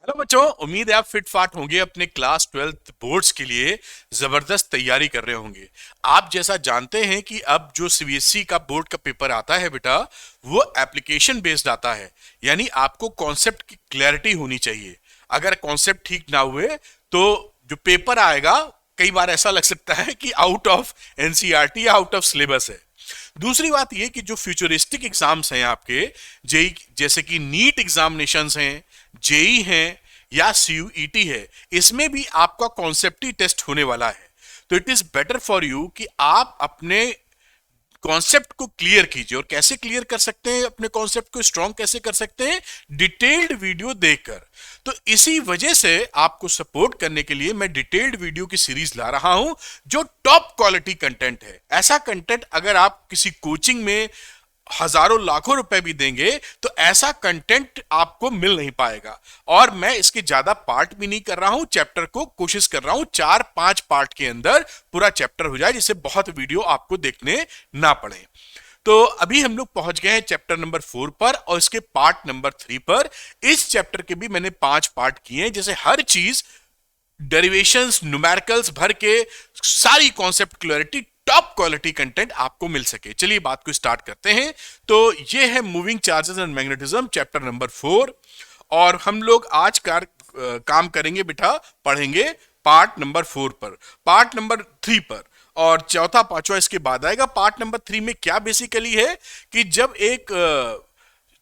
Hello बच्चों, उम्मीद है आप फिट फाट होंगे। अपने क्लास 12th बोर्ड्स के लिए जबरदस्त तैयारी कर रहे होंगे। आप जैसा जानते हैं कि अब जो सीबीएसई का बोर्ड का पेपर आता है बेटा, वो एप्लीकेशन बेस्ड आता है। यानी आपको कॉन्सेप्ट की क्लैरिटी होनी चाहिए। अगर कॉन्सेप्ट ठीक ना हुए तो जो पेपर आएगा, कई बार ऐसा लग सकता है कि आउट ऑफ एनसीईआरटी या आउट ऑफ सिलेबस है। दूसरी बात यह कि जो फ्यूचरिस्टिक एग्जाम्स हैं आपके, जेई जैसे कि नीट एग्जामिनेशंस हैं, जेई हैं या सीयूईटी है, इसमें भी आपका कॉन्सेप्ट ही टेस्ट होने वाला है। तो it is better for you कि आप अपने कॉन्सेप्ट को क्लियर कीजिए। और कैसे क्लियर कर सकते हैं, अपने कॉन्सेप्ट को स्ट्रॉन्ग कैसे कर सकते हैं? डिटेल्ड वीडियो देखकर। तो इसी वजह से आपको सपोर्ट करने के लिए मैं डिटेल्ड वीडियो की सीरीज ला रहा हूं, जो टॉप क्वालिटी कंटेंट है। ऐसा कंटेंट अगर आप किसी कोचिंग में हजारों लाखों रुपए भी देंगे तो ऐसा कंटेंट आपको मिल नहीं पाएगा। और मैं इसके ज्यादा पार्ट भी नहीं कर रहा हूं, चैप्टर को कोशिश कर रहा हूं 4-5 पार्ट के अंदर पूरा चैप्टर हो जाए, जिससे बहुत वीडियो आपको देखने ना पड़े। तो अभी हम लोग पहुंच गए हैं चैप्टर नंबर 4 पर और इसके पार्ट नंबर 3 पर। इस चैप्टर के भी मैंने 5 पार्ट किए हैं, जैसे हर चीज डेरिवेशंस न्यूमेरिकल्स भर के सारी concept clarity, top quality content आपको मिल सके। चलिए बात को स्टार्ट करते हैं। तो ये है moving charges and magnetism, chapter number 4। और हम लोग आज काम करेंगे बेटा, पढ़ेंगे पार्ट नंबर 4 पर, पार्ट नंबर 3 पर, और चौथा पांचवा इसके बाद आएगा। पार्ट नंबर 3 में क्या बेसिकली है कि जब एक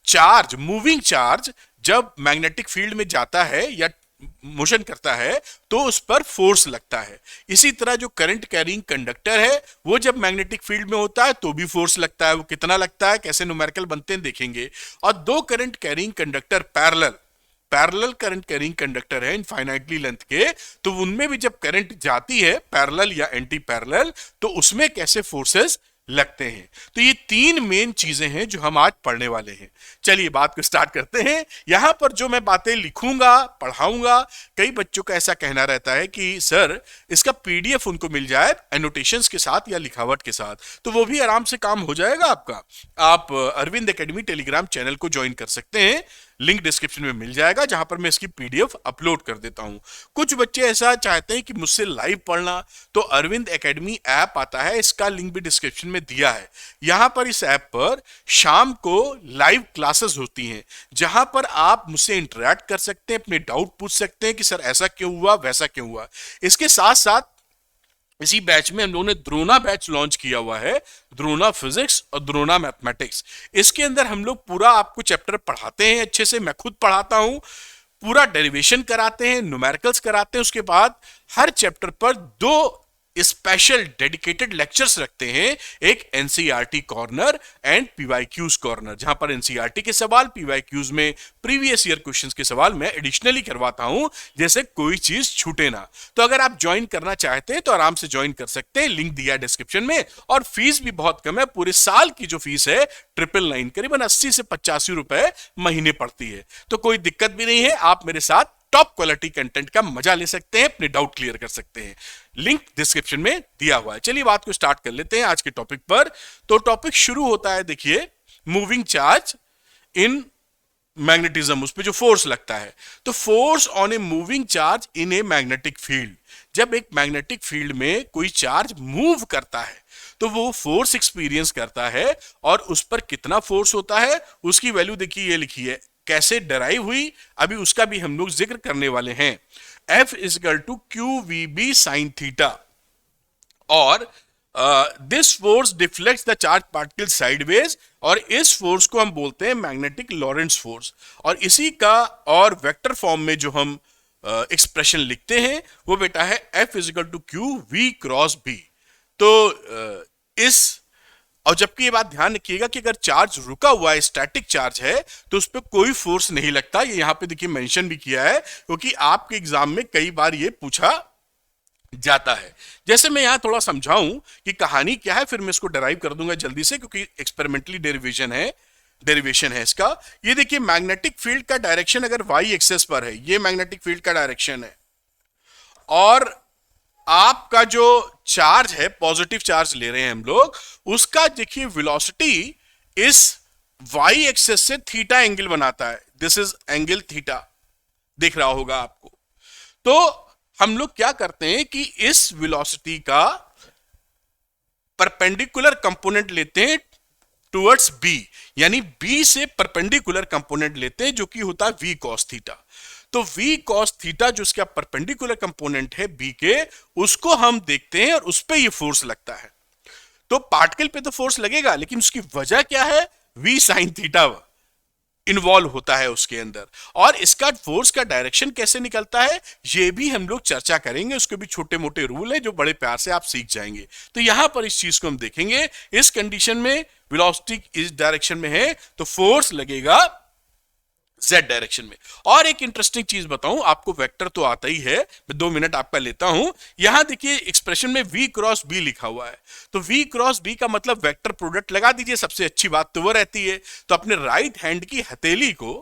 चार्ज, मूविंग चार्ज जब मैग्नेटिक फील्ड में जाता है या मोशन करता है तो उस पर फोर्स लगता है। इसी तरह जो करंट कैरिंग कंडक्टर है, वो जब मैग्नेटिक फील्ड में होता है तो भी फोर्स लगता है। वो कितना लगता है, कैसे न्यूमेरिकल बनते हैं देखेंगे। और दो current carrying conductor parallel parallel current carrying conductor है इनफाइनाइटली लेंथ के, तो उनमें भी जब करंट जाती है पैरेलल या एंटी पैरेलल, तो उसमें कैसे फोर्सेस लगते हैं। तो ये तीन मेन चीजें हैं जो हम आज पढ़ने वाले हैं। चलिए बात को स्टार्ट करते हैं। यहां पर जो मैं बातें लिखूंगा, पढ़ाऊंगा, कई बच्चों का ऐसा कहना रहता है कि सर इसका पीडीएफ उनको मिल जाए एनोटेशंस के साथ या लिखावट के साथ, तो वो भी आराम से काम हो जाएगा आपका। आप अरविंद एकेडमी टेलीग्राम चैनल को ज्वाइन कर सकते हैं, लिंक डिस्क्रिप्शन में मिल जाएगा, जहां पर मैं इसकी पीडीएफ अपलोड कर देता हूं। कुछ बच्चे ऐसा चाहते हैं कि मुझसे लाइव पढ़ना, तो अरविंद एकेडमी ऐप आता है, इसका लिंक भी डिस्क्रिप्शन में दिया है। यहां पर इस ऐप पर शाम को लाइव क्लासेस होती हैं, जहां पर आप मुझसे इंटरेक्ट कर सकते हैं, अपने डाउट पूछ सकते हैं कि सर ऐसा क्यों हुआ, वैसा क्यों हुआ। इसके साथ साथ इसी बैच में हम लोगों ने द्रोणा बैच लॉन्च किया हुआ है, द्रोणा फिजिक्स और द्रोणा मैथमेटिक्स। इसके अंदर हम लोग पूरा आपको चैप्टर पढ़ाते हैं अच्छे से, मैं खुद पढ़ाता हूं, पूरा डेरिवेशन कराते हैं, न्यूमेरिकल्स कराते हैं। उसके बाद हर चैप्टर पर 2 स्पेशल डेडिकेटेड लेक्चर्स रखते हैं, एक NCERT corner and PYQs corner, जहां पर एनसीईआरटी के सवाल, पीवाईक्यूज में प्रीवियस ईयर क्वेश्चंस के सवाल मैं एडिशनली करवाता हूं, जैसे कोई चीज छूटे ना। तो अगर आप ज्वाइन करना चाहते हैं तो आराम से ज्वाइन कर सकते हैं, लिंक दिया है डिस्क्रिप्शन में। और फीस भी बहुत कम है, पूरे साल की जो फीस है 999, करीबन 80 से 85 रुपए महीने पड़ती है। तो कोई दिक्कत भी नहीं है, आप मेरे साथ टॉप क्वालिटी कंटेंट का मजा ले सकते हैं, अपने डाउट क्लियर कर सकते हैं। लिंक डिस्क्रिप्शन में दिया हुआ है। चलिए बात को स्टार्ट कर लेते हैं आज के टॉपिक पर। तो टॉपिक शुरू होता है, देखिए, मूविंग चार्ज इन मैग्नेटिज्म, उस पर जो फोर्स लगता है। तो force on a moving charge in A magnetic field, जब एक मैग्नेटिक फील्ड में कोई चार्ज मूव करता है तो वो फोर्स एक्सपीरियंस करता है, और उस पर कितना फोर्स होता है उसकी वैल्यू देखिए, ये लिखी है, कैसे डराइव हुई अभी उसका भी हम लोग जिक्र करने वाले हैं। F is equal to Q we B sine theta, और this force deflects the charge particle sideways, और इस फोर्स को हम बोलते हैं मैग्नेटिक लॉरेंट्ज फोर्स। और इसी का और वेक्टर फॉर्म में जो हम एक्सप्रेशन लिखते हैं वो बेटा है F is equal to Q v cross B. तो इस और जबकि ये बात ध्यान रखिएगा कि अगर चार्ज रुका हुआ है, स्टैटिक चार्ज है, तो उस पर कोई फोर्स नहीं लगता। ये यहां पे देखिए मेंशन भी किया है, क्योंकि आपके एग्जाम में कई बार ये पूछा जाता है। जैसे मैं यहां थोड़ा समझाऊं कि कहानी क्या है, फिर मैं इसको डराइव कर दूंगा जल्दी से, क्योंकि एक्सपेरिमेंटली डेरिवेशन है इसका। ये देखिए, मैग्नेटिक फील्ड का डायरेक्शन अगर वाई एक्सेस पर है, ये मैग्नेटिक फील्ड का डायरेक्शन है, और आपका जो चार्ज है, पॉजिटिव चार्ज ले रहे हैं हम लोग, उसका देखिए वेलोसिटी इस वाई एक्सेस से थीटा एंगल बनाता है। दिस इज एंगल थीटा, दिख रहा होगा आपको। तो हम लोग क्या करते हैं कि इस वेलोसिटी का परपेंडिकुलर कंपोनेंट लेते हैं टुवर्ड्स बी, यानी बी से परपेंडिकुलर कंपोनेंट लेते हैं जो कि होता है v cos थीटा। तो v cos थीटा जो इसका परपेंडिकुलर कंपोनेंट है b के, उसको हम देखते हैं और उस पे ये फोर्स लगता है। तो पार्टिकल पे तो फोर्स लगेगा, लेकिन उसकी वजह क्या है, v sin थीटा इन्वॉल्व होता है उसके अंदर। और इसका फोर्स का डायरेक्शन कैसे निकलता है ये भी हम लोग चर्चा करेंगे, उसके भी छोटे मोटे रूल है जो बड़े प्यार से आप सीख जाएंगे। तो यहां पर इस चीज को हम देखेंगे, इस कंडीशन में वेलोसिटी इस डायरेक्शन में है तो फोर्स लगेगा z डायरेक्शन में। और एक इंटरेस्टिंग चीज बताऊं आपको, वेक्टर तो आता ही है, मैं 2 मिनट आपका लेता हूं। यहां देखिए एक्सप्रेशन में v क्रॉस b लिखा हुआ है, तो v क्रॉस b का मतलब वेक्टर प्रोडक्ट लगा दीजिए, सबसे अच्छी बात तो वो रहती है। तो अपने राइट हैंड की हथेली को,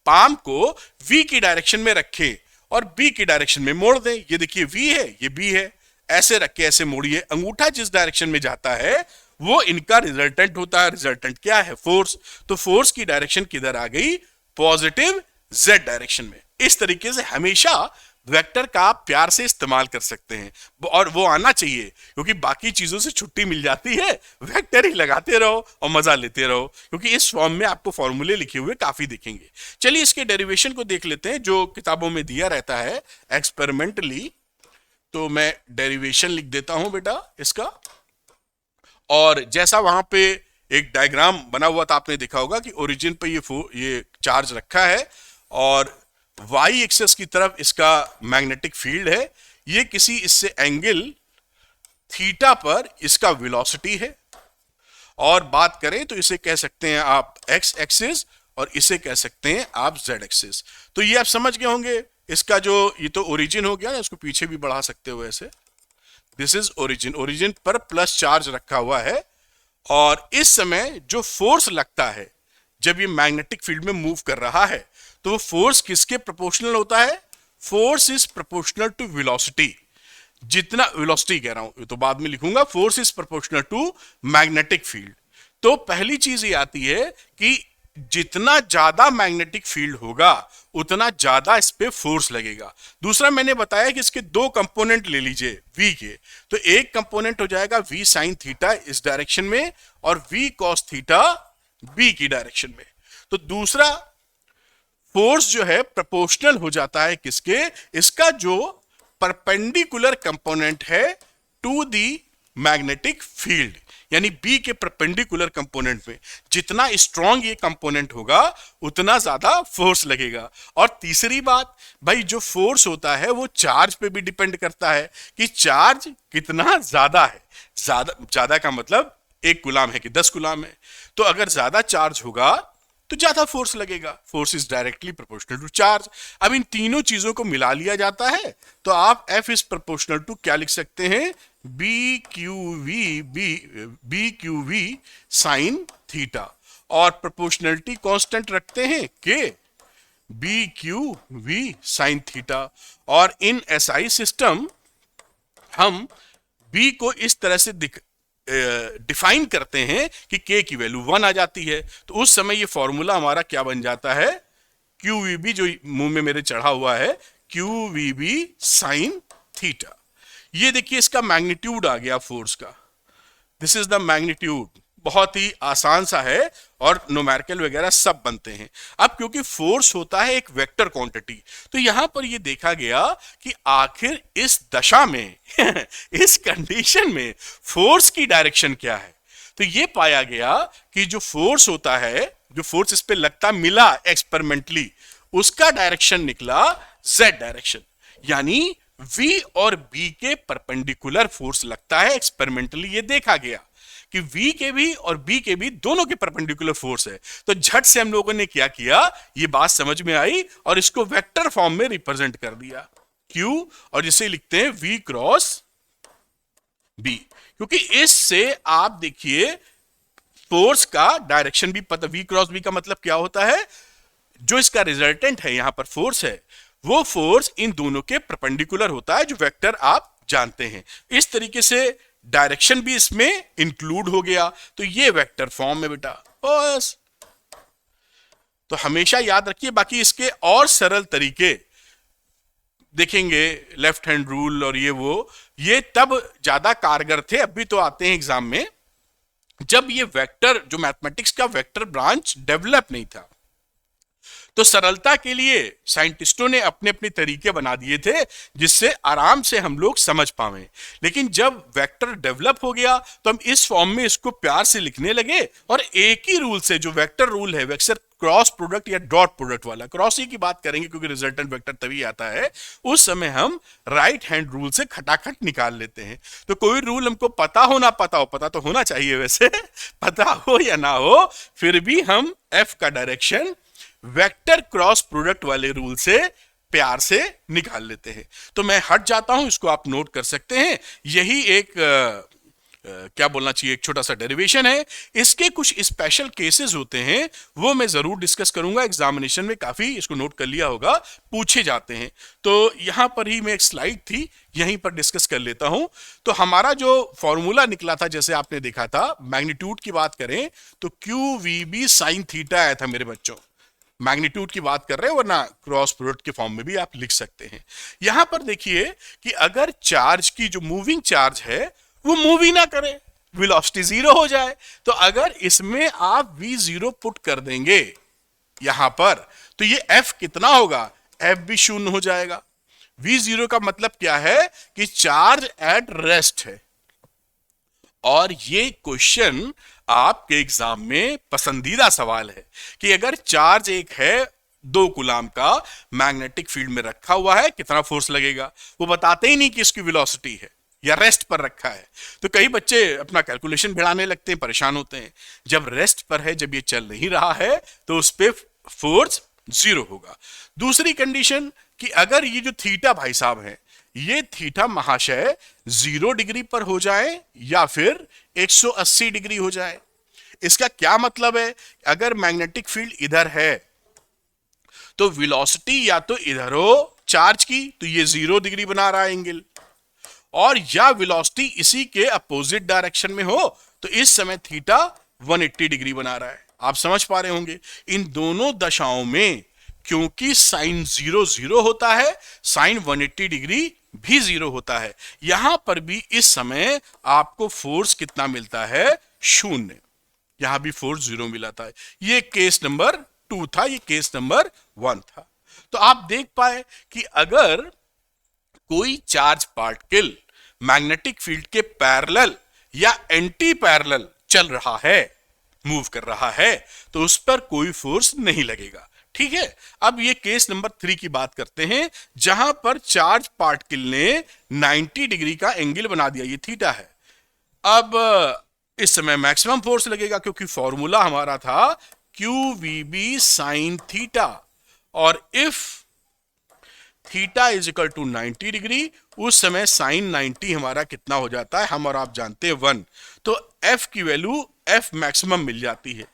पाम को v की डायरेक्शन में रखें और b की डायरेक्शन में मोड़ दें। ये देखिए v है, ये b है, ऐसे रख के ऐसे मोड़िए। अंगूठा जिस डायरेक्शन में जाता है वो इनका रिजल्टेंट होता है। रिजल्टेंट क्या है, फोर्स। तो फोर्स की डायरेक्शन किधर आ गई, पॉजिटिव z डायरेक्शन में। इस तरीके से हमेशा वेक्टर का आप प्यार से इस्तेमाल कर सकते हैं, और वो आना चाहिए, क्योंकि बाकी चीजों से छुट्टी मिल जाती है, वेक्टर ही लगाते रहो और मजा लेते रहो, क्योंकि इस फॉर्म में आपको फॉर्मूले लिखे हुए काफी दिखेंगे। चलिए इसके डेरिवेशन को देख लेते हैं जो किताबों में दिया रहता है एक्सपेरिमेंटली। तो मैं डेरिवेशन लिख देता हूं बेटा इसका, और जैसा वहां पे एक डायग्राम बना हुआ था आपने देखा होगा कि ओरिजिन पे ये चार्ज रखा है और वाई एक्सिस की तरफ इसका मैग्नेटिक फील्ड है। ये किसी इससे एंगल थीटा पर इसका वेलोसिटी है, और बात करें तो इसे कह सकते हैं आप एक्स एक्सिस और इसे कह सकते हैं आप जेड एक्सिस। तो ये आप समझ गए होंगे, इसका जो ये तो ओरिजिन हो गया ना, इसको पीछे भी बढ़ा सकते हो ऐसे। दिस इज ओरिजिन, ओरिजिन पर प्लस चार्ज रखा हुआ है, और इस समय जो फोर्स लगता है जब ये मैग्नेटिक फील्ड में मूव कर रहा है, तो वो फोर्स किसके प्रोपोर्शनल होता है, force is proportional to velocity. जितना वेलोसिटी कह रहा हूं, ये तो बाद में लिखूंगा, force is proportional to magnetic field. तो पहली चीज ये आती है कि जितना ज्यादा मैग्नेटिक फील्ड होगा उतना ज्यादा इस पे फोर्स लगेगा। दूसरा मैंने बताया कि इसके 2 कंपोनेंट ले लीजिए v के, तो एक कंपोनेंट हो जाएगा v sin थीटा इस डायरेक्शन में और v cos थीटा b की डायरेक्शन में। तो दूसरा फोर्स जो है प्रोपोर्शनल हो जाता है किसके, इसका जो परपेंडिकुलर कंपोनेंट है टू दी मैग्नेटिक फील्ड, यानी बी के परपेंडिकुलर कंपोनेंट में जितना स्ट्रॉन्ग ये कंपोनेंट होगा उतना ज्यादा फोर्स लगेगा। और तीसरी बात भाई, जो फोर्स होता है वो चार्ज पे भी डिपेंड करता है कि चार्ज कितना ज्यादा है। ज्यादा का मतलब 1 कूलाम है कि 10 कूलाम है, तो अगर ज्यादा चार्ज होगा तो ज्यादा फोर्स लगेगा। Force is directly proportional to charge. अब इन तीनों चीजों को मिला लिया जाता है तो आप F इज प्रोपोर्शनल टू क्या लिख सकते हैं, B q v sine theta, और प्रोपोर्शनलिटी कांस्टेंट रखते हैं के B q v sine theta. और इन एसआई सिस्टम हम बी को इस तरह से डिफाइन करते हैं कि के की वैल्यू 1 आ जाती है, तो उस समय ये फॉर्मूला हमारा क्या बन जाता है, क्यू वी बी, जो मुंह में मेरे चढ़ा हुआ है, q we B sine theta. ये देखिए इसका मैग्नीट्यूड आ गया फोर्स का, दिस इज द मैग्नीट्यूड। बहुत ही आसान सा है और न्यूमेरिकल वगैरह सब बनते हैं। अब क्योंकि फोर्स होता है एक वेक्टर क्वांटिटी, तो यहां पर ये देखा गया कि आखिर इस दशा में इस कंडीशन में फोर्स की डायरेक्शन क्या है। तो ये पाया गया कि जो फोर्स होता है, जो फोर्स इस पे लगता मिला एक्सपेरिमेंटली, उसका डायरेक्शन निकला जेड डायरेक्शन, यानी V और B के परपेंडिकुलर फोर्स लगता है एक्सपेरिमेंटली। ये देखा गया कि V के भी और B के भी दोनों के परपेंडिकुलर फोर्स है। तो झट से हम लोगों ने क्या किया, ये बात समझ में आई और इसको वेक्टर फॉर्म में रिप्रेजेंट कर दिया Q, और जिसे लिखते हैं V क्रॉस B, क्योंकि इससे आप देखिए फोर्स का डायरेक्शन भी पता। V क्रॉस B का मतलब क्या होता है, जो इसका रिजल्टेंट है यहां पर फोर्स है, वो फोर्स इन दोनों के परपेंडिकुलर होता है, जो वेक्टर आप जानते हैं। इस तरीके से डायरेक्शन भी इसमें इंक्लूड हो गया, तो ये वेक्टर फॉर्म है बेटा बस। तो हमेशा याद रखिए, बाकी इसके और सरल तरीके देखेंगे लेफ्ट हैंड रूल और ये तब ज्यादा कारगर थे, अभी तो आते हैं एग्जाम में, जब ये वेक्टर जो मैथमेटिक्स का वेक्टर ब्रांच डेवलप नहीं था। तो सरलता के लिए साइंटिस्टों ने अपने अपने तरीके बना दिए थे जिससे आराम से हम लोग समझ पाए। लेकिन जब वेक्टर डेवलप हो गया तो हम इस फॉर्म में इसको प्यार से लिखने लगे, और एक ही रूल से, जो वेक्टर रूल है, वेक्टर क्रॉस प्रोडक्ट या डॉट प्रोडक्ट वाला, क्रॉस ही की बात करेंगे क्योंकि रिजल्टेंट वेक्टर तभी आता है, उस समय हम राइट हैंड रूल से खटाखट निकाल लेते हैं। तो कोई रूल हमको पता हो ना पता हो, पता तो होना चाहिए वैसे पता हो या ना हो, फिर भी हम एफ का डायरेक्शन वेक्टर क्रॉस प्रोडक्ट वाले रूल से प्यार से निकाल लेते हैं। तो मैं हट जाता हूं, इसको आप नोट कर सकते हैं। यही एक क्या बोलना चाहिए, एक छोटा सा डेरिवेशन है। इसके कुछ स्पेशल केसेस होते हैं, वो मैं जरूर डिस्कस करूंगा, एग्जामिनेशन में काफी, इसको नोट कर लिया होगा, पूछे जाते हैं। तो यहां पर ही मैं एक स्लाइड थी, यहीं पर डिस्कस कर लेता हूं। तो हमारा जो फॉर्मूला निकला था, जैसे आपने देखा था, मैग्नीट्यूड की बात करें तो q we B sine theta आया था मेरे बच्चों। मैग्नीट्यूड की बात कर रहे हैं, वरना क्रॉस प्रोडक्ट के फॉर्म में भी आप लिख सकते हैं। यहां पर देखिए कि अगर चार्ज की जो मूविंग चार्ज है वो मूव ही ना करे, वेलोसिटी जीरो हो जाए, तो अगर इसमें आप v जीरो पुट कर देंगे यहां पर, तो ये f कितना होगा, f भी शून्य हो जाएगा। v जीरो का मतलब क्या है कि चार्ज एट रेस्ट है। और ये क्वेश्चन आपके एग्जाम में पसंदीदा सवाल है कि अगर चार्ज एक है 2 कूलाम का, मैग्नेटिक फील्ड में रखा हुआ है, कितना फोर्स लगेगा, वो बताते ही नहीं कि इसकी वेलोसिटी है या रेस्ट पर रखा है। तो कई बच्चे अपना कैलकुलेशन भिड़ाने लगते हैं, परेशान होते हैं। जब रेस्ट पर है, जब ये चल नहीं रहा है, तो उस पर फोर्स जीरो होगा। दूसरी कंडीशन कि अगर ये जो थीटा भाई साहब है, ये थीटा महाशय 0 डिग्री पर हो जाए या फिर 180 डिग्री हो जाए। इसका क्या मतलब है, अगर मैग्नेटिक फील्ड इधर है तो वेलोसिटी या तो इधर हो चार्ज की, तो ये 0 डिग्री बना रहा है एंगल, और या वेलोसिटी इसी के अपोजिट डायरेक्शन में हो, तो इस समय थीटा 180 डिग्री बना रहा है। आप समझ पा रहे होंगे। इन दोनों दशाओं में क्योंकि साइन 0 0 होता है, साइन 180 डिग्री भी 0 होता है। यहां पर भी इस समय आपको फोर्स कितना मिलता है, शून्य। यहां भी फोर्स 0 मिला था। ये केस नंबर 2 था, ये केस नंबर 1 था। तो आप देख पाए कि अगर कोई चार्ज पार्टिकल मैग्नेटिक फील्ड के पैरेलल या एंटी पैरेलल चल रहा है, मूव कर रहा है, तो उस पर कोई फोर्स नहीं लगेगा। ठीक है। अब ये केस नंबर 3 की बात करते हैं, जहां पर चार्ज पार्टिकल ने 90 डिग्री का एंगल बना दिया, ये थीटा है। अब इस समय मैक्सिमम फोर्स लगेगा, क्योंकि फॉर्मूला हमारा था Q we B sine theta, और if theta is equal to 90 degree, उस समय साइन 90 हमारा कितना हो जाता है, हम और आप जानते हैं 1। तो एफ की वैल्यू, एफ मैक्सिमम मिल जाती है,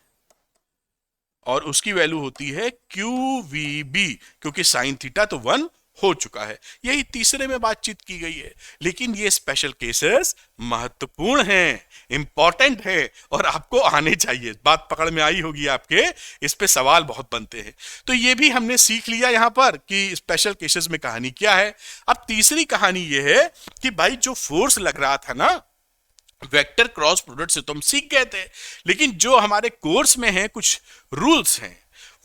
और उसकी वैल्यू होती है क्यू वी बी, क्योंकि साइन थीटा तो 1 हो चुका है। यही तीसरे में बातचीत की गई है। लेकिन ये स्पेशल केसेस महत्वपूर्ण हैं, इंपॉर्टेंट है, और आपको आने चाहिए। बात पकड़ में आई होगी आपके, इस पे सवाल बहुत बनते हैं। तो ये भी हमने सीख लिया यहां पर कि स्पेशल केसेस में कहानी क्या है। अब तीसरी कहानी ये है कि भाई जो फोर्स लग रहा था ना वेक्टर क्रॉस प्रोडक्ट से, तो हम सीख गए थे, लेकिन जो हमारे कोर्स में है कुछ रूल्स हैं,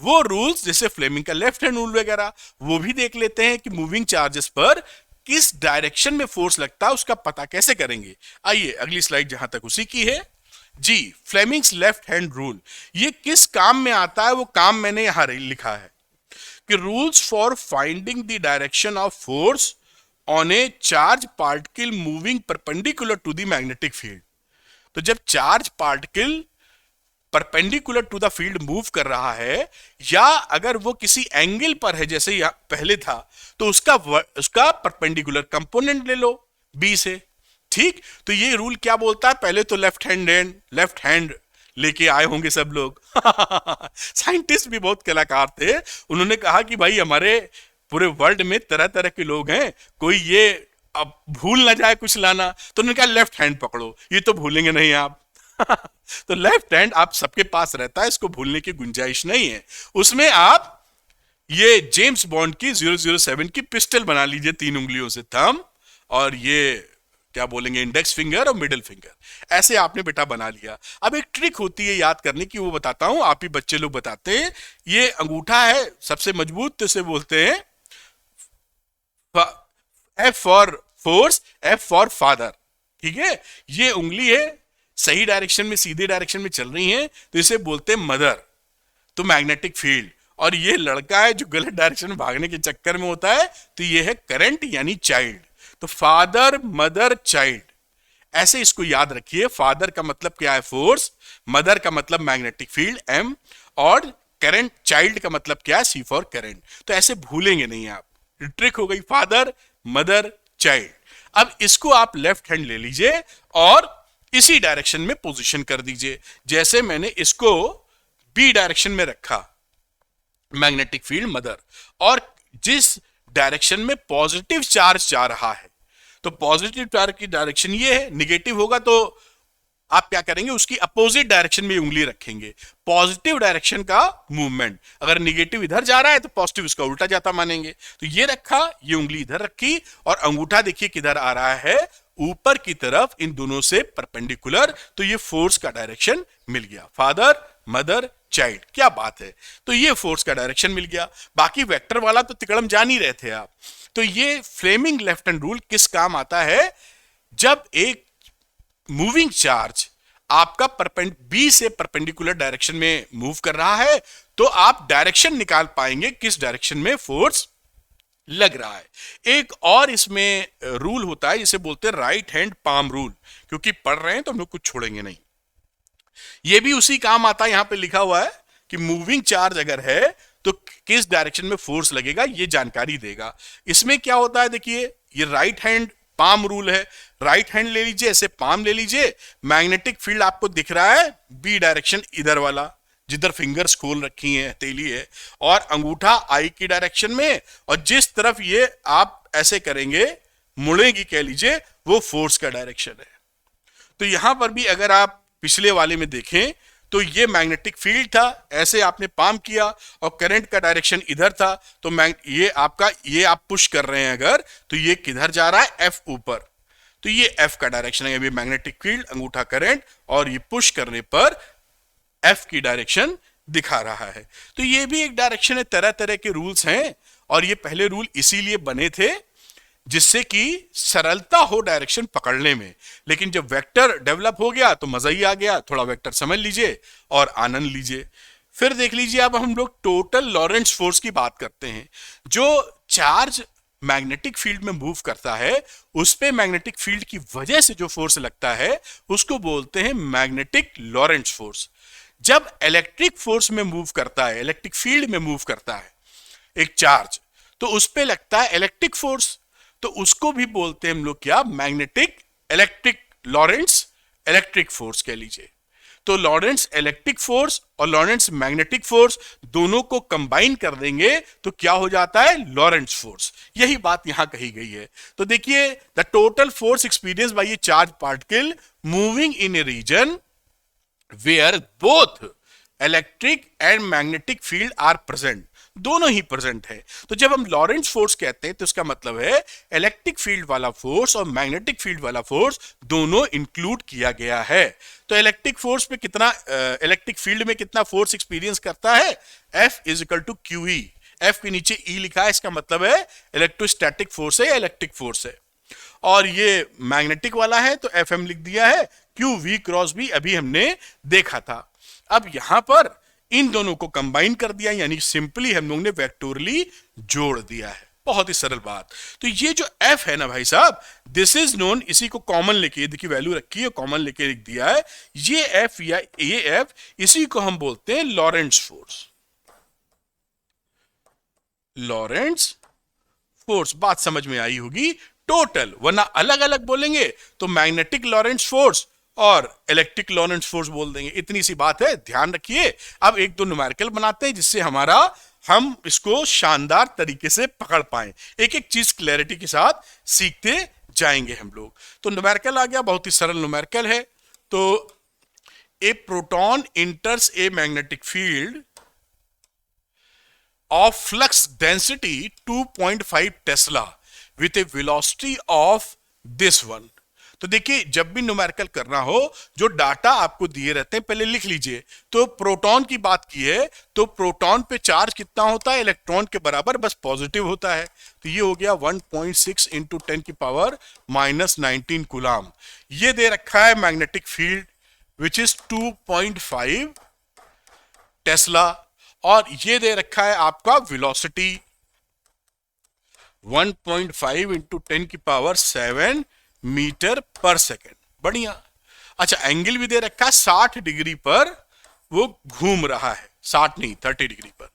वो रूल्स जैसे फ्लेमिंग का लेफ्ट हैंड रूल वगैरह, वो भी देख लेते हैं कि मूविंग चार्जेस पर किस डायरेक्शन में फोर्स लगता है, उसका पता कैसे करेंगे। आइए अगली स्लाइड जहां तक उसी की है जी, फ्लेमिंग्स लेफ्ट हैंड रूल। ये किस काम में आता है, वो काम मैंने यहां लिखा है कि rules for finding the direction of force on a charge particle moving perpendicular to the magnetic field. तो जब charge particle perpendicular to the field move कर रहा है, या अगर वो किसी एंगल पर है जैसे पहले था, तो उसका परपेंडिकुलर कंपोनेंट ले लो बी से। ठीक, तो ये रूल क्या बोलता है, पहले तो लेफ्ट हैंड लेके आए होंगे सब लोग साइंटिस्ट भी बहुत कलाकार थे, उन्होंने कहा कि भाई हमारे पूरे वर्ल्ड में तरह तरह के लोग हैं, कोई ये अब भूल ना जाए कुछ लाना, तो उन्होंने कहा लेफ्ट हैंड पकड़ो, ये तो भूलेंगे नहीं आप तो लेफ्ट हैंड आप सबके पास रहता है, इसको भूलने की गुंजाइश नहीं है। उसमें आप ये जेम्स बॉन्ड की 007 की पिस्टल बना लीजिए 3 उंगलियों से, थंब और ये क्या बोलेंगे इंडेक्स फिंगर और मिडिल फिंगर, ऐसे आपने बेटा बना लिया। अब एक ट्रिक होती है याद करने की, वो बताता हूं, आप ही बच्चे लोग बताते हैं। ये अंगूठा है सबसे मजबूत, तो इसे बोलते हैं F for force, F for father, ठीक है। ये उंगली है सही डायरेक्शन में, सीधे डायरेक्शन में चल रही है, तो इसे बोलते हैं मदर, तो मैग्नेटिक फील्ड। और ये लड़का है जो गलत डायरेक्शन में भागने के चक्कर में होता है, तो ये है करंट यानी चाइल्ड। तो फादर मदर चाइल्ड, ऐसे इसको याद रखिए। फादर का मतलब क्या है फोर्स, मदर का मतलब मैग्नेटिक फील्ड एम, और करंट चाइल्ड का मतलब क्या है सी फॉर करंट। तो ऐसे भूलेंगे नहीं आप, ट्रिक हो गई फादर मदर चाइल्ड। अब इसको आप लेफ्ट हैंड ले लीजिए और इसी डायरेक्शन में पोजीशन कर दीजिए। जैसे मैंने इसको बी डायरेक्शन में रखा, मैग्नेटिक फील्ड मदर, और जिस डायरेक्शन में पॉजिटिव चार्ज जा रहा है, तो पॉजिटिव चार्ज की डायरेक्शन ये है, निगेटिव होगा तो आप क्या करेंगे, उसकी अपोजिट डायरेक्शन में उंगली रखेंगे। पॉजिटिव डायरेक्शन का मूवमेंट, अगर निगेटिव इधर जा रहा है तो पॉजिटिव उसका उल्टा जाता मानेंगे। तो ये रखा, ये उंगली इधर रखी, और अंगूठा देखिए किधर आ रहा है, ऊपर की तरफ, इन दोनों से परपेंडिकुलर। तो ये फोर्स का डायरेक्शन मिल गया, फादर मदर चाइल्ड, क्या बात है। तो ये फोर्स का डायरेक्शन मिल गया। बाकी वेक्टर वाला तो तिकड़म जान ही रहे थे आप। तो ये फ्लेमिंग लेफ्ट हैंड रूल किस काम आता है, जब एक मूविंग चार्ज आपका बी से परपेंडिकुलर डायरेक्शन में मूव कर रहा है, तो आप डायरेक्शन निकाल पाएंगे किस डायरेक्शन में फोर्स लग रहा है। एक और इसमें रूल होता है जिसे बोलते हैं राइट हैंड पाम रूल, क्योंकि पढ़ रहे हैं तो हम लोग कुछ छोड़ेंगे नहीं। ये भी उसी काम आता है, यहां पे लिखा हुआ है कि मूविंग चार्ज अगर है तो किस डायरेक्शन में फोर्स लगेगा, ये जानकारी देगा। इसमें क्या होता है देखिए, ये राइट हैंड पाम रूल है। राइट हैंड ले लीजिए, ऐसे पाम ले लीजिए, मैग्नेटिक फील्ड आपको दिख रहा है बी डायरेक्शन इधर वाला, जिधर फिंगर्स खोल रखी हैं, हथेली है, और अंगूठा आई की डायरेक्शन में, और जिस तरफ ये आप ऐसे करेंगे मुड़ेगी कह लीजिए, वो फोर्स का डायरेक्शन है। तो यहां पर भी अगर आप पिछले वाले में देखें तो ये मैग्नेटिक फील्ड था, ऐसे आपने पाम किया और करंट का डायरेक्शन इधर था, तो ये आपका, ये आप पुश कर रहे हैं अगर, तो ये किधर जा रहा है, एफ ऊपर, तो ये एफ का डायरेक्शन है। अभी मैग्नेटिक फील्ड, अंगूठा करंट, और ये पुश करने पर एफ की डायरेक्शन दिखा रहा है। तो ये भी एक डायरेक्शन है, तरह तरह के रूल्स हैं, और ये पहले रूल इसीलिए बने थे जिससे कि सरलता हो डायरेक्शन पकड़ने में। लेकिन जब वेक्टर डेवलप हो गया तो मजा ही आ गया, थोड़ा वेक्टर समझ लीजिए और आनंद लीजिए। फिर देख लीजिए, अब हम लोग टोटल लॉरेंट्ज फोर्स की बात करते हैं। जो चार्ज मैग्नेटिक फील्ड में मूव करता है, उस पे मैग्नेटिक फील्ड की वजह से जो फोर्स लगता है उसको बोलते हैं मैग्नेटिक लॉरेंट्ज फोर्स। जब इलेक्ट्रिक फोर्स में मूव करता है, इलेक्ट्रिक फील्ड में मूव करता है एक चार्ज, तो उस पे लगता है इलेक्ट्रिक फोर्स, तो उसको भी बोलते हैं हम लोग क्या, मैग्नेटिक इलेक्ट्रिक लॉरेंट्ज इलेक्ट्रिक फोर्स कह लीजिए। तो लॉरेंट्ज इलेक्ट्रिक फोर्स और लॉरेंट्ज मैग्नेटिक फोर्स दोनों को कंबाइन कर देंगे तो क्या हो जाता है, लॉरेंट्ज फोर्स। यही बात यहां कही गई है। तो देखिए, the total force experience by a charge particle moving in a region where both electric and magnetic field are present, दोनों ही प्रेजेंट है। तो जब हम लॉरेंट्ज फोर्स कहते हैं तो इसका मतलब है इलेक्ट्रिक फील्ड वाला फोर्स और मैग्नेटिक फील्ड वाला फोर्स दोनों इंक्लूड किया गया है। तो इलेक्ट्रिक फोर्स पे कितना, इलेक्ट्रिक फील्ड में कितना फोर्स एक्सपीरियंस करता है, F is equal to q E. F के नीचे ई लिखा है, इसका मतलब है इलेक्ट्रोस्टैटिक फोर्स है या इलेक्ट्रिक फोर्स है। और ये मैग्नेटिक वाला है तो एफ एम लिख दिया है, क्यू वी क्रॉस भी अभी हमने देखा था। अब यहां पर इन दोनों को कंबाइन कर दिया, यानी सिंपली हम लोग ने वेक्टोरली जोड़ दिया है। बहुत ही सरल बात। तो ये जो F है ना भाई साहब, दिस इज नोन, इसी को कॉमन लेके, देखिए वैल्यू रखी है, कॉमन लेके लिख दिया है, ये F या ये F, इसी को हम बोलते हैं लॉरेंट्ज फोर्स। लॉरेंट्ज फोर्स, बात समझ में आई होगी टोटल, वरना अलग अलग बोलेंगे तो मैग्नेटिक लॉरेंट्ज फोर्स और इलेक्ट्रिक लॉरेंट्ज फोर्स बोल देंगे। इतनी सी बात है, ध्यान रखिए। अब एक दो न्यूमेरिकल बनाते हैं जिससे हम इसको शानदार तरीके से पकड़ पाए, एक एक चीज क्लैरिटी के साथ सीखते जाएंगे हम लोग। तो न्यूमेरिकल आ गया, बहुत ही सरल न्यूमेरिकल है। तो a proton enters a magnetic field of flux density 2.5 tesla with a velocity of this one। तो देखिए जब भी न्यूमेरिकल करना हो, जो डाटा आपको दिए रहते हैं पहले लिख लीजिए। तो प्रोटॉन की बात की है तो प्रोटॉन पे चार्ज कितना होता है, इलेक्ट्रॉन के बराबर, बस पॉजिटिव होता है। तो ये हो गया 1.6 इंटू 10 की पावर -19 कूलाम। ये दे रखा है magnetic field which is 2.5 Tesla, और ये दे रखा है आपका वेलोसिटी 1.5 इंटू 10 की पावर 7 मीटर पर सेकेंड। बढ़िया। अच्छा, एंगल भी दे रखा है 60 डिग्री पर वो घूम रहा है, 60 नहीं 30 डिग्री पर।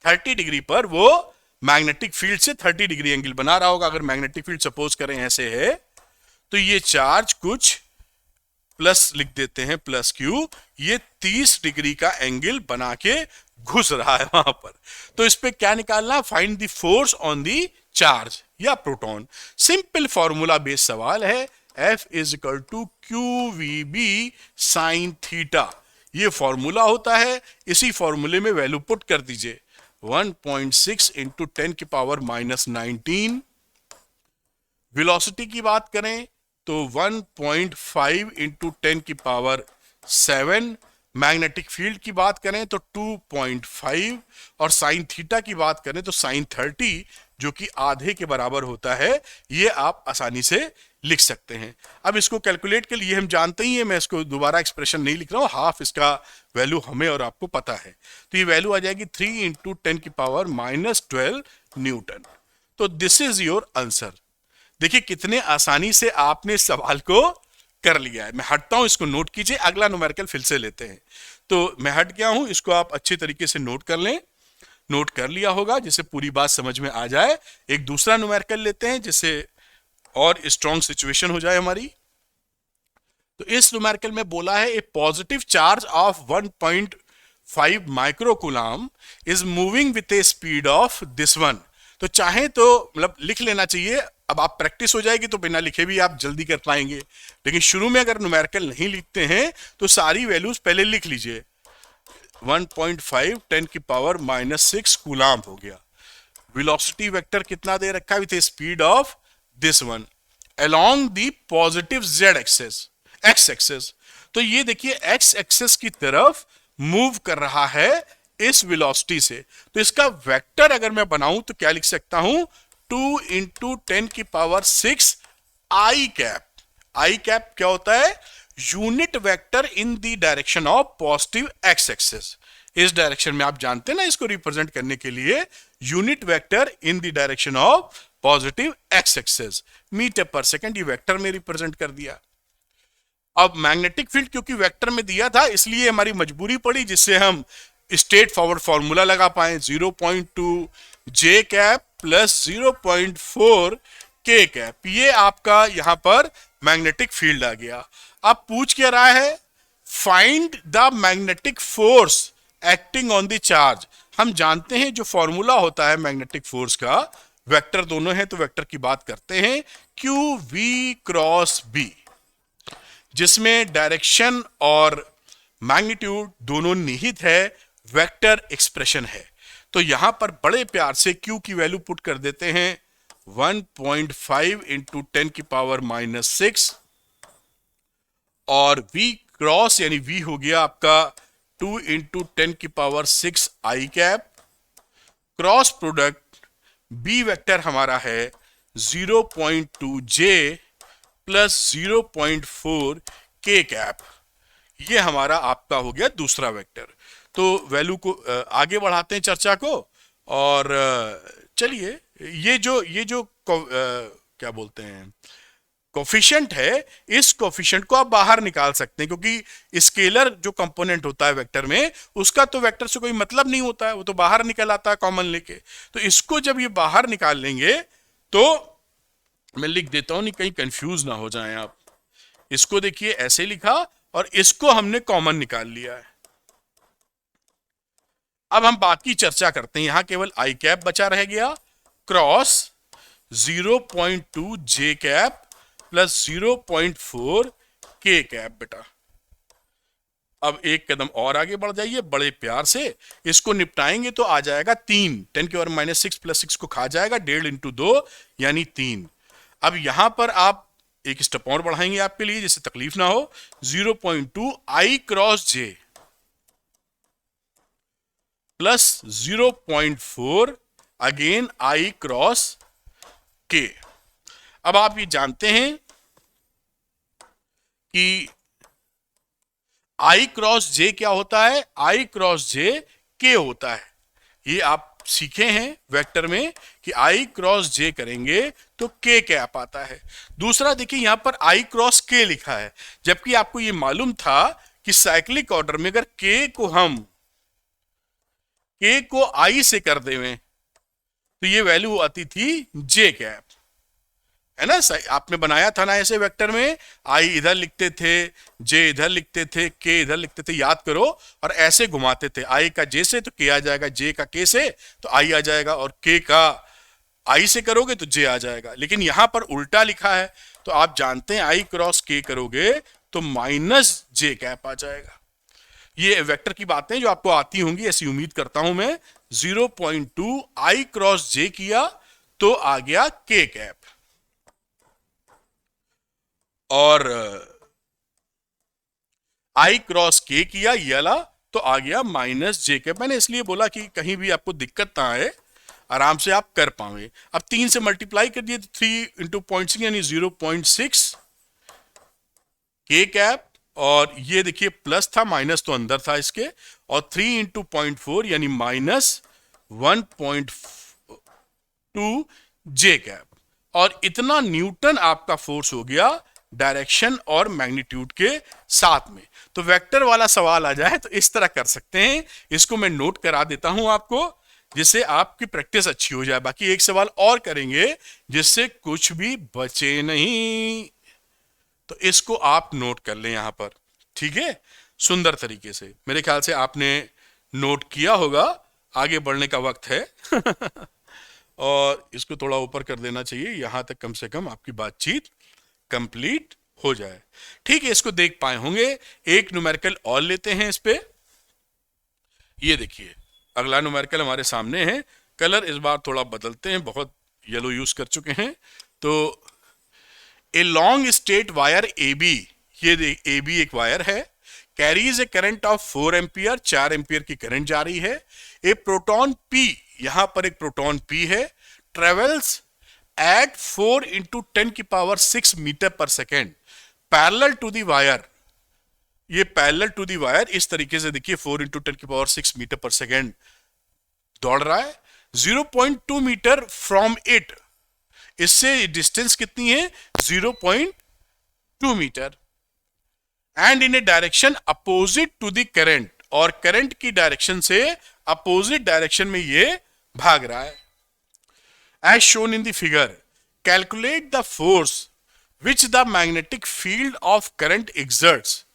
30 डिग्री पर वो मैग्नेटिक फील्ड से 30 डिग्री एंगल बना रहा होगा। अगर मैग्नेटिक फील्ड सपोज करें ऐसे है, तो ये चार्ज कुछ प्लस लिख देते हैं, प्लस क्यू, ये 30 डिग्री का एंगल बना के घुस रहा है वहां पर। तो इस पे क्या निकालना, find the force on the charge या प्रोटॉन। सिंपल फॉर्मूला बेस्ड सवाल है, F is equal to Q we B sine theta. ये फॉर्मूला होता है, इसी फॉर्मूले में वैल्यू पुट कर दीजिए 1.6 इंटू 10 की पावर -19। वेलोसिटी की बात करें तो 1.5 इंटू 10 की पावर 7। मैग्नेटिक फील्ड की बात करें तो 2.5, और साइन थीटा की बात करें तो साइन 30, जो कि आधे के बराबर होता है। ये आप आसानी से लिख सकते हैं। अब इसको कैलकुलेट के लिए हम जानते ही हैं, मैं इसको दोबारा एक्सप्रेशन नहीं लिख रहा हूं, हाफ इसका वैल्यू हमें और आपको पता है। तो ये वैल्यू आ जाएगी 3 इंटू 10 की पावर -12 न्यूटन। तो दिस इज योर आंसर। देखिए कितने आसानी से आपने सवाल को कर लिया है। मैं हटता हूं, इसको नोट कीजिए, अगला न्यूमेरिकल फिर से लेते हैं। तो मैं हट गया हूं, इसको आप अच्छे तरीके से नोट कर लें। नोट कर लिया होगा जिससे पूरी बात समझ में आ जाए। एक दूसरा न्यूमेरिकल लेते हैं जिससे और स्ट्रॉन्ग सिचुएशन हो जाए हमारी। तो इस न्यूमेरिकल में बोला है a positive charge of 1.5 microcoulomb is moving with a speed of this one. तो चाहे तो मतलब लिख लेना चाहिए, अब आप प्रैक्टिस हो जाएगी तो बिना लिखे भी आप जल्दी कर पाएंगे। लेकिन शुरू में अगर न्यूमेरिकल नहीं लिखते हैं तो सारी वैल्यूज पहले लिख लीजिए। 1.5 10 की पावर -6 कूलाम हो गया। वेलोसिटी वेक्टर कितना दे रखा है, with a speed of this one along the positive z axis, x axis. तो ये देखिए एक्स एक्सेस की तरफ मूव कर रहा है इस वेलोसिटी से। तो इसका वेक्टर अगर मैं बनाऊं तो क्या लिख सकता हूं, 2 इंटू 10 की power 6 I cap. I cap क्या होता है, unit vector in the direction of positive x axis. इस डायरेक्शन में आप जानते हैं ना, इसको रिप्रेजेंट करने के लिए unit vector in the direction of positive x axis, metre पर सेकेंड, ये वेक्टर में रिप्रेजेंट कर दिया। अब मैग्नेटिक फील्ड क्योंकि वेक्टर में दिया था इसलिए हमारी मजबूरी पड़ी, जिससे हम स्ट्रेट फॉरवर्ड फॉर्मूला लगा पाए, 0.2 जे कैप प्लस 0.4 के कैप। ये आपका यहां पर मैग्नेटिक फील्ड आ गया। अब पूछ क्या रहा है, find the magnetic force acting on the charge. हम जानते हैं जो फॉर्मूला होता है मैग्नेटिक फोर्स का, वेक्टर दोनों है तो वेक्टर की बात करते हैं, क्यू वी क्रॉस बी, जिसमें डायरेक्शन और मैग्नीट्यूड दोनों निहित है, वेक्टर एक्सप्रेशन है। तो यहां पर बड़े प्यार से Q की वैल्यू पुट कर देते हैं 1.5 इंटू 10 की पावर -6, और V क्रॉस यानी V हो गया आपका 2 इंटू 10 की पावर 6 आई cap. Cross product B vector हमारा है 0.2 J प्लस 0.4 के कैप। ये हमारा आपका हो गया दूसरा वेक्टर। तो वैल्यू को आगे बढ़ाते हैं चर्चा को, और चलिए ये जो क्या बोलते हैं कोफिशिएंट है, इस कोफिशिएंट को आप बाहर निकाल सकते हैं, क्योंकि स्केलर जो कंपोनेंट होता है वेक्टर में उसका तो वेक्टर से कोई मतलब नहीं होता है, वो तो बाहर निकल आता है कॉमन लेके। तो इसको जब ये बाहर निकाल लेंगे तो मैं लिख देता हूं, नहीं कहीं कंफ्यूज ना हो जाएं आप। इसको देखिए ऐसे लिखा और इसको हमने कॉमन निकाल लिया है। अब हम बाकी चर्चा करते हैं। यहां केवल आई कैप बचा रह गया, क्रॉस 0.2 जे कैप प्लस 0.4 के कैप। बेटा अब एक कदम और आगे बढ़ जाइए बड़े प्यार से, इसको निपटाएंगे तो आ जाएगा 3, 10⁻⁻6 प्लस 6 को खा जाएगा, 1.5 × 2 यानी 3। अब यहां पर आप एक स्टेप और बढ़ाएंगे आपके लिए जिससे तकलीफ ना हो, 0.2 I cross J plus 0.4 again I cross के। अब आप ये जानते हैं कि I क्रॉस जे क्या होता है, I क्रॉस जे के होता है। ये आप सीखे हैं वेक्टर में कि I क्रॉस जे करेंगे तो के कैप आता है। दूसरा देखिए यहां पर I क्रॉस के लिखा है, जबकि आपको ये मालूम था कि साइक्लिक ऑर्डर में अगर के को I से कर देवें तो ये वैल्यू आती थी जे कैप, है ना। आपने बनाया था ना ऐसे वेक्टर में, आई इधर लिखते थे, जे इधर लिखते थे, के इधर लिखते थे, याद करो, और ऐसे घुमाते थे। आई का जे से तो के आ जाएगा, जे का के से तो आई आ जाएगा, और के का आई से करोगे तो जे आ जाएगा। लेकिन यहां पर उल्टा लिखा है, तो आप जानते हैं आई क्रॉस के करोगे तो माइनस जे कैप आ जाएगा। ये वेक्टर की बातें जो आपको आती होंगी ऐसी उम्मीद करता हूं मैं। 0.2 आई क्रॉस जे किया तो आ गया के कैप, और आई क्रॉस के किया ये वाला तो आ गया माइनस जे कैप। मैंने इसलिए बोला कि कहीं भी आपको दिक्कत ना आए, आराम से आप कर पाओगे। अब 3 से मल्टीप्लाई कर दिए तो 3 × 0.6 यानी 0.6 के कैप, और ये देखिए प्लस था, माइनस तो अंदर था इसके, और 3 × 0.4 यानी माइनस 1.2 जे कैप। और इतना न्यूटन आपका फोर्स हो गया डायरेक्शन और मैग्नीट्यूड के साथ में। तो वेक्टर वाला सवाल आ जाए तो इस तरह कर सकते हैं। इसको मैं नोट करा देता हूं आपको, जिससे आपकी प्रैक्टिस अच्छी हो जाए। बाकी एक सवाल और करेंगे जिससे कुछ भी बचे नहीं, तो इसको आप नोट कर लें यहां पर, ठीक है, सुंदर तरीके से। मेरे ख्याल से आपने नोट किया होगा, आगे बढ़ने का वक्त है। और इसको थोड़ा ऊपर कर देना चाहिए, यहां तक कम से कम आपकी बातचीत कंप्लीट हो जाए, ठीक है। इसको देख पाए होंगे। एक न्यूमेरिकल और लेते हैं इस पे। ये देखिए अगला न्यूमेरिकल हमारे सामने है। कलर इस बार थोड़ा बदलते हैं, बहुत येलो यूज कर चुके हैं। तो a long straight wire A B, ये ए बी एक वायर है, carries a current of 4 ampere, 4 ampere की करंट जा रही है। ए प्रोटॉन पी, यहां पर एक प्रोटॉन पी है, ट्रेवल्स at 4 × 10⁻⁶ मीटर पर second parallel to the wire. ये पैरेलल टू दी वायर इस तरीके से देखिए 4 × 10⁻⁶ मीटर पर सेकेंड दौड़ रहा है। 0.2 मीटर फ्रॉम इट, इससे डिस्टेंस कितनी है 0.2 metre, and in a direction opposite to the current, और करंट की डायरेक्शन से अपोजिट डायरेक्शन में ये भाग रहा है। As shown in the figure, calculate the force which the magnetic field of current exerts,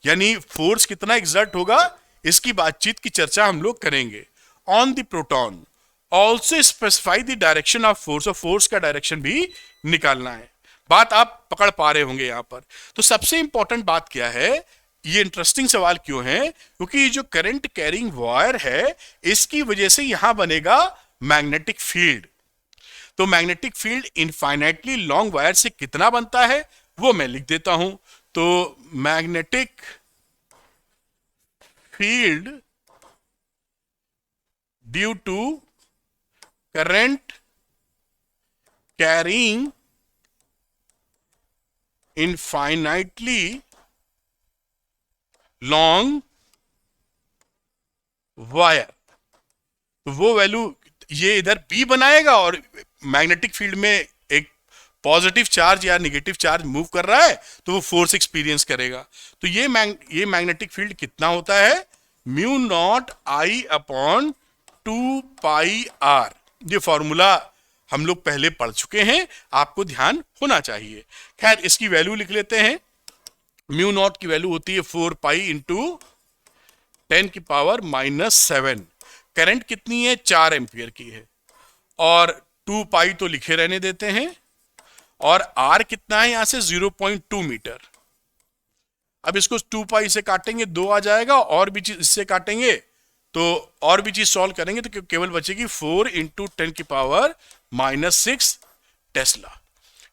यानी फोर्स कितना एग्जर्ट होगा इसकी बातचीत की चर्चा हम लोग करेंगे। On the proton also specify the direction of force, और फोर्स का डायरेक्शन भी निकालना है। बात आप पकड़ पा रहे होंगे यहां पर। तो सबसे इंपॉर्टेंट बात क्या है, ये इंटरेस्टिंग सवाल क्यों है, क्योंकि ये जो करंट कैरिंग वायर है इसकी वजह से यहां बनेगा मैग्नेटिक फील्ड। तो magnetic field infinitely long wire से कितना बनता है वो मैं लिख देता हूं। तो magnetic field due to current carrying infinitely long wire, तो वो वैल्यू ये इधर बी बनाएगा, और मैग्नेटिक फील्ड में एक पॉजिटिव चार्ज या नेगेटिव चार्ज मूव कर रहा है तो वो फोर्स एक्सपीरियंस करेगा। तो ये मैग्नेटिक फील्ड कितना होता है, mu not I upon 2πr। ये फॉर्मूला हम लोग पहले पढ़ चुके हैं, आपको ध्यान होना चाहिए। खैर इसकी वैल्यू लिख लेते हैं। म्यू नॉट की वैल्यू होती है 4π × 10⁻⁻7। करंट कितनी है 4 एम्पियर की है, और 2π तो लिखे रहने देते हैं, और r कितना है यहां से 0.2 मीटर। अब इसको 2 पाई से काटेंगे 2 आ जाएगा, और भी चीज इससे काटेंगे तो और भी चीज सॉल्व करेंगे तो केवल बचेगी 4 इंटू 10⁻⁻6 टेस्ला।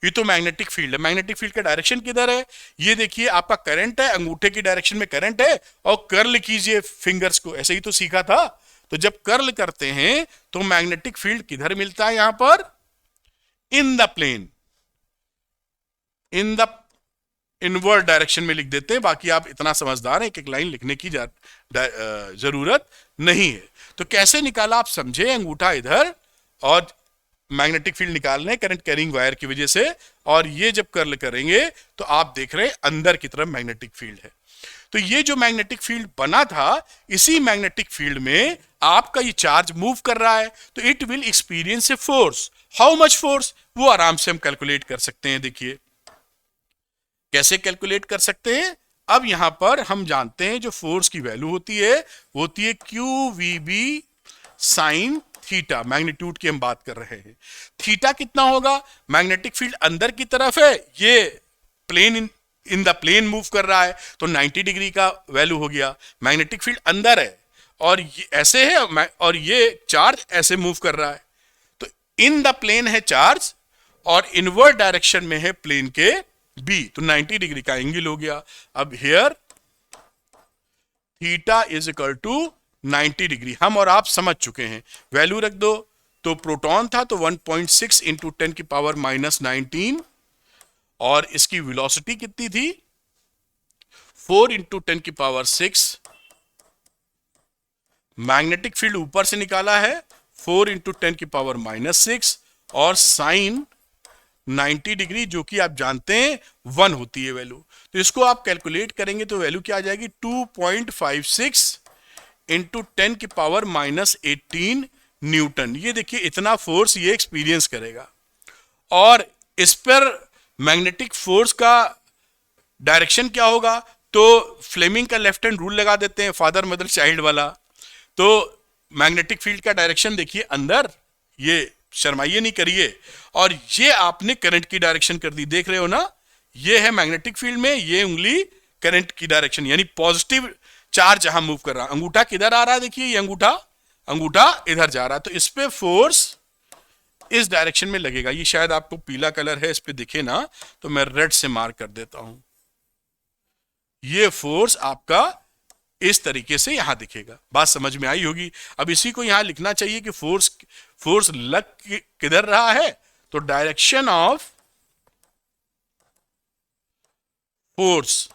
ये तो मैग्नेटिक फील्ड है। मैग्नेटिक फील्ड का डायरेक्शन किधर है? ये देखिए आपका करंट है, अंगूठे की डायरेक्शन में करंट है, और कर्ल कीजिए फिंगर्स को, ऐसे ही तो सीखा था। तो जब कर्ल करते हैं तो मैग्नेटिक फील्ड किधर मिलता है? यहां पर in the plane, in the inward direction में लिख देते हैं। बाकी आप इतना समझदार हैं, एक एक लाइन लिखने की जरूरत नहीं है। तो कैसे निकाला आप समझे, अंगूठा इधर और मैग्नेटिक फील्ड निकालने करंट कैरिंग वायर की वजह से, और ये जब कर्ल करेंगे तो आप देख रहे हैं अंदर की तरफ मैग्नेटिक फील्ड है। तो ये जो मैग्नेटिक फील्ड बना था, इसी मैग्नेटिक फील्ड में आपका ये चार्ज मूव कर रहा है, तो it will experience a force. How much force, वो आराम से हम कैलकुलेट कर सकते हैं। देखिए कैसे कैलकुलेट कर सकते हैं। अब यहां पर हम जानते हैं जो फोर्स की वैल्यू होती है वो होती है q we B sine theta. Magnitude की हम बात कर रहे हैं। थीटा कितना होगा? मैग्नेटिक फील्ड अंदर की तरफ है, ये plane in the plane move कर रहा है, तो 90 डिग्री का वैल्यू हो गया। मैग्नेटिक फील्ड अंदर है और ये ऐसे है, और ये चार्ज ऐसे मूव कर रहा है, तो इन द प्लेन है चार्ज और इनवर्ड डायरेक्शन में है प्लेन के बी, तो 90 डिग्री का एंगल हो गया। अब here theta is equal to 90 degree हम और आप समझ चुके हैं। वैल्यू रख दो, तो प्रोटॉन था तो 1.6 इंटू 10⁻⁻19, और इसकी वेलोसिटी कितनी थी? 4 इंटू 10⁻6। मैग्नेटिक फील्ड ऊपर से निकाला है 4 इंटू 10⁻⁻6, और साइन 90 डिग्री जो कि आप जानते हैं 1 होती है वैल्यू। तो इसको आप कैलकुलेट करेंगे तो वैल्यू क्या आ जाएगी? 2.56 इंटू 10⁻⁻18 न्यूटन। ये देखिए इतना फोर्स ये एक्सपीरियंस करेगा। और इस पर मैग्नेटिक फोर्स का डायरेक्शन क्या होगा? तो फ्लेमिंग का लेफ्ट हैंड रूल लगा देते हैं, फादर मदर चाइल्ड वाला। तो मैग्नेटिक फील्ड का डायरेक्शन देखिए अंदर, ये शर्माइए नहीं करिए, और ये आपने करंट की डायरेक्शन कर दी, देख रहे हो ना? ये है मैग्नेटिक फील्ड में, ये उंगली करंट की डायरेक्शन, यानी पॉजिटिव चार्ज जहां मूव कर रहा है। अंगूठा किधर आ रहा है? देखिए ये अंगूठा इधर जा रहा है, तो इस पे फोर्स इस डायरेक्शन में लगेगा। ये शायद आपको पीला कलर है, इस पे दिखे ना, तो मैं रेड से मार्क कर देता हूं। ये फोर्स आपका इस तरीके से यहां दिखेगा। बात समझ में आई होगी। अब इसी को यहां लिखना चाहिए कि फोर्स लग किधर रहा है, तो डायरेक्शन ऑफ फोर्स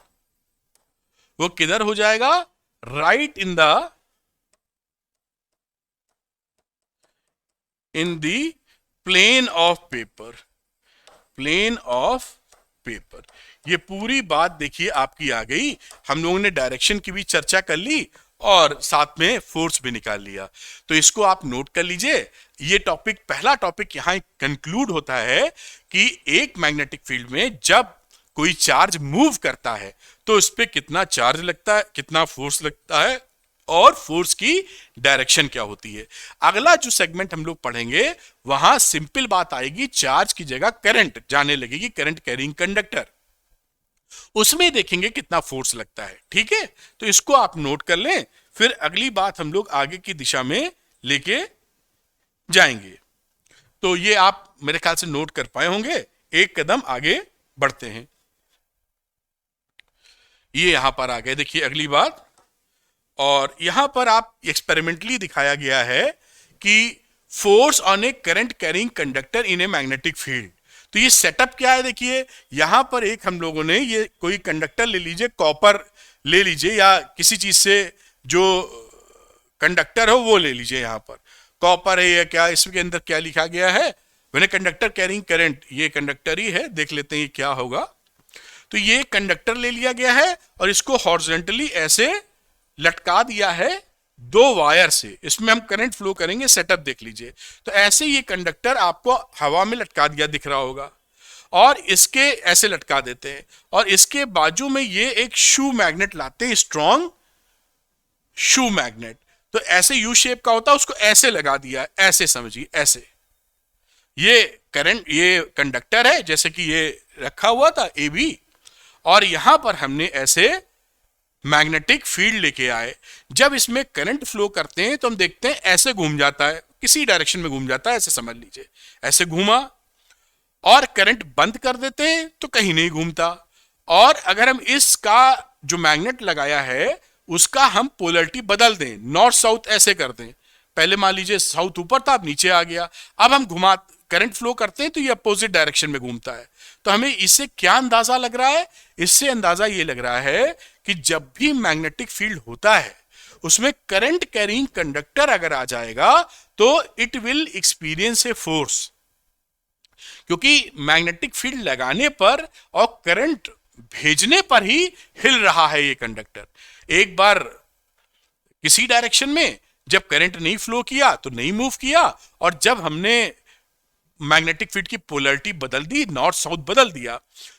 वो किधर हो जाएगा? Right in the plane of paper. ये पूरी बात देखिए आपकी आ गई। हम लोगों ने डायरेक्शन की भी चर्चा कर ली और साथ में फोर्स भी निकाल लिया। तो इसको आप नोट कर लीजिए। ये टॉपिक, पहला टॉपिक यहां कंक्लूड होता है कि एक मैग्नेटिक फील्ड में जब कोई चार्ज मूव करता है तो उस पर कितना चार्ज लगता है, कितना फोर्स लगता है, और फोर्स की डायरेक्शन क्या होती है। अगला जो सेगमेंट हम लोग पढ़ेंगे वहां सिंपल बात आएगी, चार्ज की जगह करंट जाने लगेगी, करंट कैरिंग कंडक्टर, उसमें देखेंगे कितना फोर्स लगता है। ठीक है, तो इसको आप नोट कर लें, फिर अगली बात हम लोग आगे की दिशा में लेके जाएंगे। तो ये आप मेरे ख्याल से नोट कर पाए होंगे। एक कदम आगे बढ़ते हैं। ये यहां पर आ गए, देखिए अगली बात, और यहां पर आप एक्सपेरिमेंटली दिखाया गया है कि force on A current carrying conductor in A magnetic field. तो ये सेटअप क्या है? देखिए यहां पर एक हम लोगों ने, ये कोई कंडक्टर ले लीजिए, कॉपर ले लीजिए या किसी चीज से जो कंडक्टर हो वो ले लीजिए। यहां पर कॉपर है या क्या, इसके अंदर क्या लिखा गया है? मैंने कंडक्टर कैरिंग करंट, ये कंडक्टर ही है, देख लेते हैं ये क्या होगा। तो ये कंडक्टर ले लिया गया है और इसको हॉरिजॉन्टली ऐसे लटका दिया है 2 वायर से, इसमें हम करंट फ्लो करेंगे। सेटअप देख लीजिए। तो ऐसे ये कंडक्टर आपको हवा में लटका दिया दिख रहा होगा, और इसके ऐसे लटका देते हैं, और इसके बाजू में ये एक शू मैग्नेट लाते हैं, स्ट्रॉन्ग शू मैग्नेट। तो ऐसे यू शेप का होता है, उसको ऐसे लगा दिया, ऐसे समझिए, ऐसे। ये करंट, ये कंडक्टर है, जैसे कि ये रखा हुआ था ए बी, और यहां पर हमने ऐसे मैग्नेटिक फील्ड लेके आए। जब इसमें करंट फ्लो करते हैं तो हम देखते हैं ऐसे घूम जाता है, किसी डायरेक्शन में घूम जाता है, ऐसे समझ लीजिए, ऐसे घूमा, और करंट बंद कर देते हैं तो कहीं नहीं घूमता। और अगर हम इसका जो मैग्नेट लगाया है उसका हम पोलरिटी बदल दें, नॉर्थ साउथ ऐसे कर दें, पहले मान लीजिए साउथ ऊपर था, अब नीचे आ गया, अब हम घुमा करंट फ्लो करते हैं तो ये अपोजिट डायरेक्शन में घूमता है। तो हमें इससे क्या अंदाजा लग रहा है? इससे अंदाजा ये लग रहा है कि जब भी मैग्नेटिक फील्ड होता है उसमें करंट कैरिंग कंडक्टर अगर आ जाएगा तो it will experience a force, क्योंकि मैग्नेटिक फील्ड लगाने पर और करंट भेजने पर ही हिल रहा है ये कंडक्टर। एक बार किसी डायरेक्शन में जब करंट नहीं फ्लो किया तो नहीं मूव किया, और जब हमने मैग्नेटिक फील्ड की पोलरिटी बदल दी, नॉर्थ साउथ बदल दिया,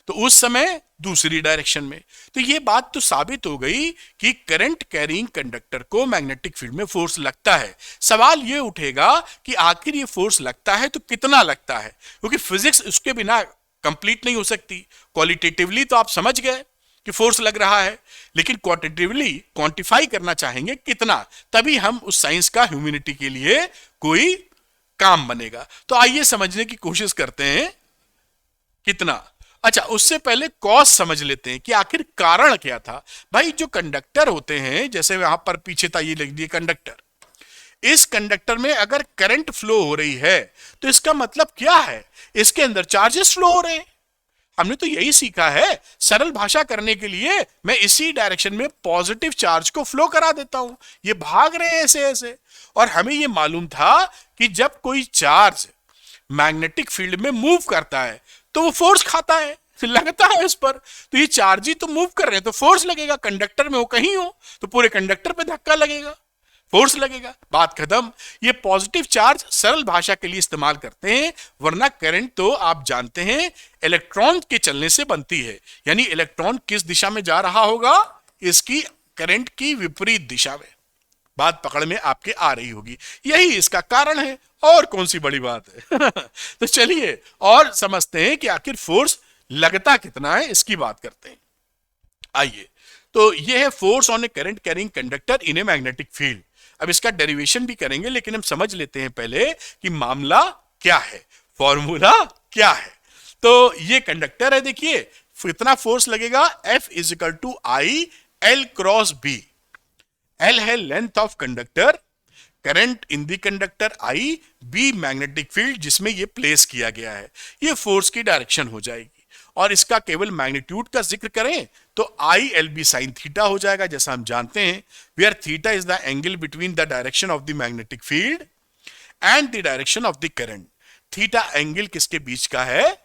तो उस समय दूसरी डायरेक्शन में। तो ये बात तो साबित हो गई कि करंट कैरिंग कंडक्टर को मैग्नेटिक फील्ड में फोर्स लगता है। सवाल ये उठेगा कि आखिर ये फोर्स लगता है तो कितना लगता है, क्योंकि फिजिक्स उसके बिना कंप्लीट नहीं हो सकती। क्वालिटेटिवली तो आप समझ गए कि फोर्स लग रहा है, लेकिन क्वांटिटेटिवली क्वांटिफाई करना चाहेंगे कितना, तभी हम उस साइंस का ह्यूमैनिटी के लिए कोई काम बनेगा। तो आइए समझने की कोशिश करते हैं कितना। अच्छा, उससे पहले कॉज समझ लेते हैं कि आखिर कारण क्या था। भाई जो कंडक्टर होते हैं, जैसे यहां पर पीछे था ये लिख दिए कंडक्टर, इस कंडक्टर में अगर करंट फ्लो हो रही है तो इसका मतलब क्या है? इसके अंदर चार्जेस फ्लो हो रहे हैं। हमने तो यही सीखा है, सरल भाषा करने के लिए मैं इसी डायरेक्शन में पॉजिटिव चार्ज को फ्लो करा देता हूं, ये भाग रहे हैं ऐसे ऐसे। और हमें ये मालूम था कि जब कोई चार्ज मैग्नेटिक फील्ड में मूव करता है तो वो फोर्स खाता है, लगता है उस पर। तो ये चार्ज ही तो मूव कर रहे हैं तो फोर्स लगेगा, कंडक्टर में हो कहीं हो तो पूरे कंडक्टर पे धक्का लगेगा, फोर्स लगेगा, बात खत्म। ये पॉजिटिव चार्ज सरल भाषा के लिए इस्तेमाल करते हैं, वरना करंट तो आप जानते हैं इलेक्ट्रॉन के चलने से बनती है। यानी इलेक्ट्रॉन किस दिशा में जा रहा होगा, इसकी करंट की विपरीत दिशा में। बात पकड़ में आपके आ रही होगी, यही इसका कारण है, और कौन सी बड़ी बात है। तो चलिए और समझते हैं कि आखिर फोर्स लगता कितना है, इसकी बात करते हैं। आइए, तो ये है force on A current carrying conductor in A magnetic field. अब इसका डेरिवेशन भी करेंगे, लेकिन हम समझ लेते हैं पहले कि मामला क्या है, फॉर्मूला क्या है। तो ये कंडक्टर है, देखिए कितना फोर्स लगेगा, F is equal to I L cross B. L है length of conductor, current in the conductor I, B magnetic field जिसमें ये प्लेस किया गया है, ये फोर्स की डायरेक्शन हो जाएगी। और इसका केवल मैग्नीट्यूड का जिक्र करें तो I L B sine theta हो जाएगा, जैसा हम जानते हैं, where theta is the angle between the direction of the magnetic field and the direction of the current. Theta angle किसके बीच का है?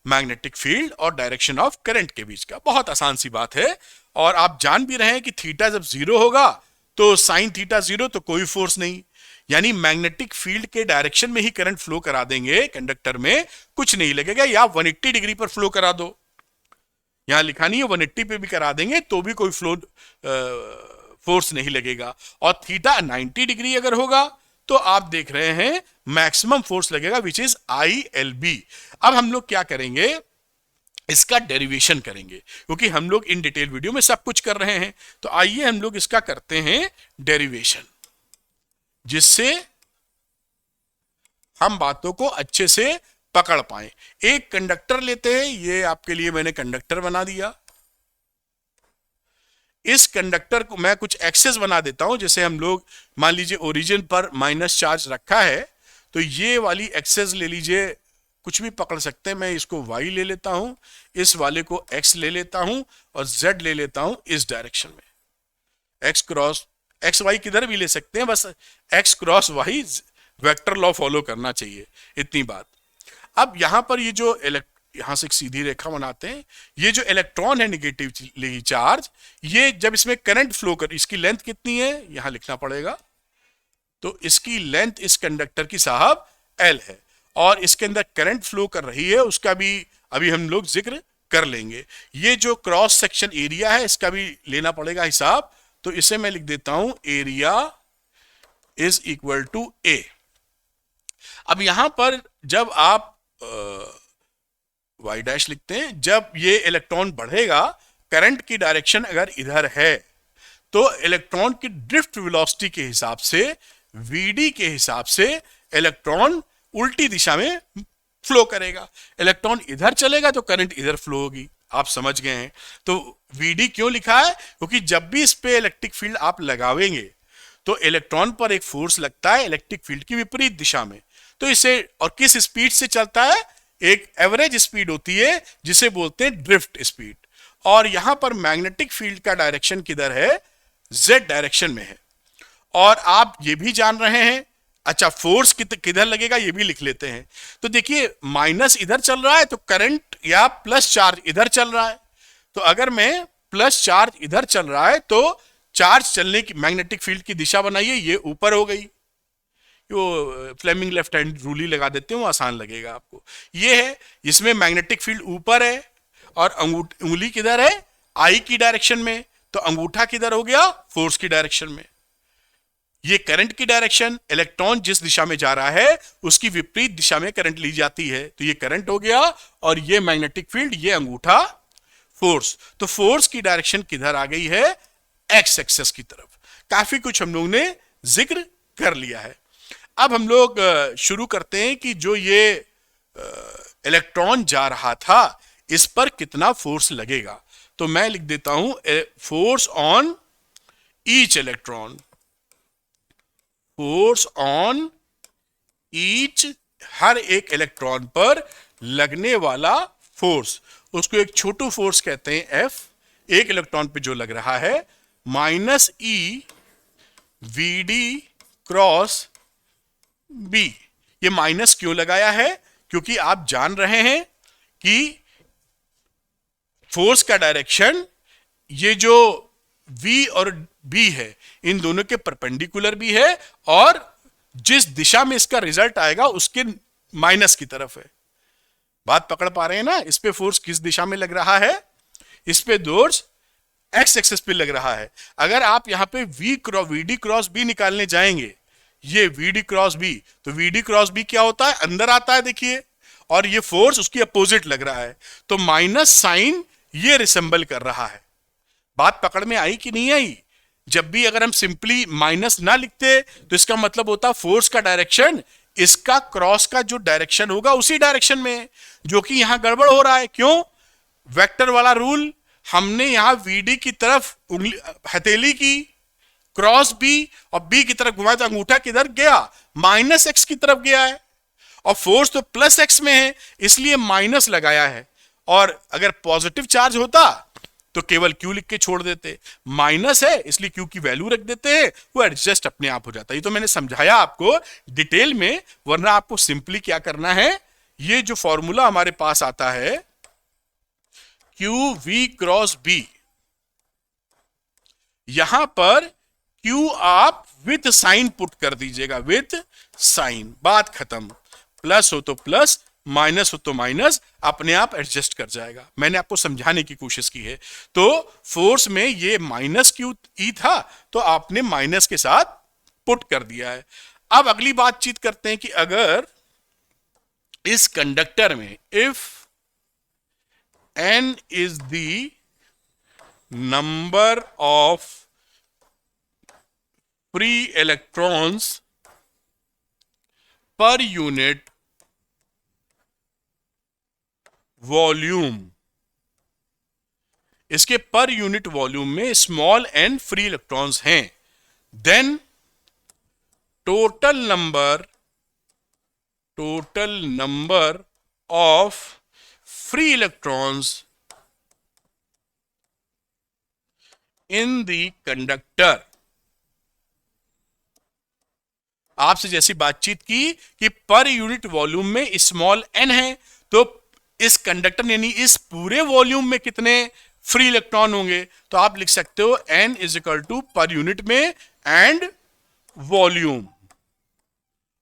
मैग्नेटिक फील्ड और डायरेक्शन ऑफ करंट के बीच का। बहुत आसान सी बात है, और आप जान भी रहे हैं कि थीटा जब जीरो होगा तो साइन थीटा जीरो, तो कोई फोर्स नहीं, यानी मैग्नेटिक फील्ड के डायरेक्शन में ही करंट फ्लो करा देंगे कंडक्टर में, कुछ नहीं लगेगा। या 180 डिग्री पर फ्लो करा दो, यहां लिखा नहीं है, 180 पे भी करा देंगे तो भी कोई फ्लो फोर्स नहीं लगेगा। और थीटा 90 डिग्री अगर होगा तो आप देख रहे हैं मैक्सिमम फोर्स लगेगा, which is I L B. अब हम लोग क्या करेंगे, इसका डेरिवेशन करेंगे, क्योंकि हम लोग इन डिटेल वीडियो में सब कुछ कर रहे हैं। तो आइए हम लोग इसका करते हैं डेरिवेशन, जिससे हम बातों को अच्छे से पकड़ पाए। एक कंडक्टर लेते हैं, ये आपके लिए मैंने कंडक्टर बना दिया। इस कंडक्टर को मैं कुछ एक्सेस बना देता हूं, जैसे हम लोग मान लीजिए ओरिजिन पर माइनस चार्ज रखा है, तो ये वाली एक्सेस ले लीजिए, कुछ भी पकड़ सकते हैं। मैं इसको y ले लेता हूं, इस वाले को x ले लेता हूं, और z ले लेता हूं इस डायरेक्शन में। x क्रॉस x y किधर भी ले सकते हैं, बस x cross y vector law follow करना चाहिए, इतनी बात। अब यहां पर ये जो यहां से एक सीधी रेखा बनाते हैं, ये जो इलेक्ट्रॉन है नेगेटिवली चार्ज, ये जब इसमें करंट फ्लो कर, इसकी लेंथ कितनी है यहां लिखना पड़ेगा, तो इसकी लेंथ इस कंडक्टर की साहब L है, और इसके अंदर करंट फ्लो कर रही है, उसका भी अभी हम लोग जिक्र कर लेंगे। ये जो क्रॉस सेक्शन एरिया है इसका भी लेना पड़ेगा हिसाब, तो इसे मैं लिख देता हूं एरिया इज इक्वल टू ए। अब यहां पर जब आप वाई डैश लिखते हैं। जब ये इलेक्ट्रॉन बढ़ेगा, करंट की डायरेक्शन अगर इधर है, तो इलेक्ट्रॉन की ड्रिफ्ट वेलोसिटी के हिसाब से, वीडी के हिसाब से, इलेक्ट्रॉन उल्टी दिशा में फ्लो करेगा। इलेक्ट्रॉन इधर चलेगा तो करंट इधर फ्लो होगी। आप समझ गए हैं। तो वीडी क्यों लिखा है? क्योंकि जब भी इस पे इलेक्ट्रिक फील्ड आप लगावेंगे तो इलेक्ट्रॉन पर एक फोर्स लगता है इलेक्ट्रिक फील्ड की विपरीत दिशा में। तो इसे, और किस स्पीड से चलता है? एक एवरेज स्पीड होती है जिसे बोलते हैं ड्रिफ्ट स्पीड। और यहां पर मैग्नेटिक फील्ड का डायरेक्शन किधर है? जेड डायरेक्शन में है। और आप ये भी जान रहे हैं, अच्छा फोर्स किधर लगेगा ये भी लिख लेते हैं। तो देखिए माइनस इधर चल रहा है तो करंट या प्लस चार्ज इधर चल रहा है। तो अगर मैं प्लस चार्ज इधर चल रहा है तो चार्ज चलने की मैग्नेटिक फील्ड की दिशा बनाइए, ये ऊपर हो गई। वो फ्लेमिंग लेफ्ट हैंड रूल ही लगा देते हैं, वो आसान लगेगा आपको। ये है, इसमें मैग्नेटिक फील्ड ऊपर है और उंगली किधर है? आई की डायरेक्शन में। तो अंगूठा किधर हो गया? फोर्स की डायरेक्शन में। ये करंट की डायरेक्शन, इलेक्ट्रॉन जिस दिशा में जा रहा है उसकी विपरीत दिशा में करंट ली जाती है, तो ये करंट हो गया। और ये मैग्नेटिक फील्ड, ये अंगूठा फोर्स। तो फोर्स की डायरेक्शन किधर आ गई है? एक्स एक्सेस की तरफ। काफी कुछ हम लोग ने जिक्र कर लिया है। अब हम लोग शुरू करते हैं कि जो ये इलेक्ट्रॉन जा रहा था इस पर कितना फोर्स लगेगा। तो मैं लिख देता हूं force on each electron, force on each, हर एक इलेक्ट्रॉन पर लगने वाला फोर्स, उसको एक छोटू फोर्स कहते हैं एफ, एक इलेक्ट्रॉन पे जो लग रहा है, minus e v d cross B. ये माइनस क्यों लगाया है? क्योंकि आप जान रहे हैं कि फोर्स का डायरेक्शन, ये जो v और b है इन दोनों के परपेंडिकुलर भी है और जिस दिशा में इसका रिजल्ट आएगा उसके माइनस की तरफ है। बात पकड़ पा रहे हैं ना? इस पे फोर्स किस दिशा में लग रहा है? इस पे फोर्स एक्स एक्सिस पे लग रहा है। अगर आप यहां पे वी डी क्रॉस बी निकालने जाएंगे, ये वी डी क्रॉस बी, तो वी डी क्रॉस बी क्या होता है? अंदर आता है, देखिए, और ये फोर्स उसकी अपोजिट लग रहा है, तो माइनस साइन ये रिसेंबल कर रहा है। बात पकड़ में आई कि नहीं आई? जब भी अगर हम सिंपली माइनस ना लिखते तो इसका मतलब होता फोर्स का डायरेक्शन इसका क्रॉस का जो डायरेक्शन होगा उसी डायरेक्शन में है, जो कि यहां गड़बड़ हो रहा है। क्यों? वेक्टर वाला रूल, हमने यहां वीडी की तरफ उंगली हथेली की, क्रॉस बी, और बी की तरफ घुमाया तो अंगूठा किधर गया? माइनस एक्स की तरफ गया है। और फोर्स तो प्लस एक्स में है, इसलिए माइनस लगाया है। और अगर पॉजिटिव चार्ज होता तो केवल क्यू लिख के छोड़ देते, माइनस है इसलिए क्यू की वैल्यू रख देते हैं, वो एडजस्ट अपने आप हो जाता है। ये तो मैंने समझाया आपको डिटेल में, वरना आपको सिंपली क्या करना है, ये जो फॉर्मूला हमारे पास आता है क्यू वी क्रॉस बी, यहां पर क्यू आप विथ साइन पुट कर दीजिएगा, विथ साइन, बात खत्म। प्लस हो तो प्लस, माइनस हो तो माइनस, अपने आप एडजस्ट कर जाएगा। मैंने आपको समझाने की कोशिश की है। तो फोर्स में ये माइनस क्यू ई था तो आपने माइनस के साथ पुट कर दिया है। अब अगली बातचीत करते हैं कि अगर इस कंडक्टर में if n is the number of free electrons per unit volume, इसके पर यूनिट वॉल्यूम में स्मॉल n फ्री इलेक्ट्रॉन्स हैं, then total number of free electrons in the conductor. आपसे जैसी बातचीत की कि पर यूनिट वॉल्यूम में स्मॉल n है, तो इस कंडक्टर यानी इस पूरे वॉल्यूम में कितने फ्री इलेक्ट्रॉन होंगे? तो आप लिख सकते हो n इज इक्वल टू पर यूनिट में and volume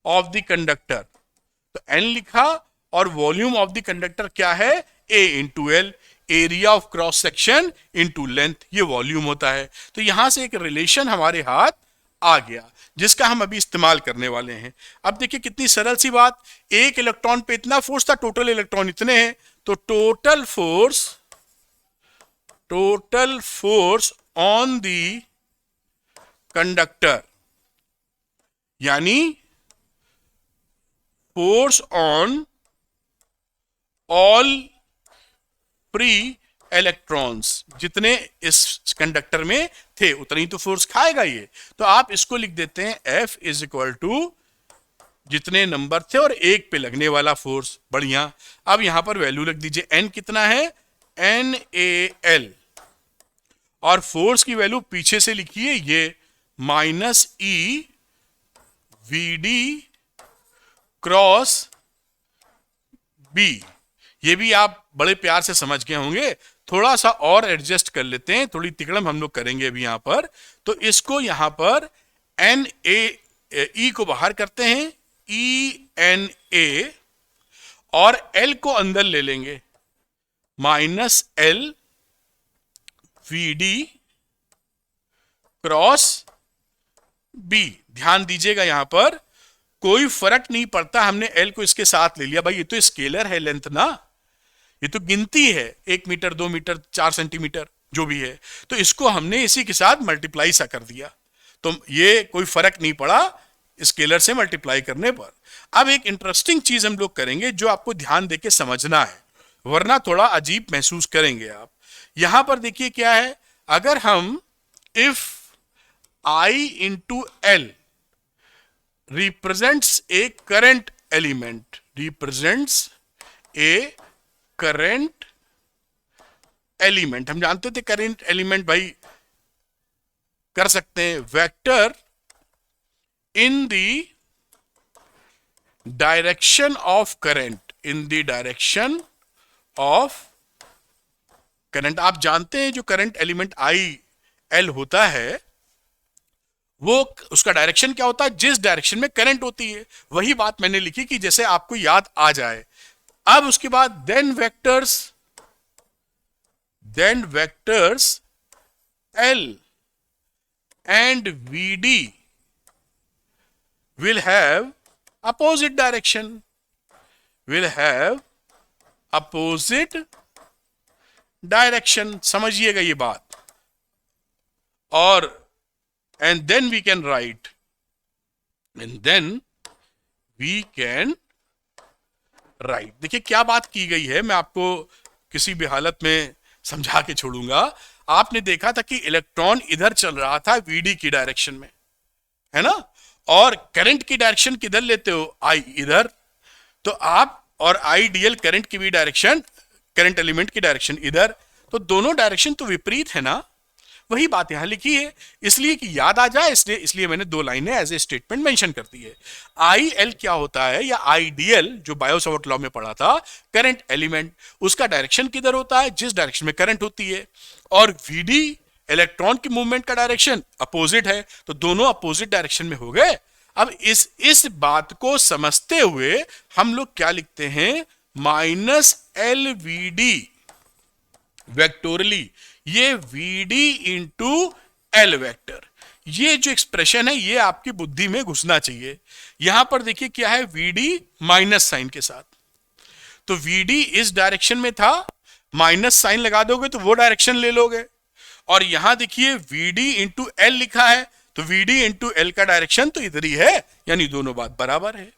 of the conductor. तो n लिखा और वॉल्यूम ऑफ द कंडक्टर क्या है? a into L, area of cross section into length, ये वॉल्यूम होता है। तो यहां से एक रिलेशन हमारे हाथ आ गया जिसका हम अभी इस्तेमाल करने वाले हैं। अब देखिए कितनी सरल सी बात, एक इलेक्ट्रॉन पे इतना फोर्स था, टोटल इलेक्ट्रॉन इतने हैं, तो total force on the conductor, यानी force on all free electrons, जितने इस कंडक्टर में थे उतनी तो फोर्स खाएगा ये। तो आप इसको लिख देते हैं F इज इक्वल टू जितने नंबर थे और एक पे लगने वाला फोर्स। बढ़िया, अब यहां पर वैल्यू रख दीजिए, N कितना है, NaL, और फोर्स की वैल्यू पीछे से लिखिए ये -E VD क्रॉस B। ये भी आप बड़े प्यार से समझ गए होंगे, थोड़ा सा और एडजस्ट कर लेते हैं, थोड़ी तिकड़म हम लोग करेंगे अभी यहां पर। तो इसको यहां पर E को बाहर करते हैं, ENA, और L को अंदर ले लेंगे, -L VD क्रॉस B। ध्यान दीजिएगा यहां पर कोई फर्क नहीं पड़ता, हमने L को इसके साथ ले लिया, भाई ये तो स्केलर है लेंथ ना, ये तो गिनती है, 1 मीटर 2 मीटर 4 सेंटीमीटर जो भी है, तो इसको हमने इसी के साथ मल्टीप्लाई सा कर दिया, तो ये कोई फर्क नहीं पड़ा स्केलर से मल्टीप्लाई करने पर। अब एक इंटरेस्टिंग चीज हम लोग करेंगे जो आपको ध्यान देके समझना है, वरना थोड़ा अजीब महसूस करेंगे आप। यहां पर देखिए क्या है, अगर हम if I into L represents A current element, represents A current element, हम जानते थे करंट एलिमेंट भाई कर सकते हैं vector in the direction of current, in the direction of current. आप जानते हैं जो करंट एलिमेंट IL होता है वो उसका डायरेक्शन क्या होता है, जिस डायरेक्शन में करंट होती है। वही बात मैंने लिखी कि जैसे आपको याद आ जाए। अब उसके बाद then vectors L and VD will have opposite direction, will have opposite direction, समझिएगा ये बात। और and then we can write, देखिए क्या बात की गई है, मैं आपको किसी भी हालत में समझा के छोड़ूंगा। आपने देखा था कि इलेक्ट्रॉन इधर चल रहा था VD की डायरेक्शन में, है ना, और करंट की डायरेक्शन किधर लेते हो, I इधर, तो आप और आइडियल करंट की भी डायरेक्शन, करंट एलिमेंट की डायरेक्शन इधर, तो दोनों डायरेक्शन तो विपरीत है ना। वही बात यहां लिखी है, इसलिए कि याद आ जाए इसलिए मैंने 2 लाइनें एज ए स्टेटमेंट मेंशन कर दी है। IL क्या होता है, या आइडियल जो बायो-सावर्ट लॉ में पढ़ा था, करंट एलिमेंट, उसका डायरेक्शन किधर होता है, जिस डायरेक्शन में करंट होती है। और VD इलेक्ट्रॉन की मूवमेंट का डायरेक्शन अपोजिट है, तो दोनों अपोजिट डायरेक्शन में हो गए। अब इस बात को समझते हुए हम लोग क्या लिखते हैं, -LVD वेक्टोरली, ये VD इंटू L वेक्टर। ये जो एक्सप्रेशन है ये आपकी बुद्धि में घुसना चाहिए। यहां पर देखिए क्या है, VD माइनस साइन के साथ, तो VD इस डायरेक्शन में था, माइनस साइन लगा दोगे तो वो डायरेक्शन ले लोगे। और यहां देखिए VD इंटू L लिखा है, तो VD इंटू L का डायरेक्शन तो इधर ही है, यानी दोनों बात बराबर है।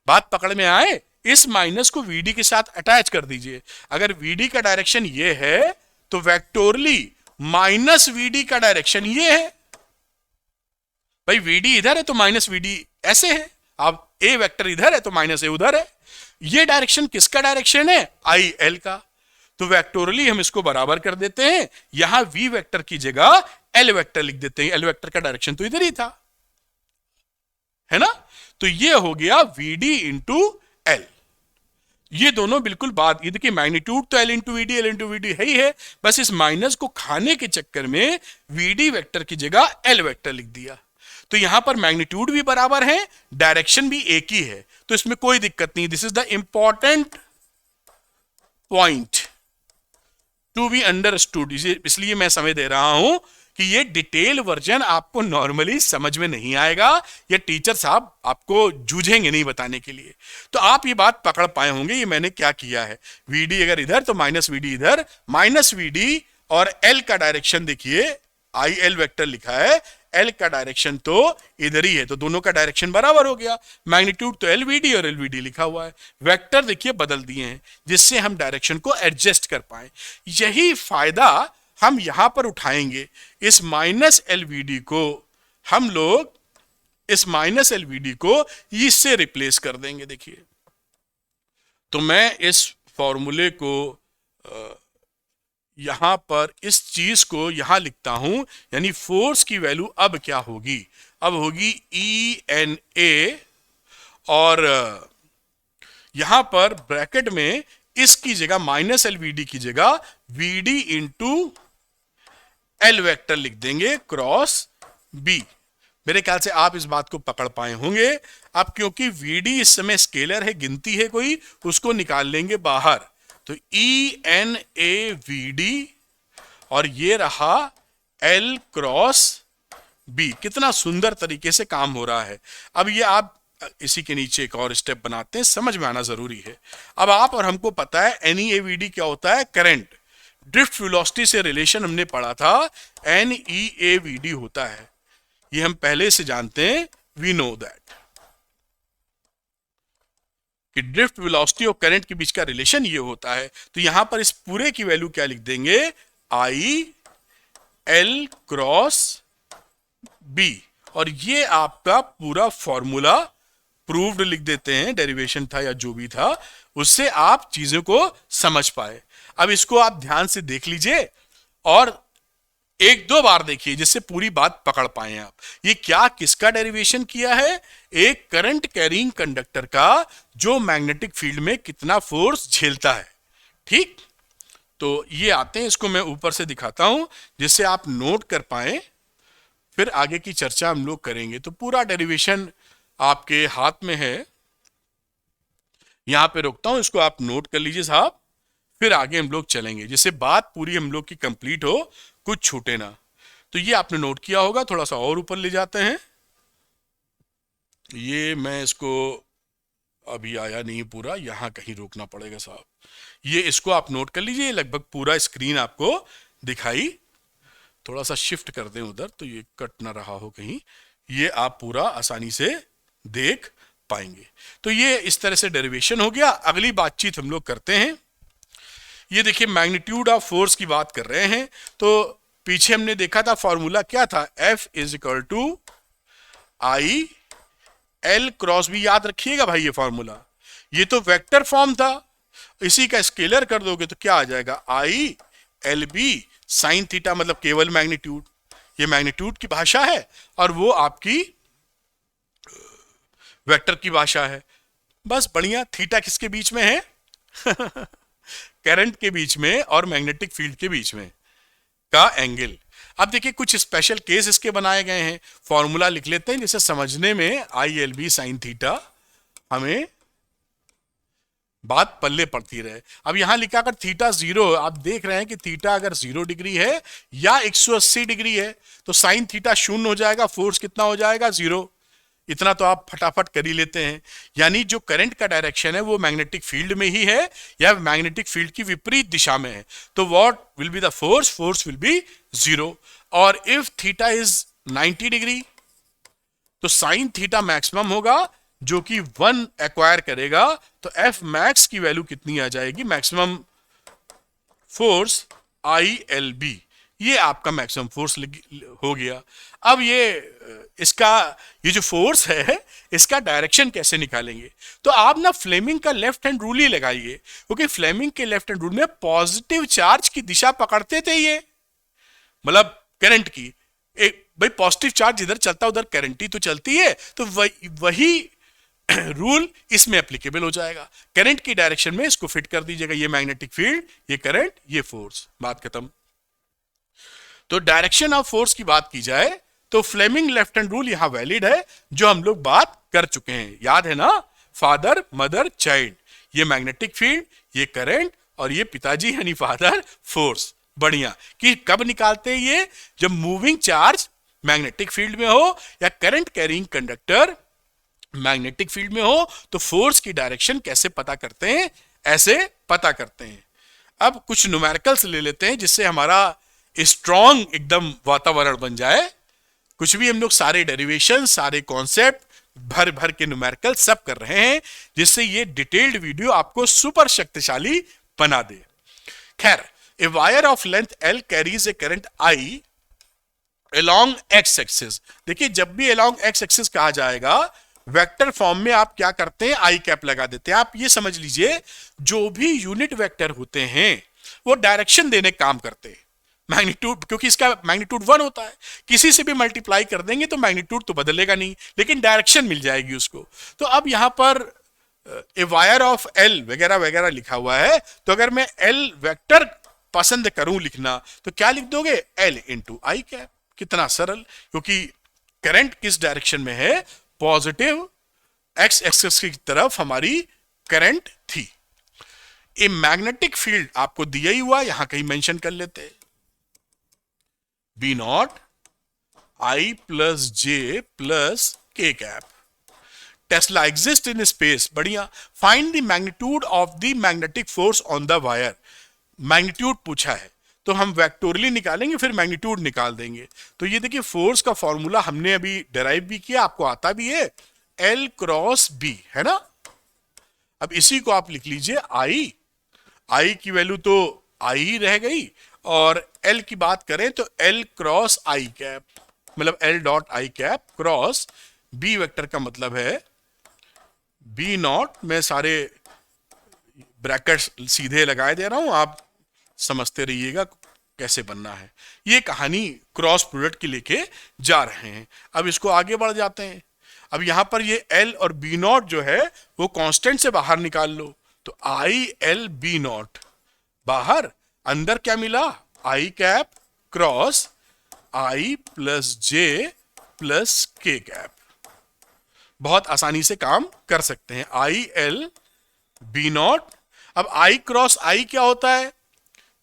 बात पकड़ में आए, इस माइनस को VD के साथ अटैच कर दीजिए। अगर VD का डायरेक्शन ये है तो वेक्टोरली -VD का डायरेक्शन ये है। भाई VD इधर है तो -VD ऐसे है, अब A वेक्टर इधर है तो -A उधर है। ये डायरेक्शन किसका डायरेक्शन है, IL का, तो वेक्टोरली हम इसको बराबर कर देते हैं। यहां V वेक्टर की जगह L वेक्टर लिख देते हैं, L वेक्टर का डायरेक्शन तो इधर ही था, है ना। तो ये हो गया VD इंटू L। ये दोनों बिल्कुल बात, ये देखिए मैग्नीट्यूड तो L इंटू VD है ही है, बस इस माइनस को खाने के चक्कर में VD वेक्टर की जगह L वेक्टर लिख दिया। तो यहां पर मैग्नीट्यूड भी बराबर है, डायरेक्शन भी एक ही है, तो इसमें कोई दिक्कत नहीं। This is the important point to be understood, इसलिए मैं समझ दे रहा हूं कि ये डिटेल वर्जन आपको नॉर्मली समझ में नहीं आएगा, या टीचर साहब आपको जूझेंगे नहीं बताने के लिए। तो आप ये बात पकड़ पाए होंगे ये मैंने क्या किया है। वीडी अगर इधर तो माइनस वीडी इधर, माइनस वीडी और एल का डायरेक्शन देखिए, आई एल वेक्टर लिखा है, एल का डायरेक्शन तो इधर ही है, तो दोनों का डायरेक्शन बराबर हो गया। मैग्नीट्यूड तो एलवीडी और एलवीडी लिखा हुआ है, वेक्टर देखिए बदल दिए हैं जिससे हम डायरेक्शन को एडजस्ट कर पाए। यही फायदा हम यहां पर उठाएंगे। इस माइनस एलवीडी को हम लोग, इस माइनस एलवीडी को इससे रिप्लेस कर देंगे। देखिए, तो मैं इस फॉर्मूले को यहां पर इस चीज को यहां लिखता हूं, यानी फोर्स की वैल्यू अब क्या होगी, अब होगी ई एन ए, और यहां पर ब्रैकेट में इसकी जगह माइनस एल वीडी की जगह वीडी इंटू एल वेक्टर लिख देंगे क्रॉस बी। मेरे ख्याल से आप इस बात को पकड़ पाए होंगे। अब क्योंकि वीडी इस समय स्केलर है, गिनती है कोई, उसको निकाल लेंगे बाहर, तो e n A v d और ये रहा एल क्रॉस बी। कितना सुंदर तरीके से काम हो रहा है। अब ये आप इसी के नीचे एक और स्टेप बनाते हैं, समझ में आना जरूरी है। अब आप और हमको पता है n e A v d क्या होता है, करंट। ड्रिफ्ट वेलोसिटी से रिलेशन हमने पढ़ा था, n e A v d होता है, ये हम पहले से जानते हैं, वी नो दैट कि ड्रिफ्ट वेलोसिटी और करंट के बीच का रिलेशन ये होता है। तो यहां पर इस पूरे की वैल्यू क्या लिख देंगे, आई एल क्रॉस बी, और ये आपका पूरा फॉर्मूला प्रूव्ड लिख देते हैं, डेरिवेशन था या जो भी था, उससे आप चीजों को समझ पाए। अब इसको आप ध्यान से देख लीजिए और एक दो बार देखिए जिससे पूरी बात पकड़ पाए आप। ये क्या, किसका डेरिवेशन किया है, एक करंट कैरिंग कंडक्टर का, जो मैग्नेटिक फील्ड में कितना फोर्स झेलता है। ठीक, तो ये आते हैं, इसको मैं ऊपर से दिखाता हूं जिससे आप नोट कर पाए, फिर आगे की चर्चा हम लोग करेंगे। तो पूरा डेरिवेशन आपके हाथ में है, यहां पे रोकता हूं, इसको आप नोट कर लीजिए साहब, फिर आगे हम लोग चलेंगे जिससे बात पूरी हम लोग की कंप्लीट हो, कुछ छूटे ना। तो ये आपने नोट किया होगा, थोड़ा सा और ऊपर ले जाते हैं। ये मैं इसको अभी आया नहीं पूरा, यहां कहीं रोकना पड़ेगा साहब। ये इसको आप नोट कर लीजिए, लगभग पूरा स्क्रीन आपको दिखाई, थोड़ा सा शिफ्ट कर दें उधर तो ये कट ना रहा हो कहीं, ये आप पूरा आसानी से देख पाएंगे। तो ये इस तरह से डेरिवेशन हो गया। अगली बातचीत हम लोग करते हैं। ये देखिए मैग्नीट्यूड ऑफ फोर्स की बात कर रहे हैं, तो पीछे हमने देखा था फॉर्मूला क्या था, F is equal to I L cross B. याद रखिएगा भाई ये फॉर्मूला, ये तो वेक्टर फॉर्म था, इसी का स्केलर कर दोगे तो क्या आ जाएगा, I L B sine theta, मतलब केवल मैग्नीट्यूड। ये मैग्नीट्यूड की भाषा है और वो आपकी वेक्टर की भाषा है। बस बढ़िया, थीटा किसके बीच में है करंट के बीच में और मैग्नेटिक फील्ड के बीच में का एंगल। अब देखिए कुछ स्पेशल केस इसके बनाए गए हैं, फॉर्मूला लिख लेते हैं जिससे समझने में I L B sine theta हमें बात पल्ले पड़ती रहे। अब यहां लिखा अगर थीटा 0, आप देख रहे हैं कि थीटा अगर 0 डिग्री है या 180 डिग्री है तो साइन थीटा 0 हो जाएगा, फोर्स कितना हो जाएगा, 0। इतना तो आप फटाफट कर ही लेते हैं। यानी जो करंट का डायरेक्शन है वो मैग्नेटिक फील्ड में ही है या मैग्नेटिक फील्ड की विपरीत दिशा में है, तो what will be the force, force will B 0। और इफ थीटा इज 90 डिग्री तो साइन थीटा मैक्सिमम होगा जो कि 1 एक्वायर करेगा, तो एफ मैक्स की वैल्यू कितनी आ जाएगी, maximum force I L B, ये आपका मैक्सिमम फोर्स हो गया। अब ये जो फोर्स है इसका डायरेक्शन कैसे निकालेंगे, तो आप ना फ्लेमिंग का लेफ्ट हैंड रूल ही लगाइए, क्योंकि फ्लेमिंग के लेफ्ट हैंड रूल में पॉजिटिव चार्ज की दिशा पकड़ते थे ये, मतलब करंट की। एक भाई पॉजिटिव चार्ज इधर चलता उधर करंट ही तो चलती है, तो वही रूल इसमें एप्लीकेबल हो जाएगा। करंट की डायरेक्शन में इसको फिट कर दीजिएगा, ये मैग्नेटिक फील्ड, ये करंट, ये फोर्स, बात खत्म। तो डायरेक्शन ऑफ फोर्स की बात की जाए तो फ्लेमिंग लेफ्ट हैंड रूल यहां वैलिड है, जो हम लोग बात कर चुके हैं, याद है ना, फादर मदर चाइल्ड, ये मैग्नेटिक फील्ड, ये करंट और ये पिताजी यानी फादर फोर्स, बढ़िया। कि कब निकालते हैं ये? जब मूविंग चार्ज मैग्नेटिक फील्ड में हो या current carrying conductor magnetic field में हो, तो फोर्स की डायरेक्शन कैसे पता करते हैं? ऐसे पता करते हैं। अब कुछ न्यूमेरिकल्स ले लेते हैं जिससे हमारा स्ट्रॉन्ग एकदम वातावरण बन जाए। कुछ भी हम लोग सारे डेरिवेशन, सारे कॉन्सेप्ट भर भर के न्यूमेरिकल सब कर रहे हैं, जिससे ये डिटेल्ड वीडियो आपको सुपर शक्तिशाली बना दे। खैर, a wire of length L carries a current I along x axis. देखिए, जब भी along x एक्सिस कहा जाएगा, वेक्टर फॉर्म में आप क्या करते हैं? आई कैप लगा देते हैं। आप ये समझ लीजिए, जो भी यूनिट वेक्टर होते हैं वो डायरेक्शन देने काम करते हैं। मैग्नीट्यूड, क्योंकि इसका मैग्नीट्यूड 1 होता है, किसी से भी मल्टीप्लाई कर देंगे तो मैग्नीट्यूड तो बदलेगा नहीं, लेकिन डायरेक्शन मिल जाएगी उसको। तो अब यहां पर ए वायर ऑफ एल वगैरह वगैरह लिखा हुआ है, तो अगर मैं एल वेक्टर पसंद करूं लिखना, तो क्या लिख दोगे? एल इंटू आई कैप। कितना सरल, क्योंकि करंट किस डायरेक्शन में है? पॉजिटिव एक्स एक्सिस की तरफ हमारी करंट थी। ए मैग्नेटिक फील्ड आपको दिया ही हुआ, यहां कहीं मेंशन कर लेते हैं, B naught I plus J plus के cap. Tesla exist in space. बढ़िया। Find the magnitude of the magnetic force on the wire. Magnitude पूछा है तो हम वेक्टोरली निकालेंगे, फिर मैग्नीट्यूड निकाल देंगे। तो ये देखिए, फोर्स का फॉर्मूला हमने अभी डेराइव भी किया, आपको आता भी है, L क्रॉस बी, है ना। अब इसी को आप लिख लीजिए आई की वैल्यू तो आई ही रह गई, और L की बात करें तो L क्रॉस आई कैप, मतलब L dot i cap cross B vector का मतलब है बी नॉट। मैं सारे ब्रैकेट्स सीधे लगाए दे रहा हूं, आप समझते रहिएगा कैसे बनना है। ये कहानी क्रॉस प्रोडक्ट की लेके जा रहे हैं। अब इसको आगे बढ़ जाते हैं। अब यहां पर ये L और B नॉट जो है वो कांस्टेंट से बाहर निकाल लो, तो आई एल बी नॉट बाहर, अंदर क्या मिला? I cap cross i plus J plus के कैप। बहुत आसानी से काम कर सकते हैं। I L B naught. अब आई क्रॉस आई क्या होता है?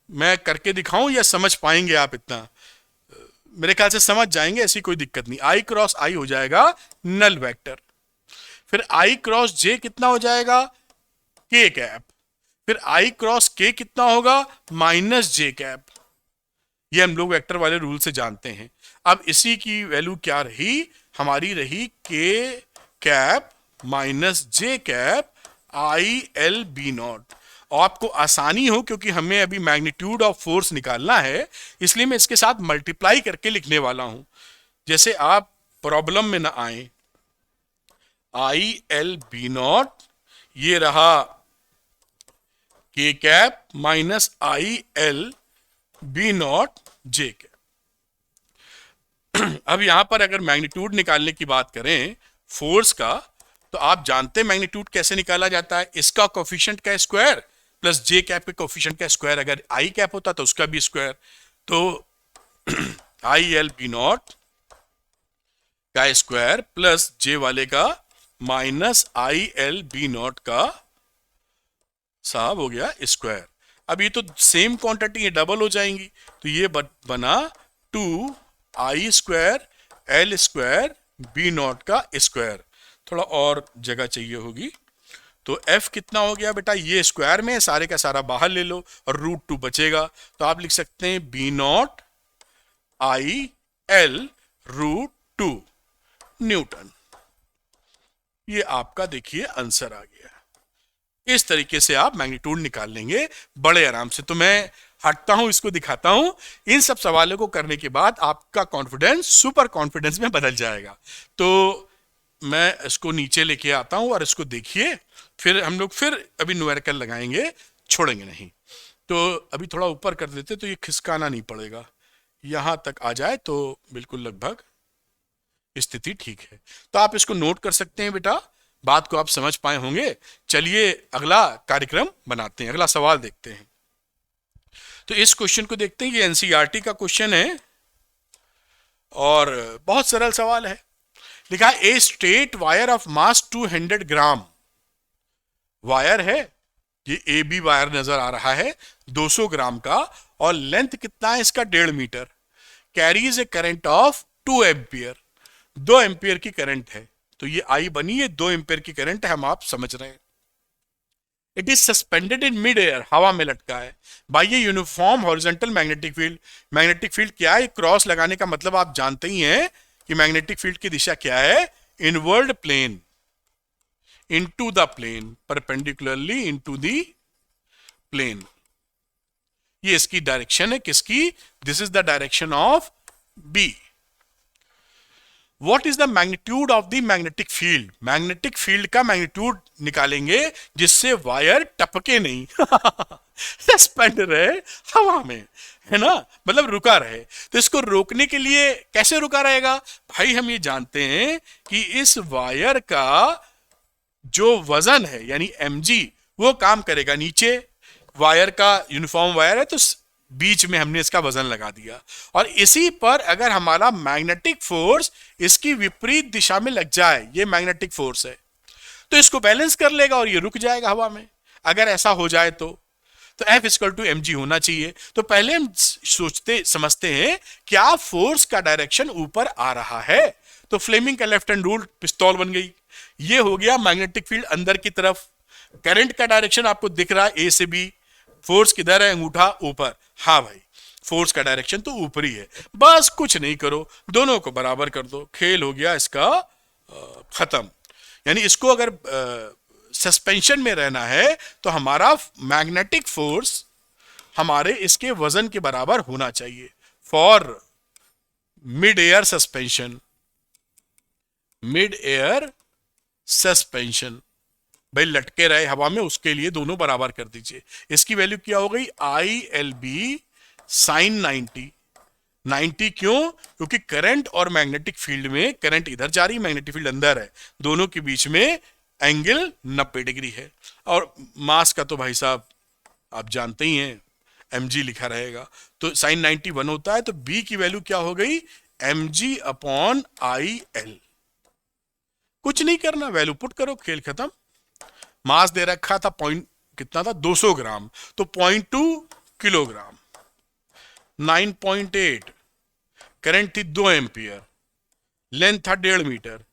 मैं करके दिखाऊं या समझ पाएंगे आप? इतना मेरे ख्याल से समझ जाएंगे, ऐसी कोई दिक्कत नहीं। आई क्रॉस आई हो जाएगा नल वेक्टर। फिर आई क्रॉस जे कितना हो जाएगा? के कैप। फिर आई क्रॉस के कितना होगा? Minus j cap. ये हम लोग वेक्टर वाले रूल से जानते हैं। अब इसी की वैल्यू क्या रही? हमारी रही k cap minus j cap I L B naught. और आपको आसानी हो, क्योंकि हमें अभी मैग्नीट्यूड ऑफ फोर्स निकालना है, इसलिए मैं इसके साथ मल्टीप्लाई करके लिखने वाला हूं, जैसे आप प्रॉब्लम में ना आए। आई एल बी नॉट, ये रहा k cap minus I L B naught j cap. अब यहां पर अगर मैग्नीट्यूड निकालने की बात करें फोर्स का, तो आप जानते हैं मैग्नीट्यूड कैसे निकाला जाता है? इसका कोफिशिएंट का स्क्वायर प्लस जे कैप के कोफिशिएंट का स्क्वायर। अगर आई कैप होता तो उसका भी स्क्वायर। तो आई एल बी नॉट का स्क्वायर प्लस जे वाले का minus I L B naught का साहब हो गया स्क्वायर। अब ये तो सेम क्वांटिटी, ये डबल हो जाएंगी, तो ये बना 2 I square L square B naught का स्क्वायर। थोड़ा और जगह चाहिए होगी, तो f कितना हो गया बेटा? ये स्क्वायर में सारे का सारा बाहर ले लो और √2 बचेगा, तो आप लिख सकते हैं B naught I L √2 newton. ये आपका देखिए आंसर आ गया। इस तरीके से आप मैग्नीट्यूड निकाल लेंगे बड़े आराम से। तो मैं हटता हूं, इसको दिखाता हूं। इन सब सवालों को करने के बाद आपका कॉन्फिडेंस सुपर कॉन्फिडेंस में बदल जाएगा। तो मैं इसको नीचे लेके आता हूं और इसको देखिए, फिर हम लोग फिर अभी न्यूमेरिकल लगाएंगे, छोड़ेंगे नहीं। तो अभी थोड़ा ऊपर कर देते तो ये खिसकाना नहीं पड़ेगा, यहां तक आ जाए तो बिल्कुल लगभग स्थिति ठीक है। तो आप इसको नोट कर सकते हैं बेटा, बात को आप समझ पाए होंगे। चलिए अगला कार्यक्रम बनाते हैं, अगला सवाल देखते हैं। तो इस क्वेश्चन को देखते हैं, ये एनसीईआरटी का क्वेश्चन है और बहुत सरल सवाल है। लिखा a straight wire of mass 200 gram. Wire है ये ए बी वायर नजर आ रहा है 200 ग्राम का, और लेंथ कितना है इसका 1.5 metre, carries a current of 2 ampere, 2 ampere की करंट है। तो ये आई बनी है 2 एम्पियर की करंट है, हम आप समझ रहे हैं। It is suspended in mid air, हवा में लटका है, by a uniform horizontal magnetic field. Magnetic field क्या है? क्रॉस लगाने का मतलब आप जानते ही हैं कि मैग्नेटिक फील्ड की दिशा क्या है? Inward plane, into the plane, perpendicularly into the plane. ये इसकी डायरेक्शन है, किसकी? This is the direction of B. What is the magnitude of the magnetic field? Magnetic field का मैग्नीट्यूड निकालेंगे जिससे वायर टपके नहीं, सस्पेंड रहे हवा में, है ना, मतलब रुका रहे। तो इसको रोकने के लिए कैसे रुका रहेगा भाई? हम ये जानते हैं कि इस वायर का जो वजन है यानी mg, वो काम करेगा। नीचे वायर का यूनिफॉर्म वायर है तो बीच में हमने इसका वजन लगा दिया, और इसी पर अगर हमारा मैग्नेटिक फोर्स इसकी विपरीत दिशा में लग जाए, ये मैग्नेटिक फोर्स है, तो इसको बैलेंस कर लेगा और ये रुक जाएगा हवा में। अगर ऐसा हो जाए तो F इक्वल टू mg होना चाहिए। तो पहले हम सोचते समझते हैं क्या फोर्स का डायरेक्शन ऊपर आ रहा है, तो फ्लेमिंग का लेफ्ट हैंड रूल पिस्तौल बन गई। ये हो गया मैग्नेटिक फील्ड अंदर की तरफ। करंट का डायरेक्शन आपको दिख रहा है ए से बी, फोर्स किधर है? अंगूठा ऊपर। हाँ भाई, फोर्स का डायरेक्शन तो ऊपर ही है, बस कुछ नहीं करो, दोनों को बराबर कर दो, खेल हो गया इसका खत्म। यानी इसको अगर सस्पेंशन में रहना है तो हमारा मैग्नेटिक फोर्स हमारे इसके वजन के बराबर होना चाहिए। For mid air suspension, mid air suspension, भाई लटके रहे हवा में, उसके लिए दोनों बराबर कर दीजिए। इसकी वैल्यू क्या हो गई? ILB sin 90। 90 क्यों? क्योंकि करंट और मैग्नेटिक फील्ड में, करंट इधर जा रही, मैग्नेटिक फील्ड अंदर है, दोनों के बीच में एंगल 90 डिग्री है। और मास का तो भाई साहब आप जानते ही हैं, mg लिखा रहेगा, तो sin 90 1 होता है। तो b की वैल्यू क्या हो गई? mg upon IL। कुछ नहीं करना, वैल्यू पुट करो, खेल खत्म। मास दे रखा था पॉइंट कितना था? 200 ग्राम, तो 0.2 किलोग्राम, 9.8, करंट थी 2 एम्पियर, लेंथ था 1.5 मीटर,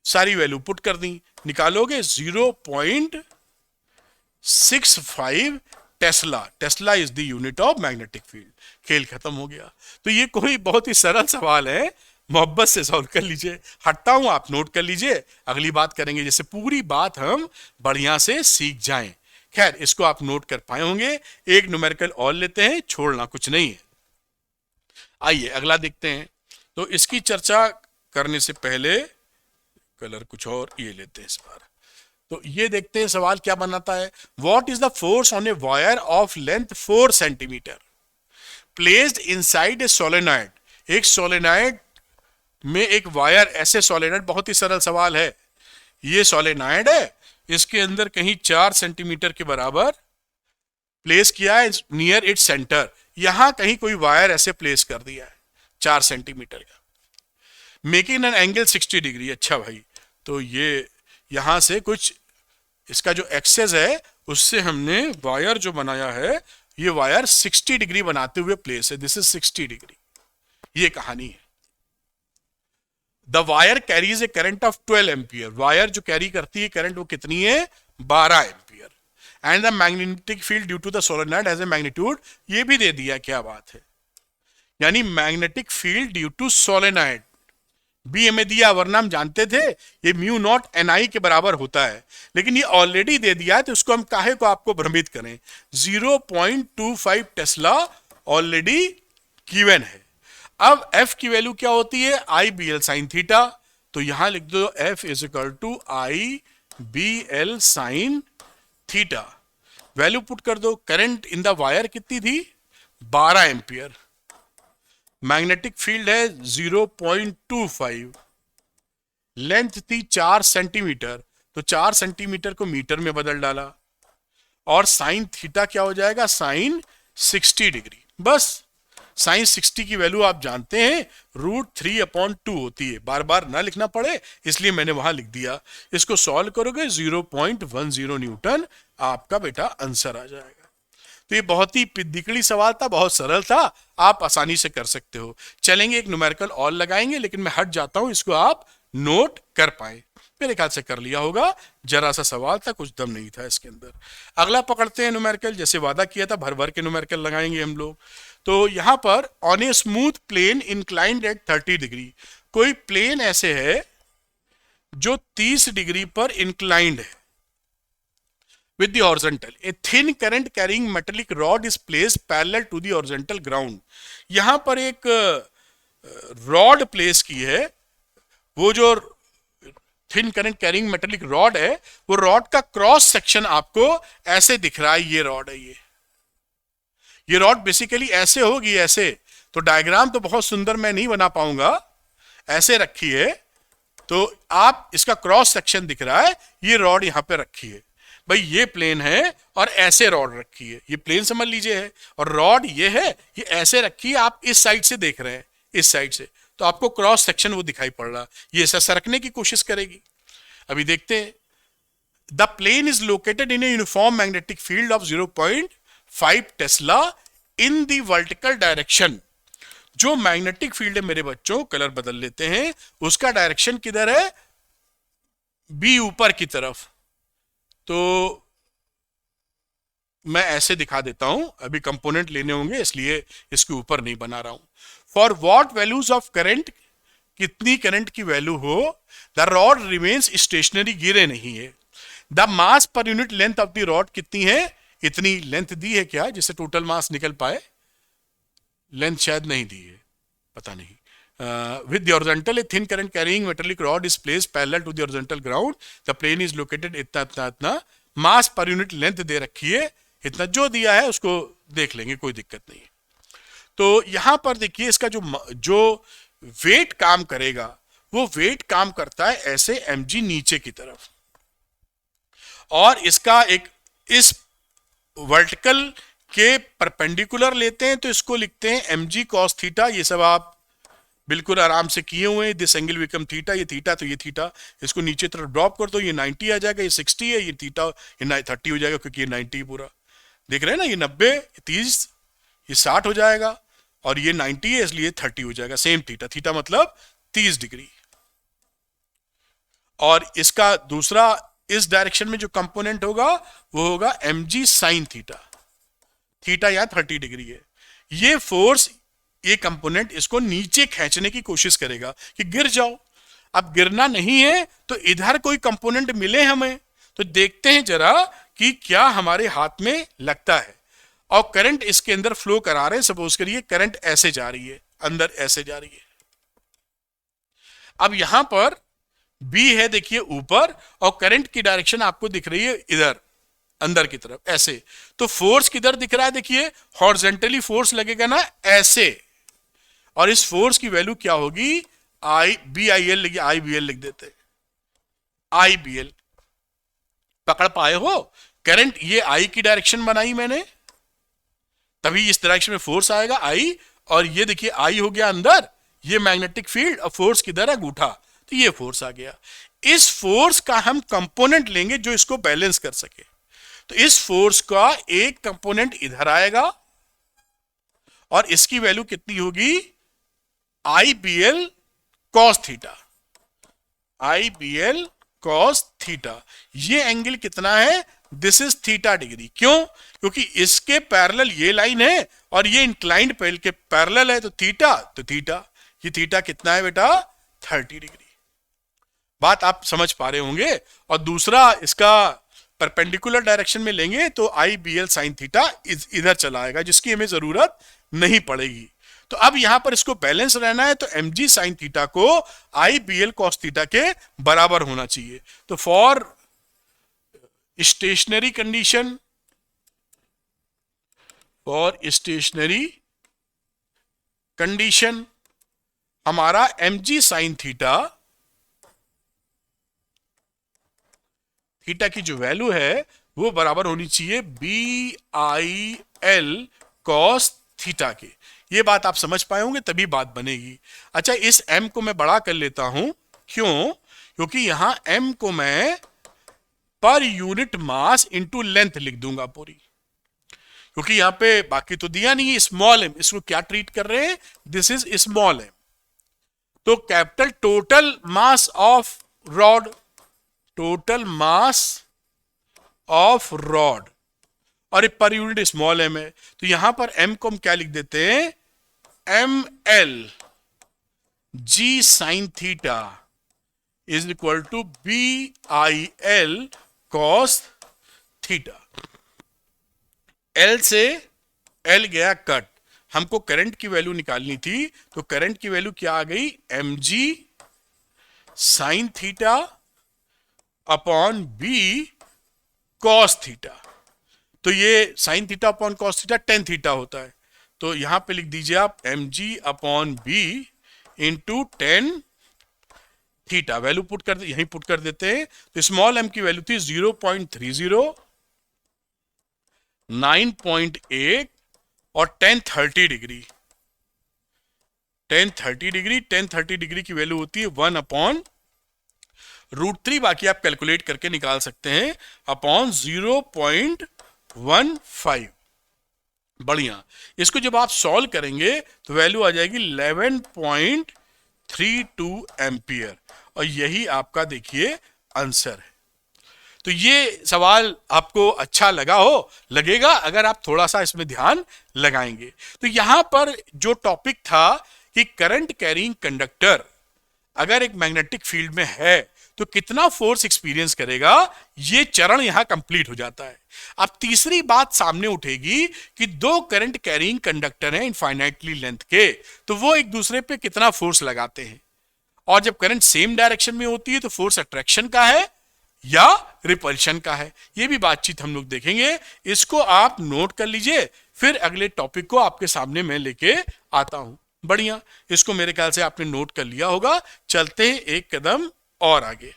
सारी वैल्यू पुट कर दी, निकालोगे 0.65 Tesla. Tesla is the unit of magnetic field. खेल खत्म हो गया। तो ये कोई बहुत ही सरल सवाल है, मोहब्बत से सॉल्व कर लीजिए। हटता हूं, आप नोट कर लीजिए, अगली बात करेंगे जैसे पूरी बात हम बढ़िया से सीख जाएं। खैर, इसको आप नोट कर पाए होंगे। एक न्यूमेरिकल और लेते हैं, छोड़ना कुछ नहीं है। आइए अगला देखते हैं। तो इसकी चर्चा करने से पहले कलर कुछ और ये लेते हैं इस बार। तो ये देखते हैं सवाल क्या बनाता है। What is the force on A wire of length 4 centimetre placed inside a solenoid. एक सोलेनॉइड में एक वायर, ऐसे सोलेनॉइड, बहुत ही सरल सवाल है। ये सोलेनॉइड है, इसके अंदर कहीं 4 सेंटीमीटर के बराबर प्लेस किया है नियर इट सेंटर। यहां कहीं कोई वायर ऐसे प्लेस कर दिया है 4 सेंटीमीटर का, मेकिंग एन एंगल 60 डिग्री। अच्छा भाई, तो ये यहां से कुछ इसका जो एक्सेस है उससे हमने वायर जो बनाया है, ये वायर 60 डिग्री बनाते हुए प्लेस है। This is 60 degree. ये कहानी है। The wire carries a current of 12 ampere. Wire जो कैरी करती है करंट वो कितनी है? 12 ampere. And the magnetic field due to the solenoid has a magnitude. ये भी दे दिया, क्या बात है। यानी magnetic field due to solenoid भी हमें दिया, वरना हम जानते थे ये म्यू नॉट NI के बराबर होता है, लेकिन ये ऑलरेडी दे दिया है, तो इसको हम काहे को आपको भ्रमित करें। 0.25 टेस्ला ऑलरेडी गिवन है। अब F की वैल्यू क्या होती है? IBL sine theta. तो यहां लिख दो F is equal to IBL sine theta. Value put कर दो। करंट इन द वायर कितनी थी? 12 एम्पियर। मैग्नेटिक फील्ड है 0.25, लेंथ थी 4 सेंटीमीटर, तो 4 सेंटीमीटर को मीटर में बदल डाला, और साइन थीटा क्या हो जाएगा? Sign 60 degree. बस साइन 60 की वैल्यू आप जानते हैं, √3/2 होती है। बार बार ना लिखना पड़े इसलिए मैंने वहां लिख दिया। इसको सॉल्व करोगे 0.10 न्यूटन आपका बेटा आंसर आ जाएगा। तो ये बहुत ही पिद्दिकड़ी सवाल था, बहुत सरल था, आप आसानी से कर सकते हो। चलेंगे एक न्यूमेरिकल और लगाएंगे, लेकिन मैं हट जाता हूं, इसको आप नोट कर पाए। मेरे ख्याल से कर लिया होगा, जरा सा सवाल था, कुछ दम नहीं था इसके अंदर। अगला पकड़ते हैं न्यूमेरिकल, जैसे वादा किया था भर भर के न्यूमेरिकल लगाएंगे हम लोग। तो यहां पर on a smooth plane inclined at 30 degree, कोई प्लेन ऐसे है जो 30 डिग्री पर इंक्लाइंड है with the horizontal. A thin current carrying metallic rod is placed parallel to the horizontal ground. यहां पर एक रॉड प्लेस की है, वो जो thin current carrying metallic rod है, वो रॉड का क्रॉस सेक्शन आपको ऐसे दिख रहा है। ये रॉड है, ये रॉड बेसिकली ऐसे होगी, ऐसे। तो डायग्राम तो बहुत सुंदर मैं नहीं बना पाऊंगा, ऐसे रखी है, तो आप इसका क्रॉस सेक्शन दिख रहा है, ये रॉड यहां पे रखी है। भाई ये प्लेन है और ऐसे रॉड रखी है, ये प्लेन समझ लीजिए है, और रॉड ये है, ये ऐसे रखी है, आप इस साइड से देख रहे हैं, इस साइड से, तो आपको क्रॉस सेक्शन वो दिखाई पड़ रहा, ये ऐसा सरकने की कोशिश करेगी। अभी देखते हैं। The plane is located in a uniform magnetic field of 0.5 tesla in the vertical direction. जो मैग्नेटिक फील्ड है मेरे बच्चों, कलर बदल लेते हैं, उसका डायरेक्शन किधर है? बी, ऊपर की तरफ। तो मैं ऐसे दिखा देता हूं, अभी कंपोनेंट लेने होंगे इसलिए इसके ऊपर नहीं बना रहा हूं। For what values of current, कितनी करंट की वैल्यू हो, द रॉड रिमेन्स स्टेशनरी, गिरे नहीं है। The mass per unit length of the rod कितनी है? इतनी लेंथ दी है क्या जिससे टोटल मास निकल पाए? लेंथ शायद नहीं दी है, पता नहीं। with the horizontal, a thin current carrying metallic rod is placed parallel to the horizontal ground. The plane is located इतना इतना इतना, मास पर यूनिट लेंथ दे रखी है, इतना जो दिया है उसको देख लेंगे, कोई दिक्कत नहीं। तो यहां पर देखिए इसका जो वेट काम करेगा, वो वेट काम करता है ऐसे mg नीचे की तरफ, और इसका एक इस वर्टिकल के परपेंडिकुलर लेते हैं तो इसको लिखते हैं mg cos थीटा। ये सब आप बिल्कुल आराम से किए हुए हैं। दिस एंगल बिकम थीटा, ये थीटा तो ये थीटा, इसको नीचे तरफ ड्रॉप कर दो, ये 90 आ जाएगा, ये 60 है, ये थीटा ये 30 हो जाएगा, क्योंकि ये 90 पूरा देख रहे हैं ना, ये 90, 30, ये 60 हो जाएगा, और ये 90 है इसलिए 30 हो जाएगा। सेम थीटा, थीटा मतलब 30 डिग्री। और इसका दूसरा इस डायरेक्शन में जो कंपोनेंट होगा वो होगा mg साइन थीटा। थीटा यहां 30 डिग्री है। ये फोर्स, ये कंपोनेंट इसको नीचे खींचने की कोशिश करेगा कि गिर जाओ। अब गिरना नहीं है तो इधर कोई कंपोनेंट मिले हमें, तो देखते हैं जरा कि क्या हमारे हाथ में लगता है। और करंट इसके अंदर फ्लो करा रहे हैं, सपोज करिए करंट ऐसे जा रही है, अंदर ऐसे जा रही है। अब यहां पर बी है देखिए ऊपर, और करंट की डायरेक्शन आपको दिख रही है इधर अंदर की तरफ ऐसे। तो फोर्स किधर दिख रहा है? देखिए हॉरिजॉन्टली फोर्स लगेगा ना ऐसे, और इस फोर्स की वैल्यू क्या होगी? BIL लिखिए, IBL लिख देते, IBL। पकड़ पाए हो? करंट ये I की डायरेक्शन बनाई मैंने, तभी इस डायरेक्शन में फोर्स आएगा I, और ये देखिए I हो गया अंदर, ये मैग्नेटिक फील्ड, और फोर्स किधर है? अंगूठा, तो ये फोर्स आ गया। इस फोर्स का हम कंपोनेंट लेंगे जो इसको बैलेंस कर सके। तो इस फोर्स का एक कंपोनेंट इधर आएगा, और इसकी वैल्यू कितनी होगी? IBL cos theta, IBL cos theta. ये एंगल कितना है? This is theta degree. क्यों? क्योंकि इसके पैरेलल ये लाइन है और ये इंक्लाइंड पेल के पैरेलल है, तो थीटा, तो थीटा, ये थीटा कितना है बेटा? 30 डिग्री। बात आप समझ पा रहे होंगे। और दूसरा इसका परपेंडिकुलर डायरेक्शन में लेंगे तो IBL साइन थीटा इधर चला आएगा, जिसकी हमें जरूरत नहीं पड़ेगी। तो अब यहां पर इसको बैलेंस रहना है, तो mg साइन थीटा को IBL cos थीटा के बराबर होना चाहिए। तो for stationary condition, for stationary condition हमारा mg साइन थीटा, थीटा की जो वैल्यू है वो बराबर होनी चाहिए BIL cos थीटा के। ये बात आप समझ पाए होंगे, तभी बात बनेगी। अच्छा, इस m को मैं बड़ा कर लेता हूं, क्यों? क्योंकि यहां m को मैं per unit mass into length लिख दूंगा पूरी, क्योंकि यहां पे बाकी तो दिया नहीं है। स्मॉल एम, इसको क्या ट्रीट कर रहे हैं, दिस इज स्मॉल एम। तो capital total mass of rod, total mass of rod, और ये पर यूनिट स्मॉल एम है, तो यहां पर एम को हम क्या लिख देते हैं, m L g sine theta is equal to B I L cos theta. L से एल गया कट, हमको करंट की वैल्यू निकालनी थी, तो करंट की वैल्यू क्या आ गई, m g sine theta upon B cos theta. तो ये sine theta upon cos theta tan theta होता है, तो यहां पे लिख दीजिए आप m g upon B into tan theta. Value put कर यहीं पुट कर देते हैं, तो स्मॉल एम की वैल्यू थी 0.30, 9.8 और 1030 डिग्री। 1030 डिग्री की वैल्यू होती है 1/√3, बाकी आप कैलकुलेट करके निकाल सकते हैं, अपॉन 0.15। बढ़िया, इसको जब आप सॉल्व करेंगे तो वैल्यू आ जाएगी 11.32 एम्पियर, और यही आपका देखिए आंसर है। तो ये सवाल आपको अच्छा लगेगा अगर आप थोड़ा सा इसमें ध्यान लगाएंगे। तो यहां पर जो टॉपिक था कि करंट कैरिंग कंडक्टर अगर एक मैग्नेटिक फील्ड में है तो कितना फोर्स एक्सपीरियंस करेगा, ये चरण यहां कंप्लीट हो जाता है। अब तीसरी बात सामने उठेगी कि दो करंट कैरिंग कंडक्टर हैं इनफाइनाइटली लेंथ के, तो वो एक दूसरे पे कितना फोर्स लगाते हैं, और जब करंट सेम डायरेक्शन में होती है तो फोर्स अट्रैक्शन का है या रिपल्शन का है, ये भी बातचीत हम लोग देखेंगे। इसको आप नोट कर लीजिए, फिर अगले टॉपिक को आपके सामने मैं लेके आता हूं। बढ़िया, इसको मेरे ख्याल से आपने नोट कर लिया होगा। चलते हैं एक कदम और आगे।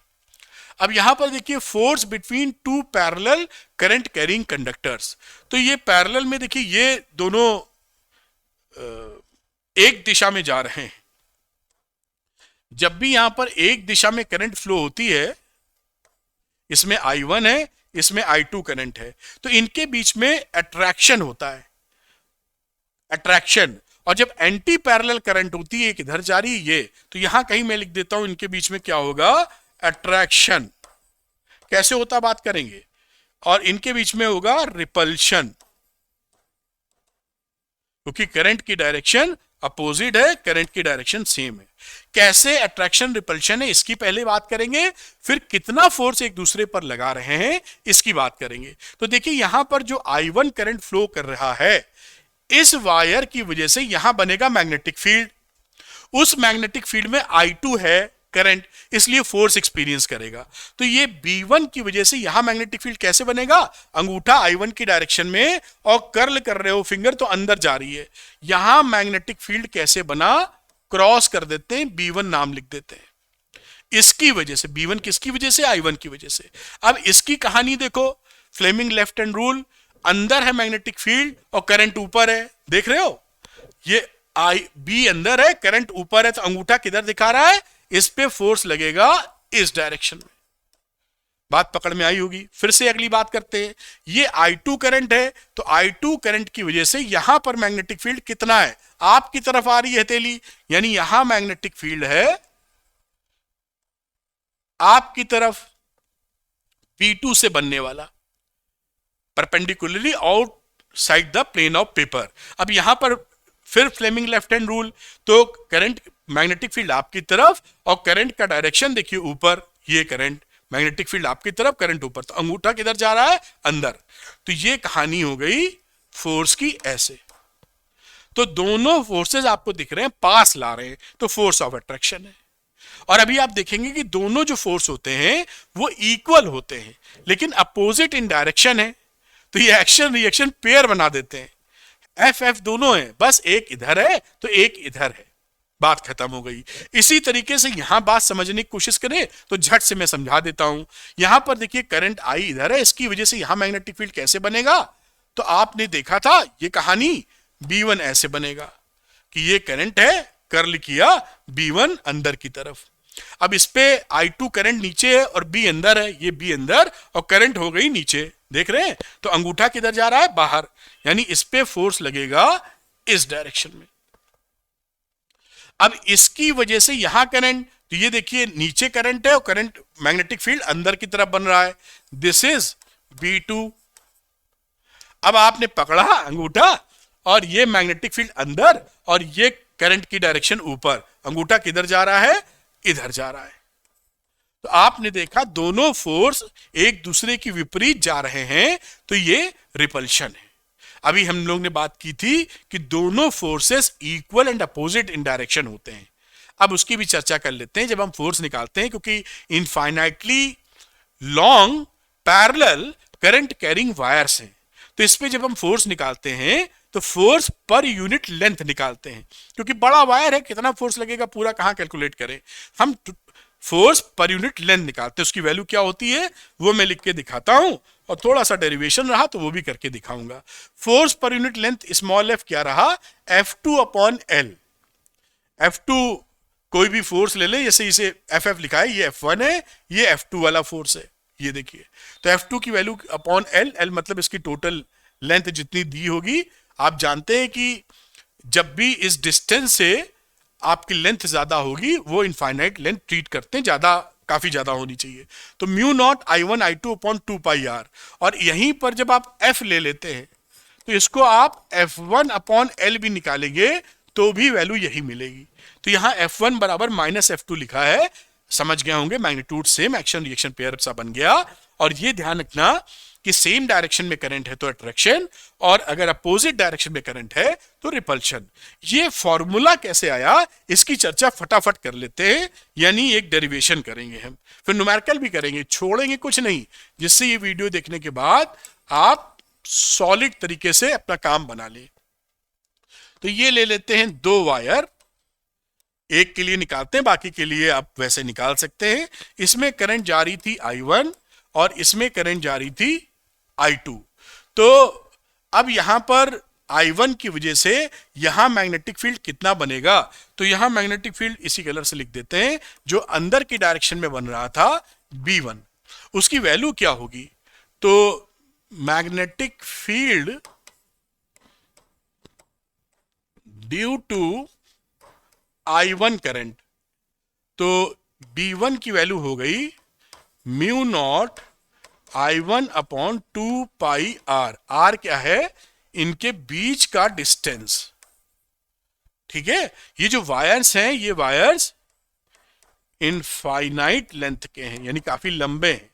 अब यहां पर देखिए force between two parallel current carrying conductors, तो ये पैरेलल में देखिए ये दोनों एक दिशा में जा रहे हैं। जब भी यहां पर एक दिशा में करंट फ्लो होती है, इसमें I1 है, इसमें I2 करंट है, तो इनके बीच में अट्रैक्शन होता है, अट्रैक्शन। और जब एंटी पैरेलल करंट होती है, एक इधर जा रही है ये, तो यहां कहीं मैं लिख देता हूं इनके बीच में क्या होगा, अट्रैक्शन। कैसे होता बात करेंगे, और इनके बीच में होगा रिपल्शन, क्योंकि करंट की डायरेक्शन अपोजिट है, करंट की डायरेक्शन सेम है। कैसे अट्रैक्शन रिपल्शन है इसकी पहले बात करेंगे, फिर कितना फोर्स एक दूसरे पर लगा रहे हैं इसकी बात करेंगे। तो देखिए यहां पर जो I1 करंट फ्लो कर रहा है, इस वायर की वजह से यहां बनेगा मैग्नेटिक फील्ड, उस मैग्नेटिक फील्ड में I2 है करंट, इसलिए फोर्स एक्सपीरियंस करेगा। तो ये B1 की वजह से यहां मैग्नेटिक फील्ड कैसे बनेगा, अंगूठा I1 की डायरेक्शन में और कर्ल कर रहे हो फिंगर तो अंदर जा रही है, यहां मैग्नेटिक फील्ड कैसे बना, क्रॉस कर देते हैं, B1 नाम लिख देते हैं। इसकी वजह से B1 किसकी वजह से, I1 की वजह से। अब इसकी कहानी देखो, फ्लेमिंग लेफ्ट हैंड रूल, अंदर है मैग्नेटिक फील्ड और करंट ऊपर है, देख रहे हो, ये B अंदर है, करंट ऊपर है, तो अंगूठा किधर दिखा रहा है, इस पे फोर्स लगेगा इस डायरेक्शन में। बात पकड़ में आई होगी। फिर से अगली बात करते हैं, ये I2 करंट है, तो I2 करंट की वजह से यहां पर मैग्नेटिक फील्ड कितना है, आपकी तरफ आ रही है हथेली, यानी यहां मैग्नेटिक फील्ड है आपकी तरफ, B2 से बनने वाला, perpendicularly outside the plane of paper. अब यहां पर फिर फ्लेमिंग लेफ्ट हैंड रूल, तो करंट मैग्नेटिक फील्ड आपकी तरफ और करंट का डायरेक्शन देखिए ऊपर, ये करंट मैग्नेटिक फील्ड आपकी तरफ, करंट ऊपर, तो अंगूठा किधर जा रहा है, अंदर। तो ये कहानी हो गई फोर्स की ऐसे। तो दोनों फोर्सेस आपको दिख रहे हैं, पास ला रहे हैं, तो फोर्स ऑफ अट्रैक्शन है। और अभी आप देखेंगे कि दोनों जो फोर्स होते हैं वो इक्वल होते हैं, लेकिन अपोजिट इन डायरेक्शन है, तो ये एक्शन रिएक्शन पेयर बना देते हैं। एफ दोनों है, बस एक इधर है तो एक इधर है, बात खत्म हो गई। इसी तरीके से यहां बात समझने की कोशिश करें तो झट से मैं समझा देता हूं। यहां पर देखिए करंट I इधर है, इसकी वजह से यहां मैग्नेटिक फील्ड कैसे बनेगा, तो आपने देखा था ये कहानी, B1 ऐसे बनेगा कि ये करंट है, कर्ल किया B1 अंदर की तरफ। अब इस पे I2 करंट नीचे है और B अंदर है, ये B अंदर और करंट हो गई नीचे, देख रहे हैं? तो अंगूठा किधर जा रहा है? बाहर, यानी इस पे फोर्स लगेगा इस डायरेक्शन में। अब इसकी वजह से यहां करंट, तो ये देखिए नीचे करंट है और करंट मैग्नेटिक फील्ड अंदर की तरफ बन रहा है, दिस इज B2। अब आपने पकड़ा अंगूठा और ये मैग्नेटिक फील्ड अंदर और ये करंट की डायरेक्शन ऊपर, अंगूठा किधर जा रहा है? इधर जा रहा है। तो आपने देखा दोनों फोर्स एक दूसरे की विपरीत जा रहे हैं, तो ये रिपल्शन है। अभी हम लोग ने बात की थी कि दोनों forces equal and opposite in direction होते हैं। अब उसकी भी चर्चा कर लेते हैं जब हम फोर्स निकालते हैं, क्योंकि infinitely long parallel current carrying wires हैं, तो इस पे जब हम फोर्स निकालते हैं तो फोर्स पर यूनिट लेंथ निकालते हैं, क्योंकि बड़ा वायर है, कितना फोर्स लगेगा पूरा कहां कैलकुलेट करें, हम फोर्स पर यूनिट लेंथ निकालते हैं। उसकी वैल्यू क्या होती है वो मैं लिख के दिखाता हूं, और थोड़ा सा डेरिवेशन रहा तो वो भी करके दिखाऊंगा। Force per unit length small f क्या रहा? F2 upon L। F2 कोई भी फोर्स ले ले, जैसे इसे FF लिखा है, ये F1 है, ये F2 वाला फोर्स है, ये देखिए। तो F2 की वैल्यू अपॉन L, L मतलब इसकी टोटल लेंथ जितनी दी होगी। आप जानते हैं कि जब भी इस डिस्टेंस से आपकी लेंथ ज्यादा होगी वो इनफाइनाइट लेंथ ट्रीट करते हैं, ज्यादा काफी ज्यादा होनी चाहिए। तो mu naught I1 I2 upon 2πr, और यहीं पर जब आप F ले लेते हैं तो इसको आप F1 अपॉन L भी निकालेंगे तो भी वैल्यू यही मिलेगी। तो यहां F1 बराबर माइनस F2 लिखा है, समझ गए होंगे, magnitude same, action reaction pair सा बन गया। और ये ध्यान रखना कि सेम डायरेक्शन में करंट है तो अट्रैक्शन, और अगर अपोजिट डायरेक्शन में करंट है तो रिपल्शन। ये फॉर्मूला कैसे आया इसकी चर्चा फटाफट कर लेते हैं, यानी एक डेरिवेशन करेंगे हम, फिर न्यूमेरिकल भी करेंगे, छोड़ेंगे कुछ नहीं, जिससे ये वीडियो देखने के बाद आप सॉलिड तरीके से अपना काम बना ले। तो ये ले लेते हैं दो वायर, एक के लिए निकालते हैं, बाकी के लिए आप वैसे निकाल सकते हैं। इसमें करंट जा रही थी I1 और इसमें करंट जा रही थी I2। तो अब यहां पर I1 की वजह से यहां मैग्नेटिक फील्ड कितना बनेगा? तो यहां मैग्नेटिक फील्ड इसी कलर से लिख देते हैं, जो अंदर की डायरेक्शन में बन रहा था B1, उसकी वैल्यू क्या होगी? तो magnetic field due to I1 current, तो B1 की वैल्यू हो गई mu naught I1 upon 2πr। r क्या है? इनके बीच का डिस्टेंस, ठीक है। ये जो वायर्स हैं ये वायर्स इनफाइनाइट लेंथ के हैं, यानी काफी लंबे हैं,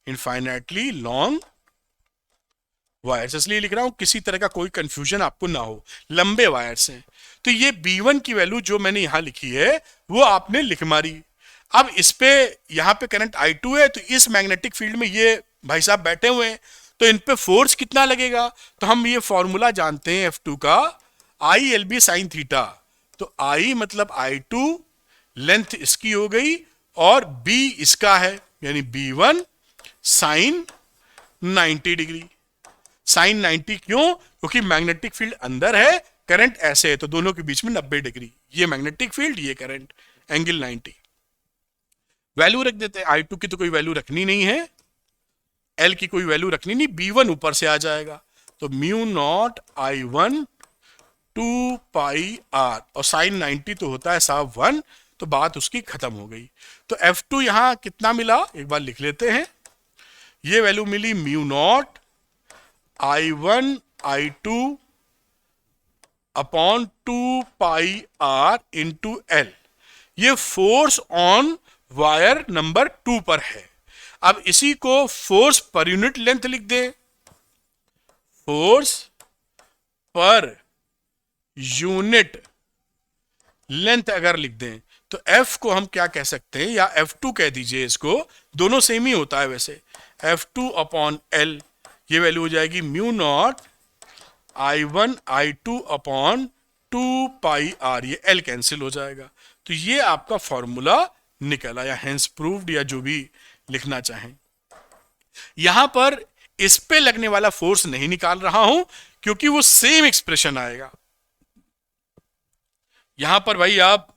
इनफाइनाइटली लॉन्ग वायर्स, इसलिए लिख रहा हूं किसी तरह का कोई कंफ्यूजन आपको ना हो, लंबे वायर्स हैं। तो ये B1 की वैल्यू जो मैंने यहां लिखी है वो आपने लिख मारी। अब इस पे यहां पे करंट I2 है, तो इस मैग्नेटिक फील्ड में ये भाई साहब बैठे हुए हैं, तो इन पे फोर्स कितना लगेगा? तो हम ये फॉर्मूला जानते हैं F2 का, ILB साइन थीटा। तो I मतलब I2, लेंथ इसकी हो गई, और B इसका है, यानी B1 साइन 90 डिग्री। साइन 90 क्यों? क्योंकि मैग्नेटिक फील्ड अंदर है, करंट ऐसे है, तो दोनों के बीच में 90 डिग्री, ये मैग्नेटिक फील्ड, ये करंट, एंगल 90। वैल्यू रख देते हैं, I2 की तो कोई वैल्यू रखनी नहीं है, L की कोई वैल्यू रखनी नहीं, B1 ऊपर से आ जाएगा। तो म्यू नॉट I1 2πr, और साइन 90 तो होता है साहब 1, तो बात उसकी खत्म हो गई। तो F2 यहां कितना मिला एक बार लिख लेते हैं, ये वैल्यू मिली mu naught I1 I2 upon 2πr into L। ये फोर्स ऑन वायर नंबर 2 पर है। अब इसी को फोर्स पर यूनिट लेंथ लिख दे, फोर्स पर यूनिट लेंथ अगर लिख दें तो F को हम क्या कह सकते हैं, या F2 कह दीजिए इसको, दोनों सेम ही होता है वैसे, F2 अपॉन L, ये वैल्यू हो जाएगी mu naught I1 I2 upon 2πr, ये L कैंसिल हो जाएगा। तो ये आपका फॉर्मूला निकल आया, हेंस प्रूव्ड, या जो भी लिखना चाहें। यहां पर इस पे लगने वाला फोर्स नहीं निकाल रहा हूं, क्योंकि वो सेम एक्सप्रेशन आएगा। यहां पर भाई आप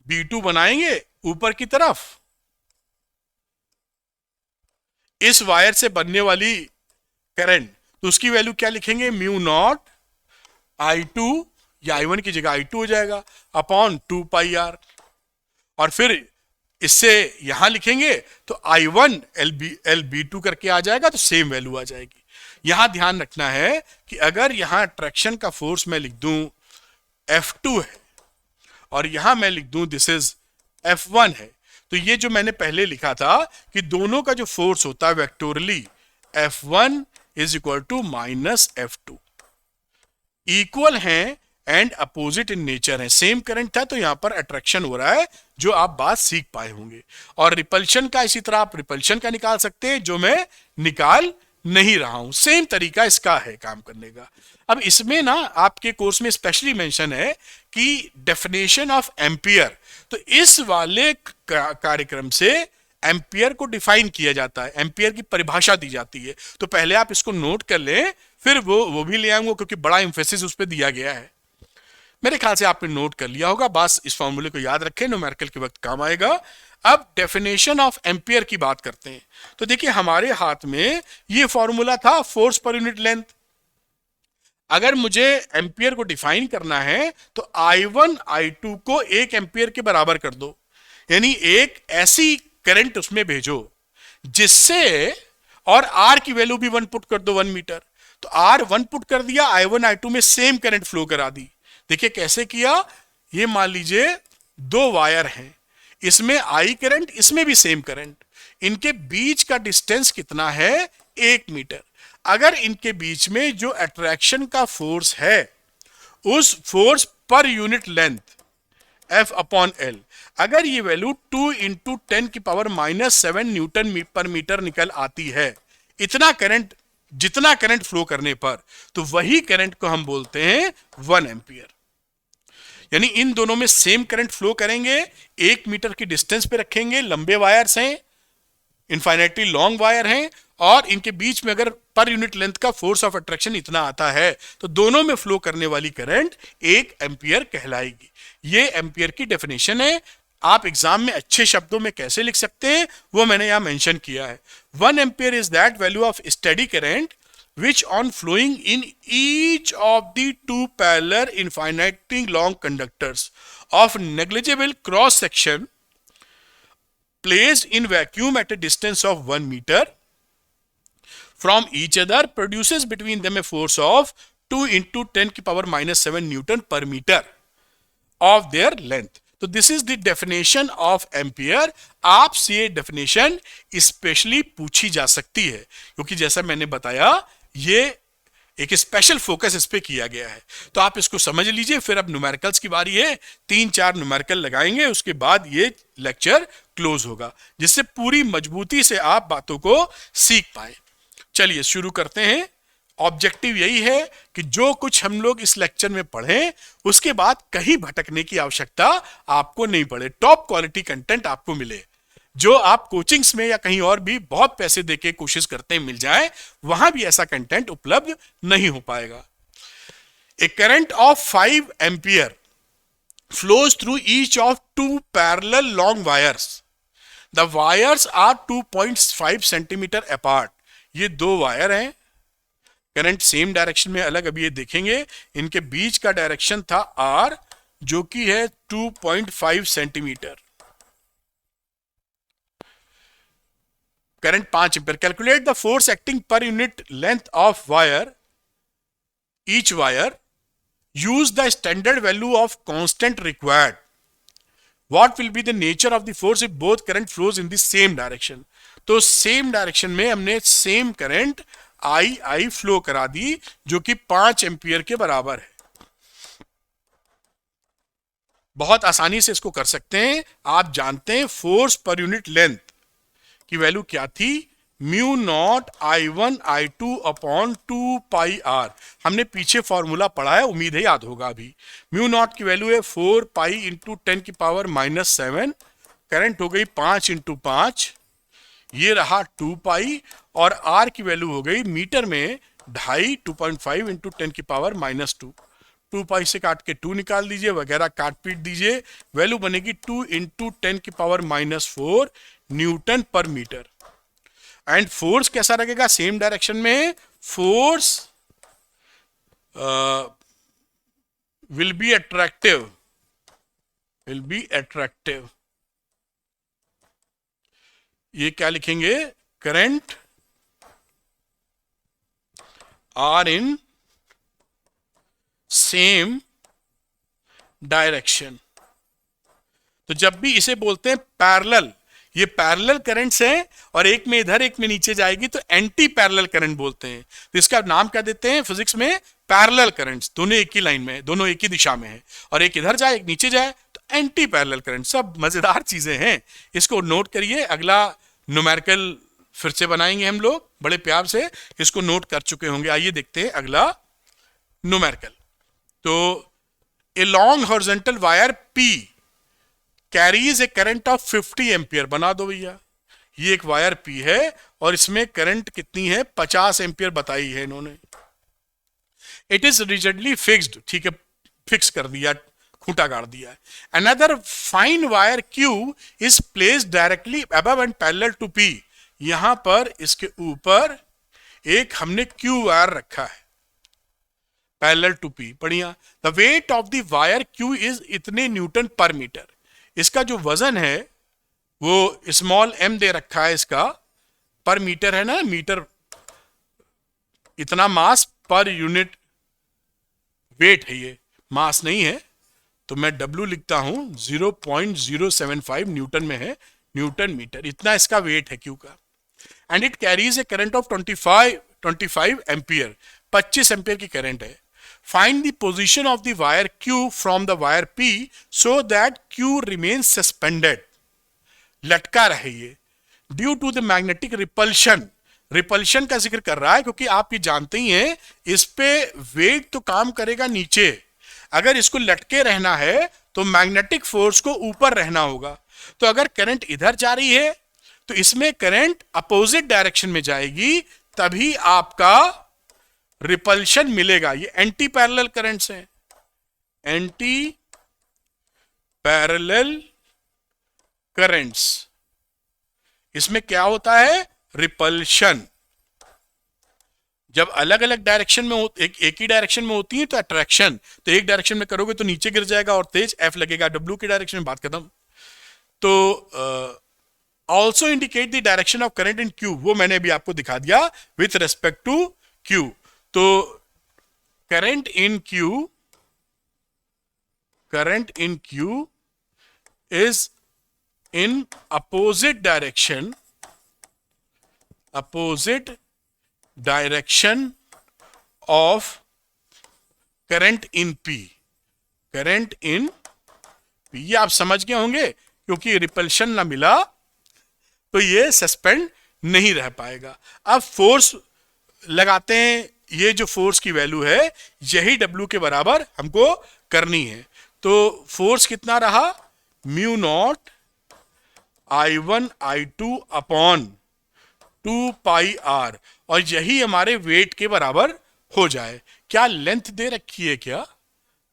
B2 बनाएंगे, ऊपर की तरफ इस वायर से बनने वाली करंट, तो उसकी वैल्यू क्या लिखेंगे, म्यू नॉट I2, या I1 की जगह I2 हो जाएगा, अपॉन 2πr। और फिर इससे यहां लिखेंगे तो I1 LB2 करके आ जाएगा, तो सेम वैल्यू आ जाएगी। यहां ध्यान रखना है कि अगर यहां अट्रैक्शन का फोर्स मैं लिख दूं F2 है और यहां मैं लिख दूं दिस इज F1 है, तो ये जो मैंने पहले लिखा था कि दोनों का जो फोर्स होता है vectorially F1 is equal to minus F2, equal हैं एंड अपोजिट इन नेचर है। सेम करंट था तो यहां पर अट्रैक्शन हो रहा है, जो आप बात सीख पाए होंगे। और रिपल्शन का इसी तरह आप रिपल्शन का निकाल सकते हैं, जो मैं निकाल नहीं रहा हूं। सेम तरीका इसका है काम करने का। अब इसमें ना आपके कोर्स में स्पेशली मेंशन है कि डेफिनेशन ऑफ एम्पियर, तो इस वाले कार्यक्रम से एम्पियर को डिफाइन किया जाता है, एम्पियर की परिभाषा दी जाती है। तो पहले आप इसको नोट कर लें, फिर वो भी ले आऊंगा क्योंकि बड़ा एम्फेसिस उस पर दिया गया है। मेरे ख्याल से आपने नोट कर लिया होगा, बस इस फॉर्मूले को याद रखें, न्यूमेरिकल के वक्त काम आएगा। अब डेफिनेशन ऑफ एम्पियर की बात करते हैं। तो देखिए हमारे हाथ में ये फॉर्मूला था फोर्स पर यूनिट लेंथ। अगर मुझे एम्पियर को डिफाइन करना है तो I1 I2 को 1 एम्पियर के बराबर कर दो, यानी एक ऐसी करंट उसमें भेजो जिससे, और R की वैल्यू भी 1 पुट कर दो, 1 मीटर। तो R 1 पुट कर दिया, I1 I2 में सेम करंट फ्लो करा दी। देखिए कैसे किया, ये मान लीजिए दो वायर हैं, इसमें I करंट, इसमें भी सेम करंट, इनके बीच का डिस्टेंस कितना है, 1 मीटर। अगर इनके बीच में जो अट्रैक्शन का फोर्स है, उस force per unit length F upon L, अगर ये वैल्यू 2 इंटू 10 की पावर -7 न्यूटन पर मीटर निकल आती है, इतना करंट, जितना करंट फ्लो करने पर, तो वही करंट को हम बोलते हैं 1 एम्पियर। यानी इन दोनों में सेम करंट फ्लो करेंगे, 1 मीटर की डिस्टेंस पे रखेंगे, लंबे वायर्स हैं, इनफाइनाइटली लॉन्ग वायर हैं, और इनके बीच में अगर पर यूनिट लेंथ का फोर्स ऑफ अट्रैक्शन इतना आता है, तो दोनों में फ्लो करने वाली करंट 1 एम्पियर कहलाएगी। ये एम्पियर की डेफिनेशन है। आप एग्जाम में अच्छे शब्दों में कैसे लिख सकते हैं वो मैंने यहां मेंशन किया है। 1 ampere is that value of steady current which on flowing in each of the two parallel infinitely long conductors of negligible cross section placed in vacuum at a distance of 1 meter from each other produces between them a force of 2 into 10 की power -7 Newton per meter of their length। तो this is the definition of ampere. आपसे ये definition specially पूछी जा सकती है, क्योंकि जैसा मैंने बताया ये एक स्पेशल फोकस इस पे किया गया है। तो आप इसको समझ लीजिए। फिर अब न्यूमेरिकल्स की बारी है, 3-4 न्यूमेरिकल लगाएंगे, उसके बाद ये लेक्चर क्लोज होगा, जिससे पूरी मजबूती से आप बातों को सीख पाए। चलिए शुरू करते हैं। ऑब्जेक्टिव यही है कि जो कुछ हम लोग इस लेक्चर में पढ़ें, उसके बाद कहीं भटकने की आवश्यकता आपको नहीं पड़े, टॉप क्वालिटी कंटेंट आपको मिले। जो आप कोचिंग्स में या कहीं और भी बहुत पैसे देके कोशिश करते हैं मिल जाए, वहां भी ऐसा कंटेंट उपलब्ध नहीं हो पाएगा। A current of 5 ampere flows through each of 2 parallel long wires. The wires are 2.5 centimetre apart. ये दो वायर हैं, करंट सेम डायरेक्शन में अलग, अभी ये देखेंगे। इनके बीच का डायरेक्शन था R, जो कि है 2.5 centimetre. Current 5 ampere. Calculate the force acting per unit length of wire, each wire, use the standard value of constant required. What will be the nature of the force if both current flows in the same direction? तो same direction में हमने same current I flow करा दी, जो कि 5 ampere के बराबर है। बहुत आसानी से इसको कर सकते हैं। आप जानते हैं फोर्स पर यूनिट लेंथ की वैल्यू क्या थी, mu naught I1 I2 upon 2πr। हमने पीछे फॉर्मूला पढ़ा है, उम्मीद है याद होगा। अभी म्यू नॉट की वैल्यू है 4 पाई इंटू 10 की पावर -7, करंट हो गई 5 इंटू 5, ये रहा 2 पाई, और आर की वैल्यू हो गई मीटर में 2.5 इंटू 10 की पावर -2, 2 पाई से काट के 2 निकाल दीजिए, वगैरह काट पीट दीजिए, वैल्यू बनेगी 2 into 10⁻⁻⁴ newton per metre. And force कैसा लगेगा, सेम डायरेक्शन में फोर्स विल बी अट्रैक्टिव, ये क्या लिखेंगे, current are in same direction. तो जब भी इसे बोलते हैं पैरेलल, ये पैरेलल करंट्स हैं और एक में इधर एक में नीचे जाएगी तो एंटी पैरेलल करंट बोलते हैं। तो इसका नाम क्या देते हैं फिजिक्स में, पैरेलल करंट्स। दोनों एक ही लाइन में है, दोनों एक ही दिशा में है, और एक इधर जाए एक नीचे जाए तो एंटी पैरेलल करंट। सब मजेदार चीजें हैं, इसको नोट करिए। अगला न्यूमेरिकल फिर से बनाएंगे हम लोग, बड़े प्यार से इसको नोट कर चुके होंगे। आइए देखते हैं अगला न्यूमेरिकल। तो a long horizontal wire P carries a current of 50 ampere. बना दो भैया, ये एक वायर P है और इसमें करंट कितनी है, 50 एम्पियर बताई है इन्होंने। इट इज रिजिडली फिक्स्ड, ठीक है, फिक्स कर दिया, खूंटा गाड़ दिया। Another fine wire Q is placed directly above and parallel to P। यहां पर इसके ऊपर एक हमने Q वायर रखा है पैरेलल टू P। बढ़िया। The weight of the wire Q is इतने न्यूटन पर मीटर। इसका जो वजन है वो स्मॉल m दे रखा है, इसका पर मीटर है ना, मीटर इतना मास पर यूनिट वेट है, ये मास नहीं है। तो मैं W लिखता हूं 0.075 न्यूटन में है, न्यूटन मीटर, इतना इसका वेट है Q का। And it carries a current of 25 ampere, 25 ampere की करंट है। Find the position of the wire Q from the wire P so that Q remains suspended. लटका रहे ये due to the magnetic repulsion. Repulsion का जिक्र कर रहा है क्योंकि आप ये जानते ही हैं इस पे वेट तो काम करेगा नीचे, अगर इसको लटके रहना है तो मैग्नेटिक फोर्स को ऊपर रहना होगा। तो अगर करंट इधर जा रही है तो इसमें करंट अपोजिट डायरेक्शन में जाएगी, तभी आपका रिपल्शन मिलेगा। ये एंटी पैरेलल करंट्स हैं, एंटी पैरेलल करंट्स। इसमें क्या होता है, रिपल्शन। जब अलग अलग डायरेक्शन में एक ही डायरेक्शन में होती है तो अट्रैक्शन। तो एक डायरेक्शन में करोगे तो नीचे गिर जाएगा और तेज F लगेगा, W की डायरेक्शन में, बात खत्म। तो also indicate the direction of current in Q, वो मैंने अभी आपको दिखा दिया विथ रेस्पेक्ट टू Q। तो current in Q is in opposite direction of current in P। ये आप समझ गए होंगे, क्योंकि रिपल्शन ना मिला तो ये सस्पेंड नहीं रह पाएगा। अब फोर्स लगाते हैं, ये जो फोर्स की वैल्यू है यही W के बराबर हमको करनी है। तो फोर्स कितना रहा, mu naught I1 I2 upon 2 पाई R, और यही हमारे वेट के बराबर हो जाए। क्या लेंथ दे रखी है क्या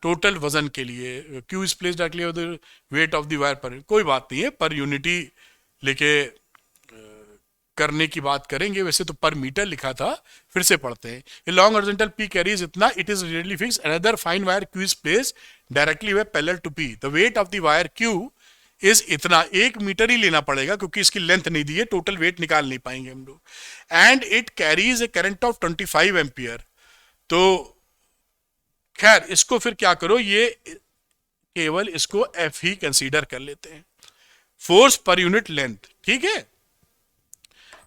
टोटल वजन के लिए, Q is placed directly wait of the wire पर, कोई बात नहीं है, पर यूनिटी लेके करने की बात करेंगे। वैसे तो पर मीटर लिखा था, फिर से पढ़ते हैं। A long horizontal P carries इतना, it is really fix. Another fine wire Q is placed directly way parallel to P। The weight of the wire Q is इतना, 1 मीटर ही लेना पड़ेगा क्योंकि इसकी लेंथ नहीं दी है, टोटल वेट निकाल नहीं पाएंगे हम लोग। And it carries a current of 25 ampere. तो खैर इसको फिर क्या करो, ये केवल इसको F ही कंसीडर कर लेते हैं, फोर्स पर यूनिट लेंथ, ठीक है।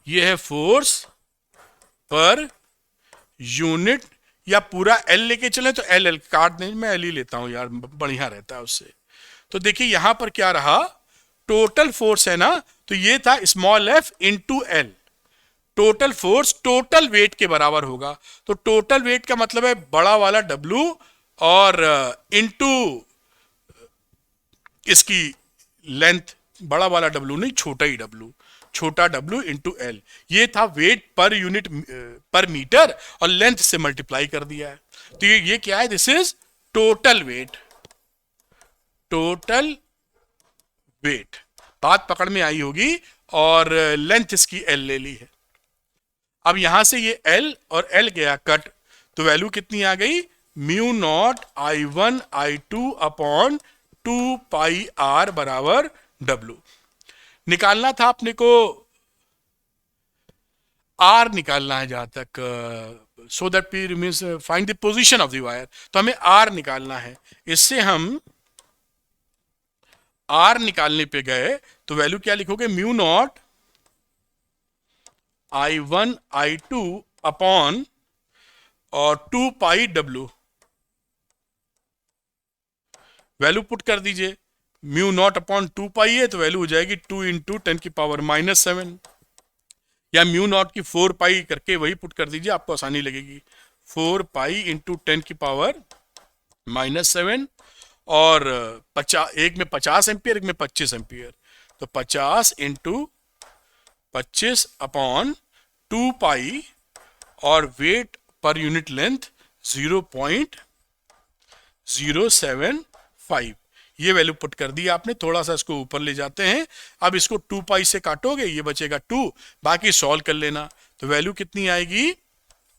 ये है फोर्स पर यूनिट, या पूरा L लेके चले तो L काट दें, मैं L ही लेता हूं यार, बढ़िया रहता है उससे। तो देखिए यहां पर क्या रहा, टोटल फोर्स है ना, तो ये था small f into L। Total force total weight के बराबर होगा। तो टोटल वेट का मतलब है बड़ा वाला W और इंटू इसकी लेंथ, बड़ा वाला W नहीं, छोटा ही W, छोटा W इंटू L। ये था वेट पर यूनिट पर मीटर, और लेंथ से मल्टीप्लाई कर दिया है। तो ये क्या है, this is total weight, total weight, बात पकड़ में आई होगी। और लेंथ इसकी एल ले ली है। अब यहां से ये एल और एल गया कट, तो वैल्यू कितनी आ गई, mu naught I1 I2 upon 2 pi R बराबर डब्लू। निकालना था अपने को आर निकालना है, जहां तक so that P means find the position of the wire, तो हमें आर निकालना है। इससे हम आर निकालने पे गए तो वैल्यू क्या लिखोगे, mu naught I1 I2 upon और 2 पाई डब्लू, वैल्यू पुट कर दीजिए। म्यू नॉट अपॉन 2 पाई है तो वैल्यू हो जाएगी 2 इंटू 10 की पावर -7, या म्यू नॉट की 4 पाई करके वही पुट कर दीजिए, आपको आसानी लगेगी। 4 पाई इंटू 10 की पावर -7, और 50, एक में 50 एम्पियर, एक में 25 एम्पियर, तो 50 इंटू 25 अपॉन 2 पाई, और वेट पर यूनिट लेंथ 0.075, ये वैल्यू पुट कर दी आपने। थोड़ा सा इसको ऊपर ले जाते हैं। अब इसको 2 पाई से काटोगे, ये बचेगा 2, बाकी सॉल्व कर लेना। तो वैल्यू कितनी आएगी,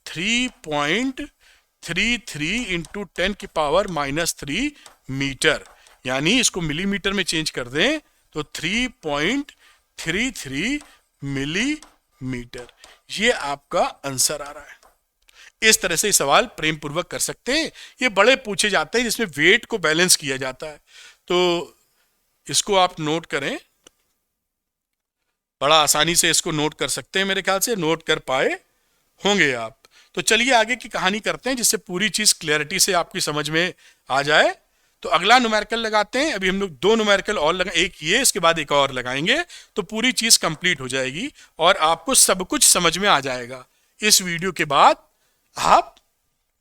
3.33 इंटू 10 की पावर -3 मीटर, यानी इसको मिलीमीटर में चेंज कर दें तो 3.33 मिलीमीटर, ये आपका आंसर आ रहा है। इस तरह से सवाल प्रेम पूर्वक कर सकते हैं। ये बड़े पूछे जाते हैं जिसमें वेट को बैलेंस किया जाता है, तो इसको आप नोट करें, बड़ा आसानी से इसको नोट कर सकते हैं, मेरे ख्याल से नोट कर पाए होंगे आप। तो चलिए आगे की कहानी करते हैं, जिससे पूरी चीज क्लैरिटी से आपकी समझ में आ जाए। तो अगला न्यूमेरिकल लगाते हैं। अभी हम लोग 2 न्यूमेरिकल और लगा, एक ये, इसके बाद एक और लगाएंगे, तो पूरी चीज कंप्लीट हो जाएगी और आपको सब कुछ समझ में आ जाएगा। इस वीडियो के बाद आप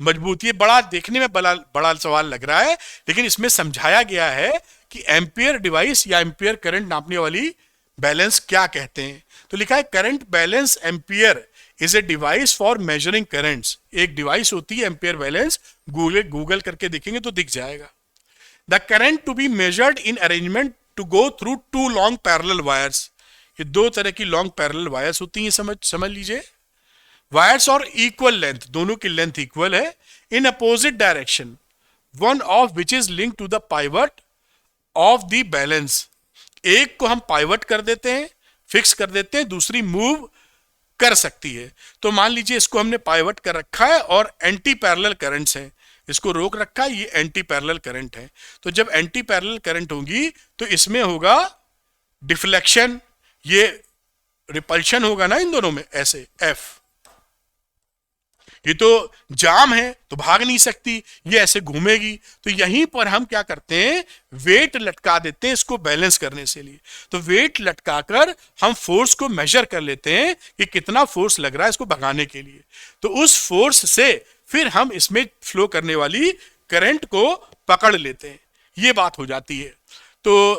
मजबूत, ये बड़ा देखने में बड़ा सवाल लग रहा है, लेकिन इसमें समझाया गया है कि एम्पियर डिवाइस या एम्पियर करंट नापने वाली बैलेंस क्या कहते हैं। तो लिखा है current balance ampere is a device for measuring currents. एक डिवाइस होती है एम्पियर बैलेंस, गूगल करके देखेंगे तो दिख जाएगा। The current to be measured in arrangement to go through 2 long parallel wires. ये 2 तरह की लॉन्ग पैरेलल वायर्स होती हैं, समझ लीजिए। वायर्स और इक्वल लेंथ, दोनों की लेंथ इक्वल है, in opposite direction, one of which is link to the pivot of the balance. एक को हम पाइवट कर देते हैं, फिक्स कर देते हैं, दूसरी मूव कर सकती है। तो मान लीजिए इसको हमने पाइवट कर रखा है और एंटी पैरेलल करंट्स हैं, इसको रोक रखा है, ये एंटी पैरेलल करंट है। तो जब एंटी पैरेलल करंट होगी तो इसमें होगा डिफ्लेक्शन, ये रिपल्शन होगा ना इन दोनों में, ऐसे एफ। ये तो जाम है तो भाग नहीं सकती, ये ऐसे घूमेगी। तो यहीं पर हम क्या करते हैं, वेट लटका देते हैं इसको बैलेंस करने से लिए। तो वेट लटकाकर हम फोर्स को मेजर कर लेते हैं कि कितना फोर्स लग रहा है इसको भगाने के लिए। तो उस फोर्स से फिर हम इसमें फ्लो करने वाली करंट को पकड़ लेते हैं, ये बात हो जाती है। तो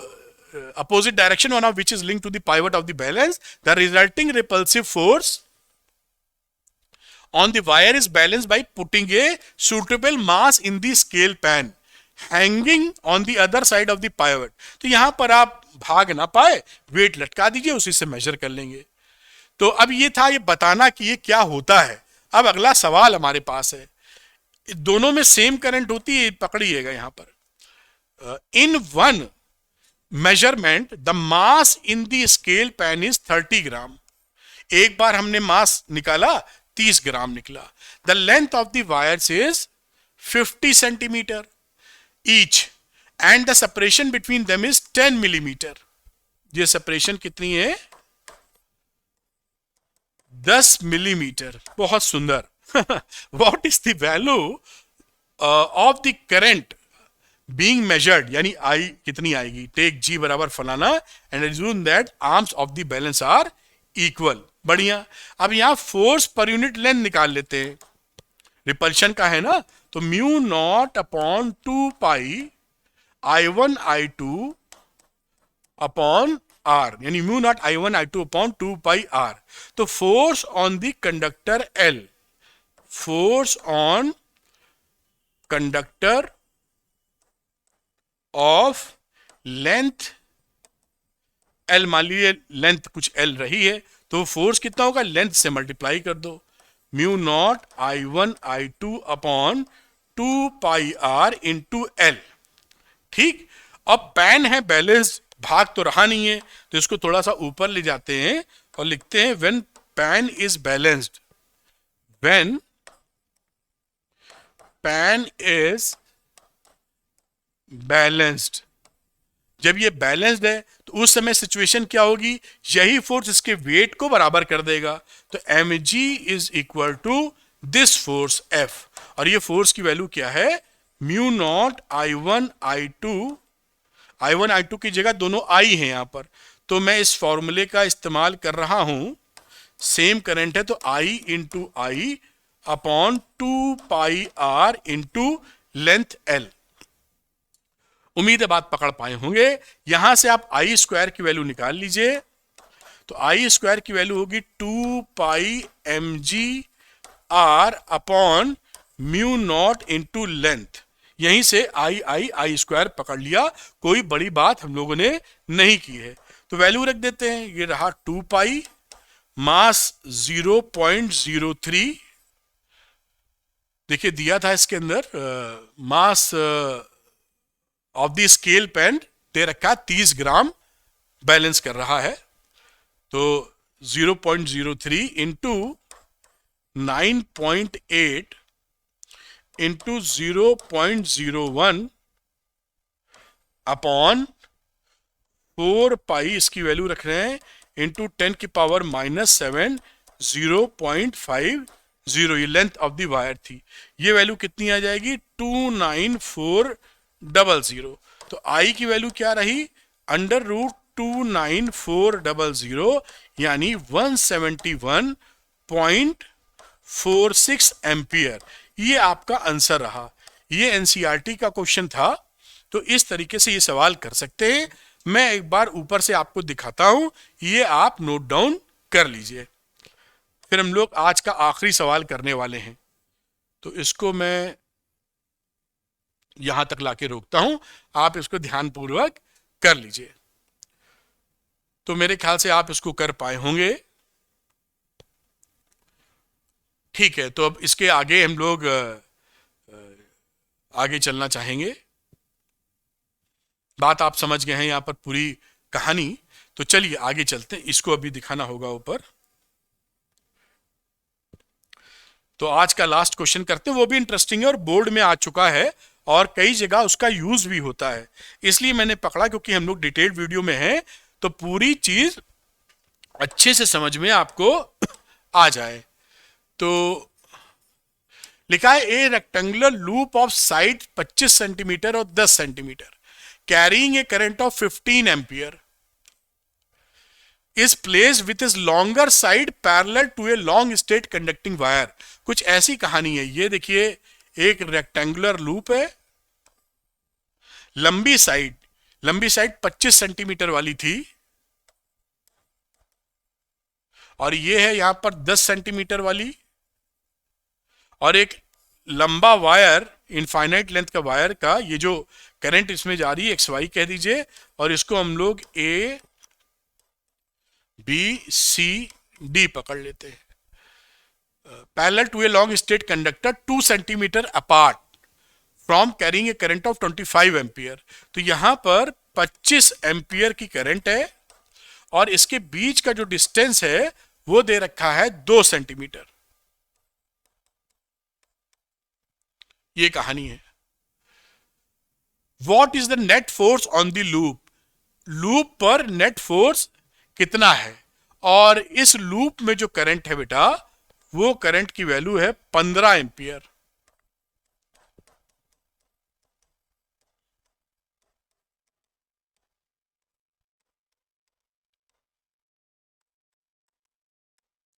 opposite direction one of which is link to the pivot of the balance, the resulting repulsive force on the wire is balanced by putting a suitable mass in the scale pan hanging on the other side of the pivot। तो यहां पर आप भाग ना पाए, wait लटका दीजिए, उसी से मेजर कर लेंगे। तो अब ये था ये बताना कि ये क्या होता है। अब अगला सवाल हमारे पास है, दोनों में सेम करंट होती है, पकड़िएगा यहां पर। In one measurement the mass in the scale pan is 30 ग्राम। एक बार हमने मास निकाला, 30 ग्राम निकला। The length of the wires is 50 centimetre each and the separation between them is 10 millimetre. ये सेपरेशन कितनी है, 10 मिलीमीटर। बहुत सुंदर। What is the value of the current being measured, यानी आई कितनी आएगी, टेक जी बराबर फलाना and assume that arms of the balance are equal. बढ़िया। अब यहां फोर्स पर यूनिट लेंथ निकाल लेते हैं, रिपल्शन का है ना, तो mu naught upon 2 pi I1 I2 upon R, यानी mu naught I1 I2 upon 2 pi R. तो force on the conductor L, force on conductor of length L, मान लीजिए लेंथ कुछ एल रही है, तो फोर्स कितना होगा, लेंथ से मल्टीप्लाई कर दो, mu naught I1 I2 upon 2πr into L. ठीक, अब पैन है बैलेंस, भाग तो रहा नहीं है, तो इसको थोड़ा सा ऊपर ले जाते हैं और लिखते हैं when pan is balanced, when pan is balanced, जब ये बैलेंस्ड है तो उस समय सिचुएशन क्या होगी, यही फोर्स इसके वेट को बराबर कर देगा, तो mg is equal to this force F, और ये फोर्स की वैल्यू क्या है, म्यू नॉट I1 I2 की जगह दोनों I हैं यहां पर, तो मैं इस फॉर्मूले का इस्तेमाल कर रहा हूं, सेम करंट है तो I into I upon 2πr into length L। उम्मीद है बात पकड़ पाए होंगे। यहां से आप आई स्क्वायर की वैल्यू निकाल लीजिए, तो आई स्क्वायर की वैल्यू होगी 2πmg r upon mu naught into length, यहीं से आई स्क्वायर पकड़ लिया, कोई बड़ी बात हम लोगों ने नहीं की है, तो वैल्यू रख देते हैं, ये रहा 2π, मास 0.03, देखिए दिया था इसके अंदर mass of the scale pan दे रखा 30 ग्राम बैलेंस कर रहा है, तो 0.03 इंटू 9.8 इंटू 0.01 अपॉन 4π, इसकी वैल्यू रख रहे हैं इंटू 10 की पावर -7, 0.50, ये लेंथ ऑफ द वायर थी, ये वैल्यू कितनी आ जाएगी 29400, तो आई की वैल्यू क्या रही, √29400 यानी 171.46 एम्पियर, ये आपका आंसर रहा। ये एनसीईआरटी का क्वेश्चन था, तो इस तरीके से ये सवाल कर सकते हैं। मैं एक बार ऊपर से आपको दिखाता हूं, ये आप नोट डाउन कर लीजिए, फिर हम लोग आज का आखिरी सवाल करने वाले हैं, तो इसको मैं यहां तक लाके रोकता हूं, आप इसको ध्यानपूर्वक कर लीजिए, तो मेरे ख्याल से आप इसको कर पाए होंगे। ठीक है, तो अब इसके आगे हम लोग आगे चलना चाहेंगे, बात आप समझ गए हैं यहां पर पूरी कहानी, तो चलिए आगे चलते हैं, इसको अभी दिखाना होगा ऊपर, तो आज का लास्ट क्वेश्चन करते हैं, वो भी इंटरेस्टिंग है और बोर्ड में आ चुका है और कई जगह उसका यूज भी होता है, इसलिए मैंने पकड़ा क्योंकि हम लोग डिटेल्ड वीडियो में हैं, तो पूरी चीज अच्छे से समझ में आपको आ जाए। तो लिखा है a rectangular loop of side 25 centimetre और 10 centimetre carrying a current of 15 ampere is place with is longer side parallel to a long straight conducting wire. कुछ ऐसी कहानी है, ये देखिए एक रेक्टेंगुलर लूप है, लंबी साइड 25 सेंटीमीटर वाली थी, और ये है यहां पर 10 सेंटीमीटर वाली, और एक लंबा वायर, इनफाइनाइट लेंथ का वायर का, ये जो करंट इसमें जा रही है XY कह दीजिए, और इसको हम लोग A B C D पकड़ लेते हैं, parallel to a long straight conductor 2 centimetre apart from carrying a current of 25 ampere, तो यहां पर 25 एम्पियर की करंट है, और इसके बीच का जो डिस्टेंस है वो दे रखा है 2 सेंटीमीटर, ये कहानी है। What is the net force on the loop, loop पर नेट फोर्स कितना है, और इस लूप में जो करंट है बेटा, वो करंट की वैल्यू है 15 एम्पियर।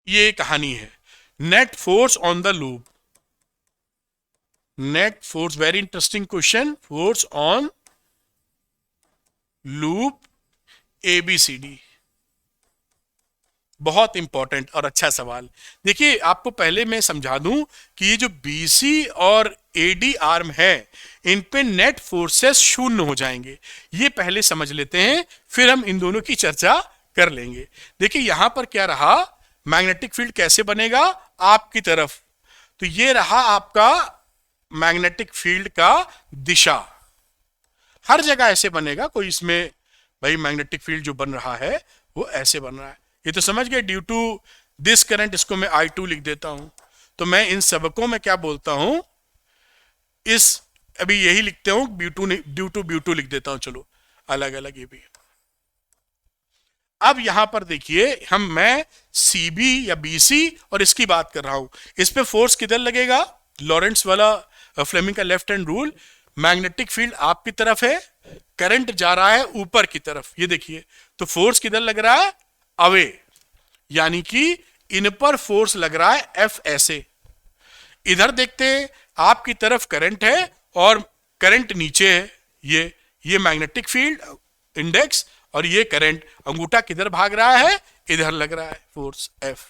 ये कहानी है, net force on the loop, net force, very interesting question, force on loop ABCD, बहुत इंपॉर्टेंट और अच्छा सवाल। देखिए आपको पहले मैं समझा दूं कि ये जो बीसी और एडी आर्म है, इन पे नेट फोर्सेस शून्य हो जाएंगे। ये पहले समझ लेते हैं, फिर हम इन दोनों की चर्चा कर लेंगे। देखिए यहां पर क्या रहा, मैग्नेटिक फील्ड कैसे बनेगा आपकी तरफ, तो ये रहा आपका मैग्नेटिक फील्ड का दिशा। हर जगह ऐसे बनेगा, कोई इसमें भाई मैग्नेटिक फील्ड जो बन रहा है वो ऐसे बन रहा है। ये तो समझ गए, ड्यू टू दिस करंट, इसको मैं I2 लिख देता हूं। तो मैं इन सबको मैं क्या बोलता हूं, इस अभी यही लिखते हूं, ड्यू टू लिख देता हूं, चलो अलग अलग ये भी। अब यहां पर देखिए मैं सीबी या बीसी और इसकी बात कर रहा हूं, इस पे फोर्स किधर लगेगा, लॉरेंट्स वाला फ्लेमिंग का left hand rule, magnetic field आपकी तरफ है, करंट जा रहा है ऊपर की तरफ, ये देखिए, तो फोर्स किधर लग रहा है, अवे, यानी कि इन पर फोर्स लग रहा है एफ ऐसे। इधर देखते हैं आपकी तरफ करंट है और करंट नीचे है, ये मैग्नेटिक फील्ड इंडेक्स, और ये करंट, अंगूठा किधर भाग रहा है, इधर लग रहा है फोर्स एफ।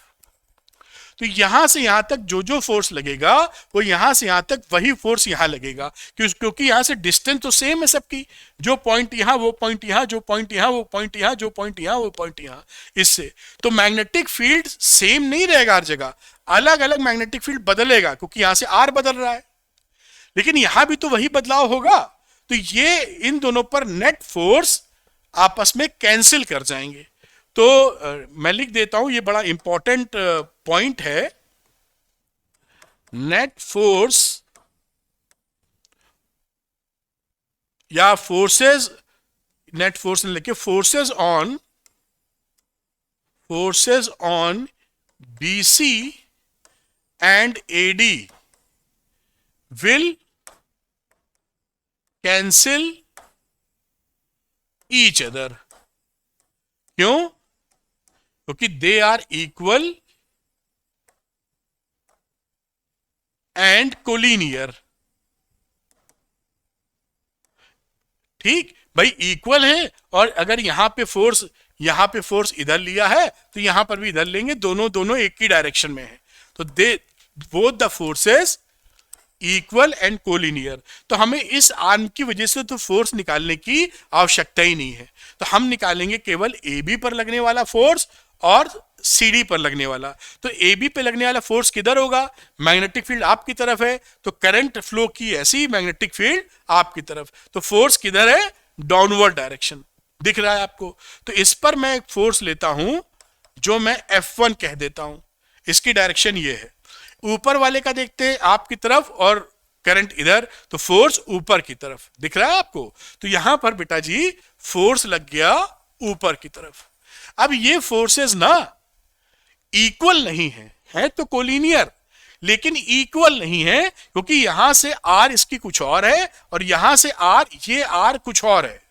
तो यहां से यहां तक जो जो फोर्स लगेगा वो यहां से यहां तक वही फोर्स यहां लगेगा, क्योंकि यहां से डिस्टेंस तो सेम है सबकी, जो पॉइंट यहां वो पॉइंट यहां, जो पॉइंट यहां वो पॉइंट यहां, जो पॉइंट यहां वो पॉइंट यहां, इससे तो मैग्नेटिक फील्ड सेम नहीं रहेगा हर जगह, अलग अलग मैग्नेटिक फील्ड बदलेगा, क्योंकि यहां से आर बदल रहा है, लेकिन यहां भी तो वही बदलाव होगा। तो ये इन दोनों पर नेट फोर्स आपस में कैंसिल कर जाएंगे। तो मैं लिख देता हूं, ये बड़ा इंपॉर्टेंट पॉइंट है, नेट फोर्स या फोर्सेस, नेट फोर्स लेके forces on BC and AD will cancel each other. क्यों? क्योंकि they are equal and collinear. ठीक भाई, इक्वल है, और अगर यहां पे फोर्स इधर लिया है तो यहां पर भी इधर लेंगे, दोनों एक ही डायरेक्शन में है, तो they both the forces equal and collinear. तो हमें इस आर्म की वजह से तो फोर्स निकालने की आवश्यकता ही नहीं है, तो हम निकालेंगे केवल ए बी पर लगने वाला फोर्स और सी डी पर लगने वाला। तो ए बी पे लगने वाला फोर्स किधर होगा, मैग्नेटिक फील्ड आपकी तरफ है, तो करंट फ्लो की ऐसी मैग्नेटिक फील्ड आपकी तरफ, तो फोर्स किधर है, डाउनवर्ड डायरेक्शन, दिख रहा है आपको। तो इस पर मैं एक फोर्स लेता हूं जो मैं F1 कह देता हूं, इसकी डायरेक्शन ये है। ऊपर वाले का देखते हैं आपकी तरफ और करंट इधर, तो फोर्स ऊपर की तरफ दिख रहा है आपको। तो यहां पर बेटा जी फोर्स लग गया ऊपर की तरफ। अब ये फोर्सेस ना इक्वल नहीं है तो कोलिनियर, लेकिन इक्वल नहीं है, क्योंकि यहां से आर इसकी कुछ और है और यहां से ये आर कुछ और है।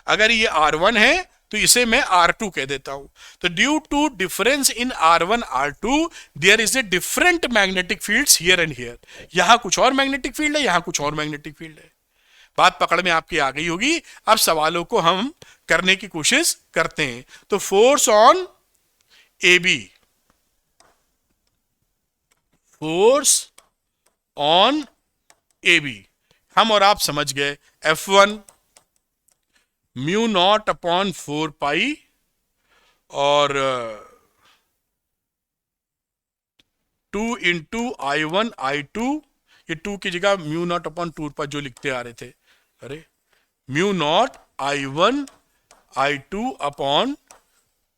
अगर ये R1 है तो इसे मैं R2 कह देता हूं। तो due to difference in R1 R2 there is a different magnetic fields here and here. यहां कुछ और मैग्नेटिक फील्ड है, यहां कुछ और मैग्नेटिक फील्ड है। बात पकड़ में आपकी आ गई होगी। अब सवालों को हम करने की कोशिश करते हैं। तो force on A B, force on A B, हम और आप समझ गए, F1 म्यू नॉट अपॉन 4 पाई और 2 × I1 I2, ये 2 की जगह म्यू नॉट अपॉन 2 जो लिखते आ रहे थे, अरे mu naught I1 I2 upon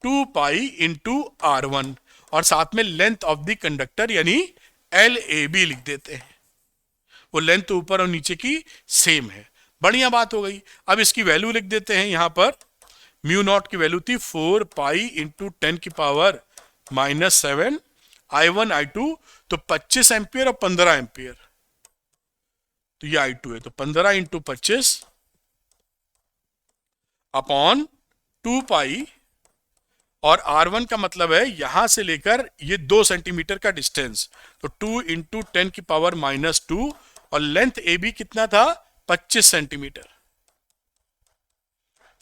2 pi into R1, और साथ में लेंथ ऑफ द कंडक्टर यानी LAB लिख देते हैं। वो लेंथ ऊपर और नीचे की सेम है, बढ़िया बात हो गई। अब इसकी वैल्यू लिख देते हैं, यहां पर म्यू नॉट की वैल्यू थी 4 पाई इंटू 10⁻⁻⁷ I1 I2, तो 25 एम्पियर और 15 एम्पियर, तो ये I2 है, तो 15 इंटू 25 अपॉन 2 पाई, और R1 का मतलब है यहां से लेकर ये 2 सेंटीमीटर का डिस्टेंस, तो 2 इंटू 10⁻⁻², और लेंथ AB कितना था, 25 सेंटीमीटर।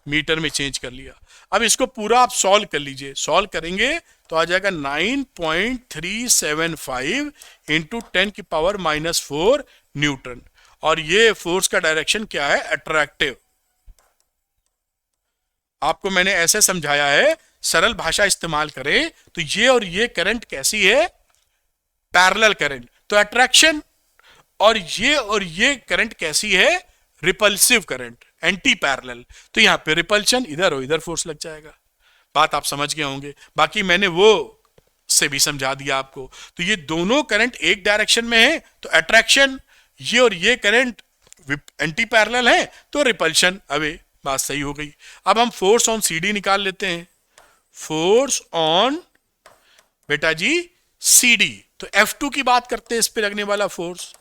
मीटर में चेंज कर लिया। अब इसको पूरा आप सॉल्व कर लीजिए, सॉल्व करेंगे तो आ जाएगा 9.375 इंटू 10⁻⁻⁴ न्यूटन। और ये फोर्स का डायरेक्शन क्या है, अट्रैक्टिव। आपको मैंने ऐसे समझाया है, सरल भाषा इस्तेमाल करें तो ये और ये करंट कैसी है, पैरेलल करंट, तो अट्रैक्शन। और ये करंट कैसी है, रिपल्सिव करंट, एंटी पैरेलल, तो यहां पे रिपल्शन, इधर और इधर फोर्स लग जाएगा। बात आप समझ गए होंगे, बाकी मैंने वो से भी समझा दिया आपको। तो ये दोनों करंट एक डायरेक्शन में है तो अट्रैक्शन, ये और ये करंट एंटी पैरेलल है तो रिपल्शन। अबे बात सही हो गई। अब हम फोर्स ऑन सीडी निकाल लेते हैं। फोर्स ऑन बेटा जी सीडी, तो F2 की बात करते हैं, इस पे लगने वाला force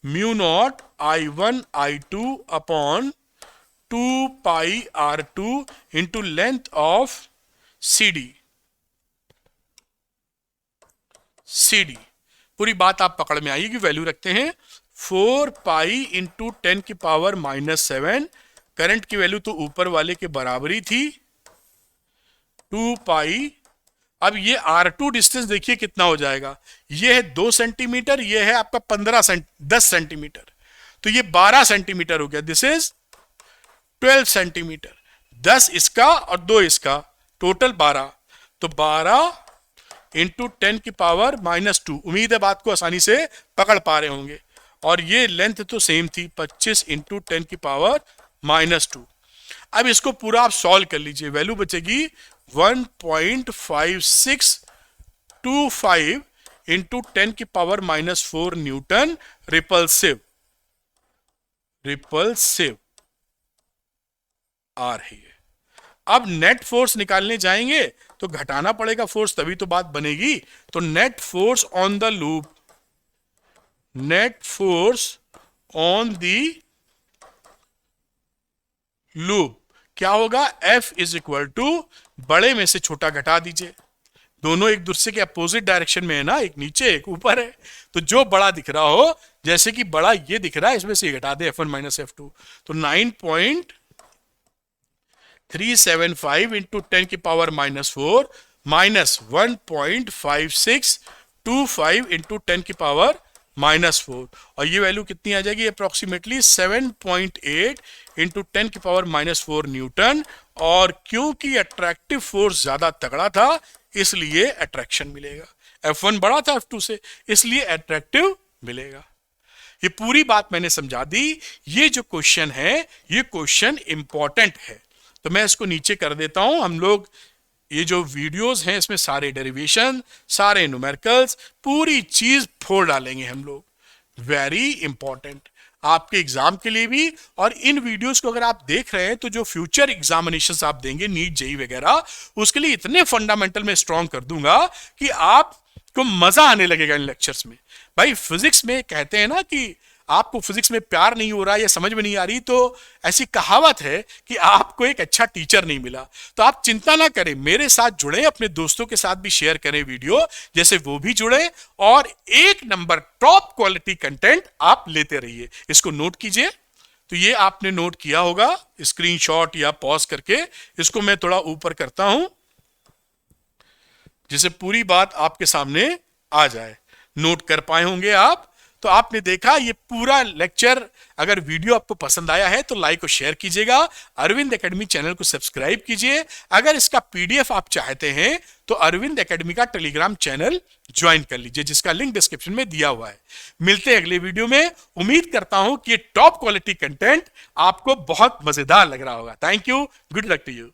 mu naught I1 I2 upon 2πr2 into length of CD। पूरी बात आप पकड़ में आएगी, वैल्यू रखते हैं 4π इंटू 10⁻⁻⁷। करंट की वैल्यू तो ऊपर वाले के बराबरी थी 2π। अब ये R2 डिस्टेंस देखिए कितना हो जाएगा, ये है 2 सेंटीमीटर, ये है आपका 10 सेंटीमीटर, तो ये 12 सेंटीमीटर हो गया। दिस इज 12 सेंटीमीटर, 10 इसका और 2 इसका, टोटल 12। तो 12 इंटू 10⁻⁻²। उम्मीद है बात को आसानी से पकड़ पा रहे होंगे। और ये लेंथ तो सेम थी, 25 इंटू 10⁻⁻²। अब इसको पूरा आप सॉल्व कर लीजिए, वैल्यू बचेगी 1.5625 इंटू 10⁻⁻⁴ न्यूटन रिपल्सिव आ रही है। अब नेट फोर्स निकालने जाएंगे तो घटाना पड़ेगा फोर्स, तभी तो बात बनेगी। तो net force on the loop, net force on the loop क्या होगा, F इज इक्वल टू, बड़े में से छोटा घटा दीजिए, दोनों एक दूसरे के अपोजिट डायरेक्शन में है ना, एक नीचे एक ऊपर है, तो जो बड़ा दिख रहा हो, जैसे कि बड़ा ये दिख रहा है, इसमें से घटा दे F1 माइनस F2, तो 9.375 इंटू 10⁻⁻⁴ माइनस 1.5625 इंटू 10⁻⁻⁴, और ये वैल्यू कितनी आ जाएगी, अप्रोक्सीमेटली 7.8 इंटू 10⁻⁻⁴ न्यूटन। और क्योंकि अट्रैक्टिव फोर्स ज्यादा तगड़ा था इसलिए अट्रैक्शन मिलेगा, F1 बड़ा था F2 से, इसलिए अट्रैक्टिव मिलेगा। ये पूरी बात मैंने समझा दी। ये जो क्वेश्चन है, ये क्वेश्चन इंपॉर्टेंट है, तो मैं इसको नीचे कर देता हूं। हम लोग ये जो वीडियोस हैं इसमें सारे डेरिवेशन, सारे न्यूमेरिकल्स, पूरी चीज फोड़ डालेंगे हम लोग। वेरी इंपॉर्टेंट आपके एग्जाम के लिए भी। और इन वीडियोस को अगर आप देख रहे हैं तो जो फ्यूचर एग्जामिनेशंस आप देंगे, नीट जेई वगैरह, उसके लिए इतने फंडामेंटल में स्ट्रॉन्ग कर दूंगा कि आपको मजा आने लगेगा इन लेक्चर्स में। भाई फिजिक्स में कहते हैं ना कि आपको फिजिक्स में प्यार नहीं हो रहा या समझ में नहीं आ रही, तो ऐसी कहावत है कि आपको एक अच्छा टीचर नहीं मिला। तो आप चिंता ना करें, मेरे साथ जुड़े, अपने दोस्तों के साथ भी शेयर करें वीडियो, जैसे वो भी जुड़े, और एक नंबर टॉप क्वालिटी कंटेंट आप लेते रहिए। इसको नोट कीजिए। तो ये आपने नोट किया होगा स्क्रीनशॉट या पॉज करके, इसको मैं थोड़ा ऊपर करता हूं जिससे पूरी बात आपके सामने आ जाए, नोट कर पाए होंगे आप। तो आपने देखा ये पूरा लेक्चर। अगर वीडियो आपको पसंद आया है तो लाइक और शेयर कीजिएगा, अरविंद एकेडमी चैनल को सब्सक्राइब कीजिए। अगर इसका पीडीएफ आप चाहते हैं तो अरविंद एकेडमी का टेलीग्राम चैनल ज्वाइन कर लीजिए, जिसका लिंक डिस्क्रिप्शन में दिया हुआ है। मिलते हैं अगले वीडियो में। उम्मीद करता हूं कि ये टॉप क्वालिटी कंटेंट आपको बहुत मजेदार लग रहा होगा। Thank you, good luck to you.